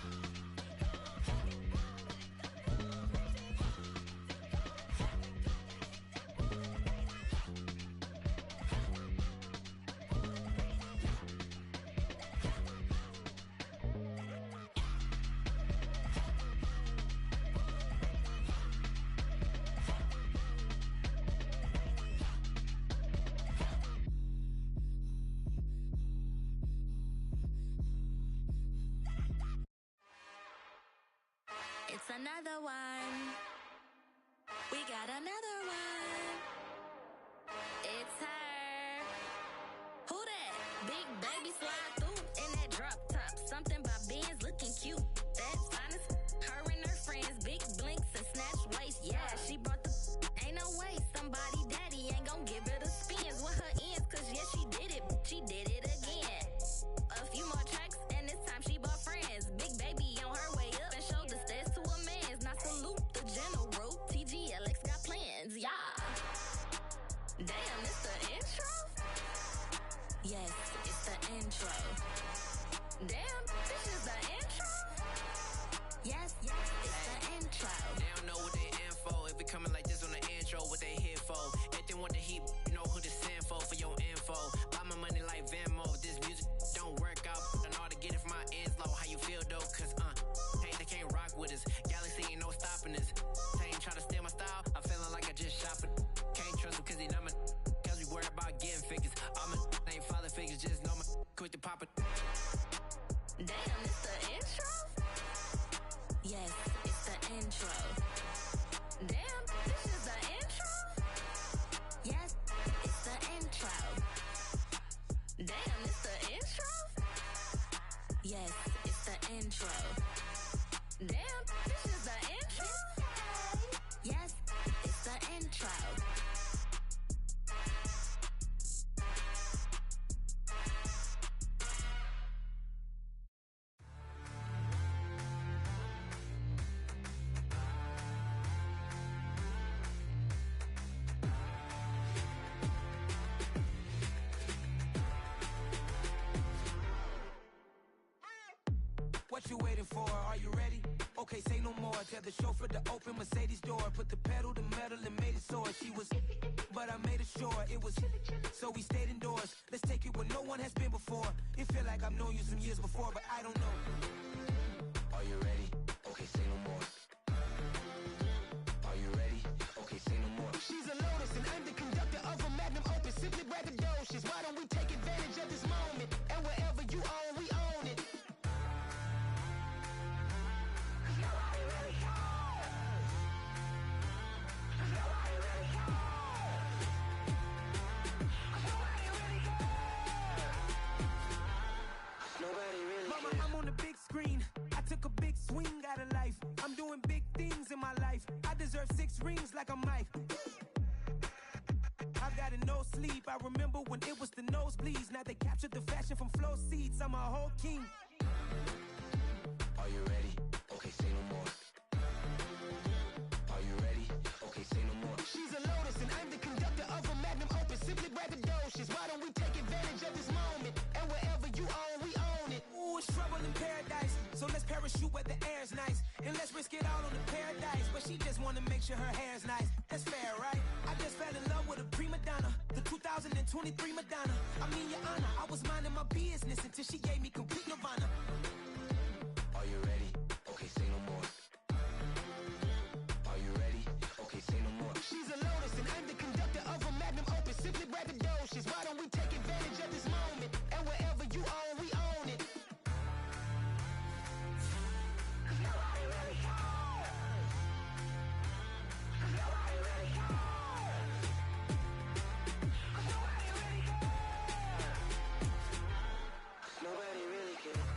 It's another one. We got another one. It's her. Who that? Big baby slide through in that drop top. Something about Benz looking cute. That finest. Her and her friends, big blinks and snatch waist. Yeah, she brought the. Ain't no way somebody daddy ain't gon' give her the spins with her ends. Cause yeah, she did it. She did it again. A few more tracks and this time she bought friends. Big baby on her way up and showed the stairs to a man's. Now salute the general. TGLX got plans. Yeah. Damn, it's the intro? Yes, it's the intro. Damn, this is the intro? Yes, it's the intro. They don't know what they in for. If we coming like this on the intro, what they here for? If they want the heat, you know who to send for your info. Buy my money like Venmo. This music don't work out. I know how to get it from my ends low. How you feel though? Cause hey, they can't rock with us. Galaxy ain't no stopping us. They ain't try to steal my style. I'm feeling like I just shopping. Can't trust them cause they not my. Cause we worried about getting figures. All my ain't father figures. Just know my quit the pop it. Damn, it's the intro? Yes, it's the intro. Damn, this is the intro? Yes, it's the intro. Damn, it's the intro? Yes, it's the intro. Damn, this is the intro? Yes, it's the intro. What you waiting for? Are you ready? Okay, say no more. Tell the chauffeur to open Mercedes door. Put the pedal to metal and made it soar. She was, but I made it sure it was. So we stayed indoors. Let's take it where no one has been before. It feel like I've known you some years before, but I don't know. Are you ready? Okay, say no more. Are you ready? Okay, say no more. She's a Lotus and I'm the conductor of a Magnum Opus. Simply braggadocious. Why don't we take advantage of this moment? And wherever you own, we own it. Mama, I'm on the big screen. I took a big swing out of life. I'm doing big things in my life. I deserve 6 rings like I'm Mike. I've got no sleep. I remember when it was the nosebleeds. Now they captured the fashion from flow seats. I'm a whole king. Are you ready? Okay, say no more. Are you ready? Okay, say no more. She's a Lotus and I'm the conductor of a Magnum Opus. Simply braggadocious. Why don't we take advantage of this moment? And wherever you own, we own it. Ooh, it's trouble in paradise. So let's parachute where the air's nice. And let's risk it all on the paradise. But she just wanna make sure her hair's nice. That's fair, right? I just fell in love with a prima donna. The 2023 Madonna. I mean, your honor, I was minding my business until she gave me complete nirvana. Are you ready? Okay, say no more. Are you ready? Okay, say no more. She's a Lotus and I'm the conductor of a Magnum Opus. Simply braggadocious. Why don't we take advantage of this moment? And wherever you own, we own it. Nobody really cares. Nobody really cares. Nobody really cares. Nobody really cares.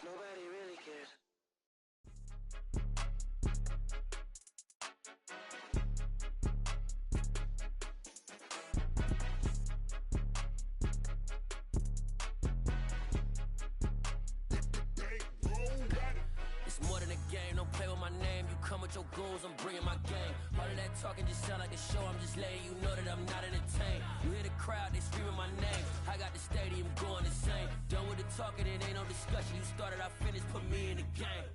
Nobody really cares. It's more than a game, don't play with my name. You come with your goons, I'm bringing my game. All of that talking just sound like a show, I'm just letting you know that I'm not entertained. You hear the crowd, they screaming my name. I got the stadium going insane. Done with the talking, it ain't no discussion. You started, I finished, put me in the game.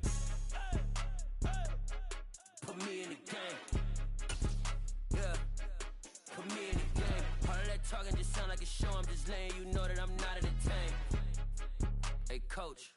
Put me in the game. Yeah, put me in the game. All of that talking just sound like a show, I'm just letting you know that I'm not entertained. Hey coach,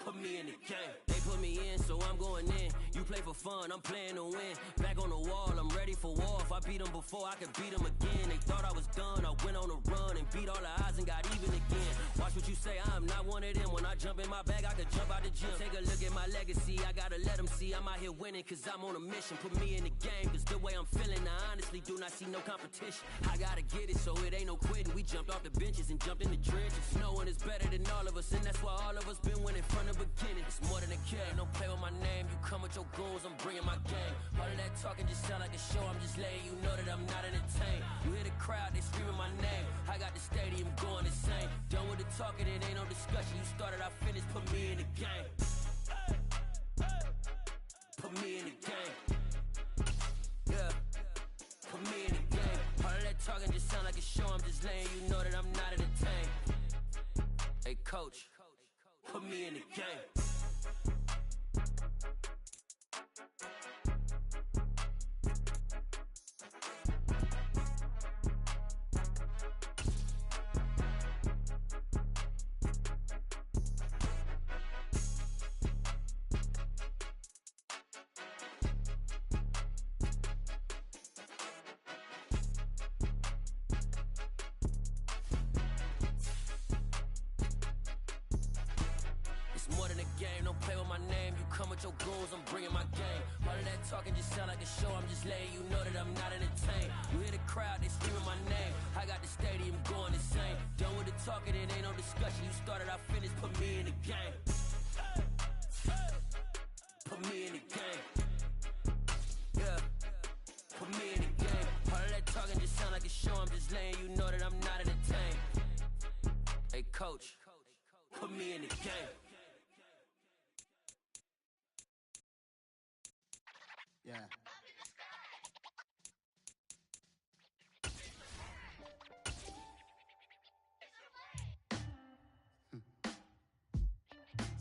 put me in the game. They put me in, so I'm going in. You play for fun, I'm playing to win. Back on the wall, I'm ready for war. If I be beat them before I could beat them again. They thought I was done, I went on a run and beat all the odds and got even again. Watch what you say, I'm not one of them. When I jump in my bag, I could jump out the gym. Take a look at my legacy, I gotta let them see I'm out here winning, cause I'm on a mission. Put me in the game, cause the way I'm feeling, I honestly do not see no competition. I gotta get it, so it ain't no quitting. We jumped off the benches and jumped in the trenches. No one is better than all of us, and that's why all of us been winning from the beginning. It's more than a game, don't play with my name. You come with your goons, I'm bringing my game. All of that talking just sound like a show, I'm just letting you know that I'm not entertained. You hear the crowd, they screaming my name. I got the stadium going insane. Done with the talking, it ain't no discussion. You started, I finished, put me in the game. Put me in the game. Yeah, put me in the game. All of that talking just sound like a show, I'm just letting you know that I'm not entertained. Hey coach, put me in the game. More than a game, don't play with my name. You come with your goons, I'm bringing my game. All of that talking just sound like a show, I'm just letting you know that I'm not entertained. You hear the crowd, they screaming my name. I got the stadium going insane. Done with the talking, it ain't no discussion. You started, I finished, put me in the game. Put me in the game. Yeah, put me in the game. All of that talking just sound like a show, I'm just letting you know that I'm not entertained. Hey coach, put me in the game. Yeah.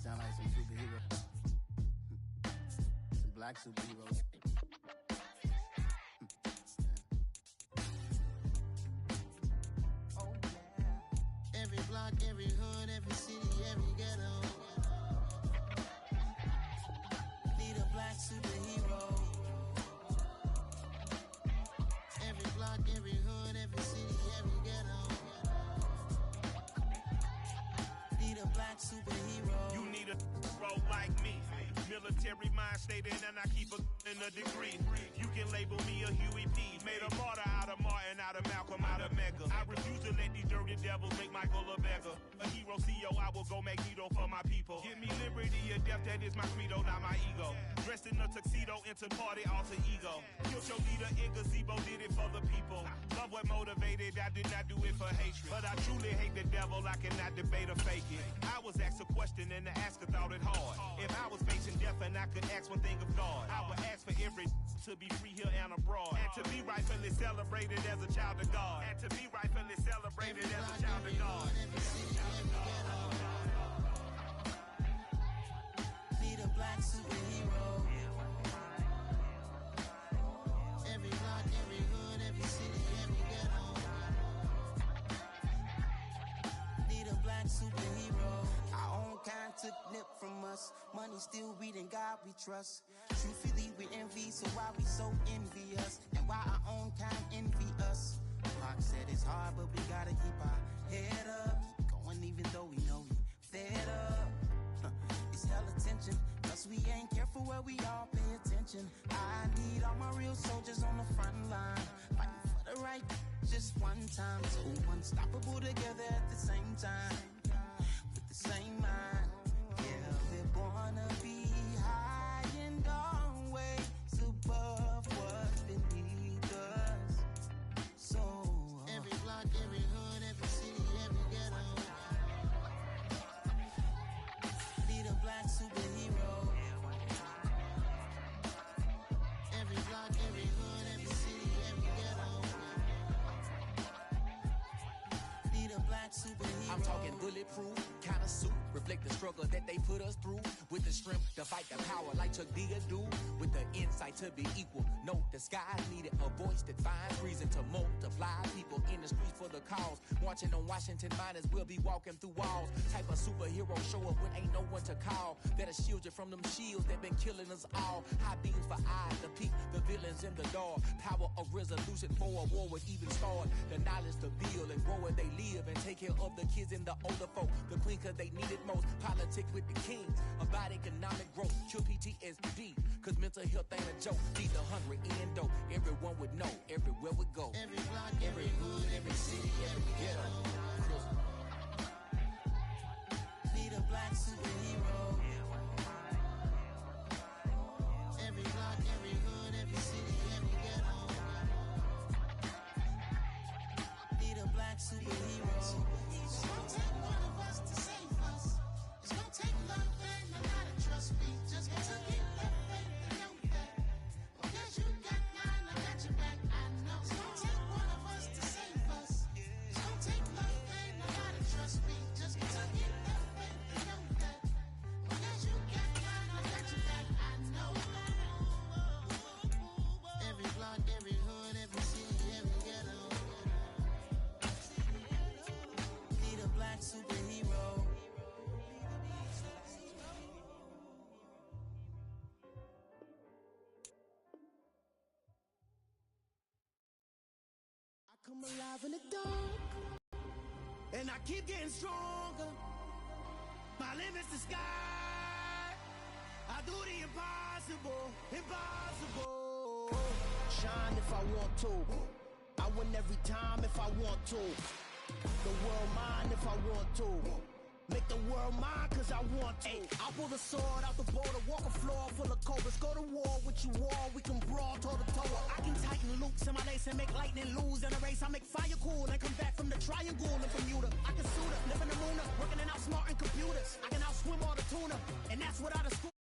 Sound like some superheroes. Some black superheroes. Oh yeah. Every block, every hood, every city, every ghetto. Need a black superhero. Every block, every hood, every city, every ghetto. Need a black superhero. You need a hero like me. Military mind stated, and I keep in a degree. You can label me a Huey P. Made a martyr out of Martin, out of Malcolm, out of Mecca. I refuse to let these dirty devils make Michael a beggar. A hero CEO, I will go Magneto for my people. Give me liberty or death, that is my credo, not my ego. Dressed in a tuxedo, into party, alter ego. Killed your leader in gazebo, did it for the people. Love what motivated, I did not do it for hatred. But I truly hate the devil, I cannot debate or fake it. I was asked a question and the asker thought it hard. If I was facing death and I could ask one thing of God, I would ask for every to be free here and abroad. And to be rightfully celebrated as a child of God. And to be rightfully celebrated as a child of God. Need a black superhero. Every block, every hood, every city, every ghetto. Need a black superhero. Our own kind took nip from us. Money still reading, God we trust. Truthfully we envy, so why we so envious? And why our own kind envy us? Pac said it's hard, but we gotta keep our head up. Going even though we know we fed up. It's hella tension, cause we ain't careful where we all pay attention. I need all my real soldiers on the front line, fighting for the right just one time. So unstoppable together at the same time, with the same mind. Yeah, we're gonna be high and always above what's beneath us. So every block, every hood, every city, every ghetto. Need a black superhero. Every block, every hood, every city, every ghetto. Need a black superhero. I'm talking bulletproof kind of suit. reflect the struggle that they put us through. With the strength to fight the power like Chuck D do. With the insight to be equal. No, the sky's needed a voice that finds reason to multiply. People in the streets for the cause. Marching on Washington miners, we'll be walking through walls. Type of superhero show up when ain't no one to call. That'll shield you from them shields that been killing us all. High beams for eyes to peek the villains in the dark. Power of resolution for a war would even start. The knowledge to build and grow where they live and take care of the kids and the older folk. The queen cause they need it most. Politics with the kings about economic growth. Cure PTSD cause mental health ain't a joke. Feed the hungry and dope. Everyone would know everywhere we go. Every block, every hood, every city, every ghetto. Need a black superhero. Every block, every hood, every city, every ghetto. Need a black superhero. It's gonna take one of us to save us. It's gonna take love and a lot of trust. We just got to keep that faith and know that. Because you got mine, I got your back. I know. It's gonna take one of us to save us. It's gonna take love and a lot of trust. We just got to keep that faith and know that. Because you got mine, I got your back. I know. Every block, every hood, every city, every ghetto. Need a black superhero. I come alive in the dark, and I keep getting stronger. My limit's the sky. I do the impossible, impossible. Shine if I want to. I win every time if I want to. The world mine if I want to. Make the world mine cause I want to. I'll pull the sword out the border, walk a floor full of cobras. Go to war with you all, we can brawl toe to toe. I can tighten loops in my lace and make lightning lose in a race. I make fire cool and come back from the triangle in Bermuda. I can suit up, live in the moon up, working and outsmarting computers. I can outswim all the tuna, and that's without a school.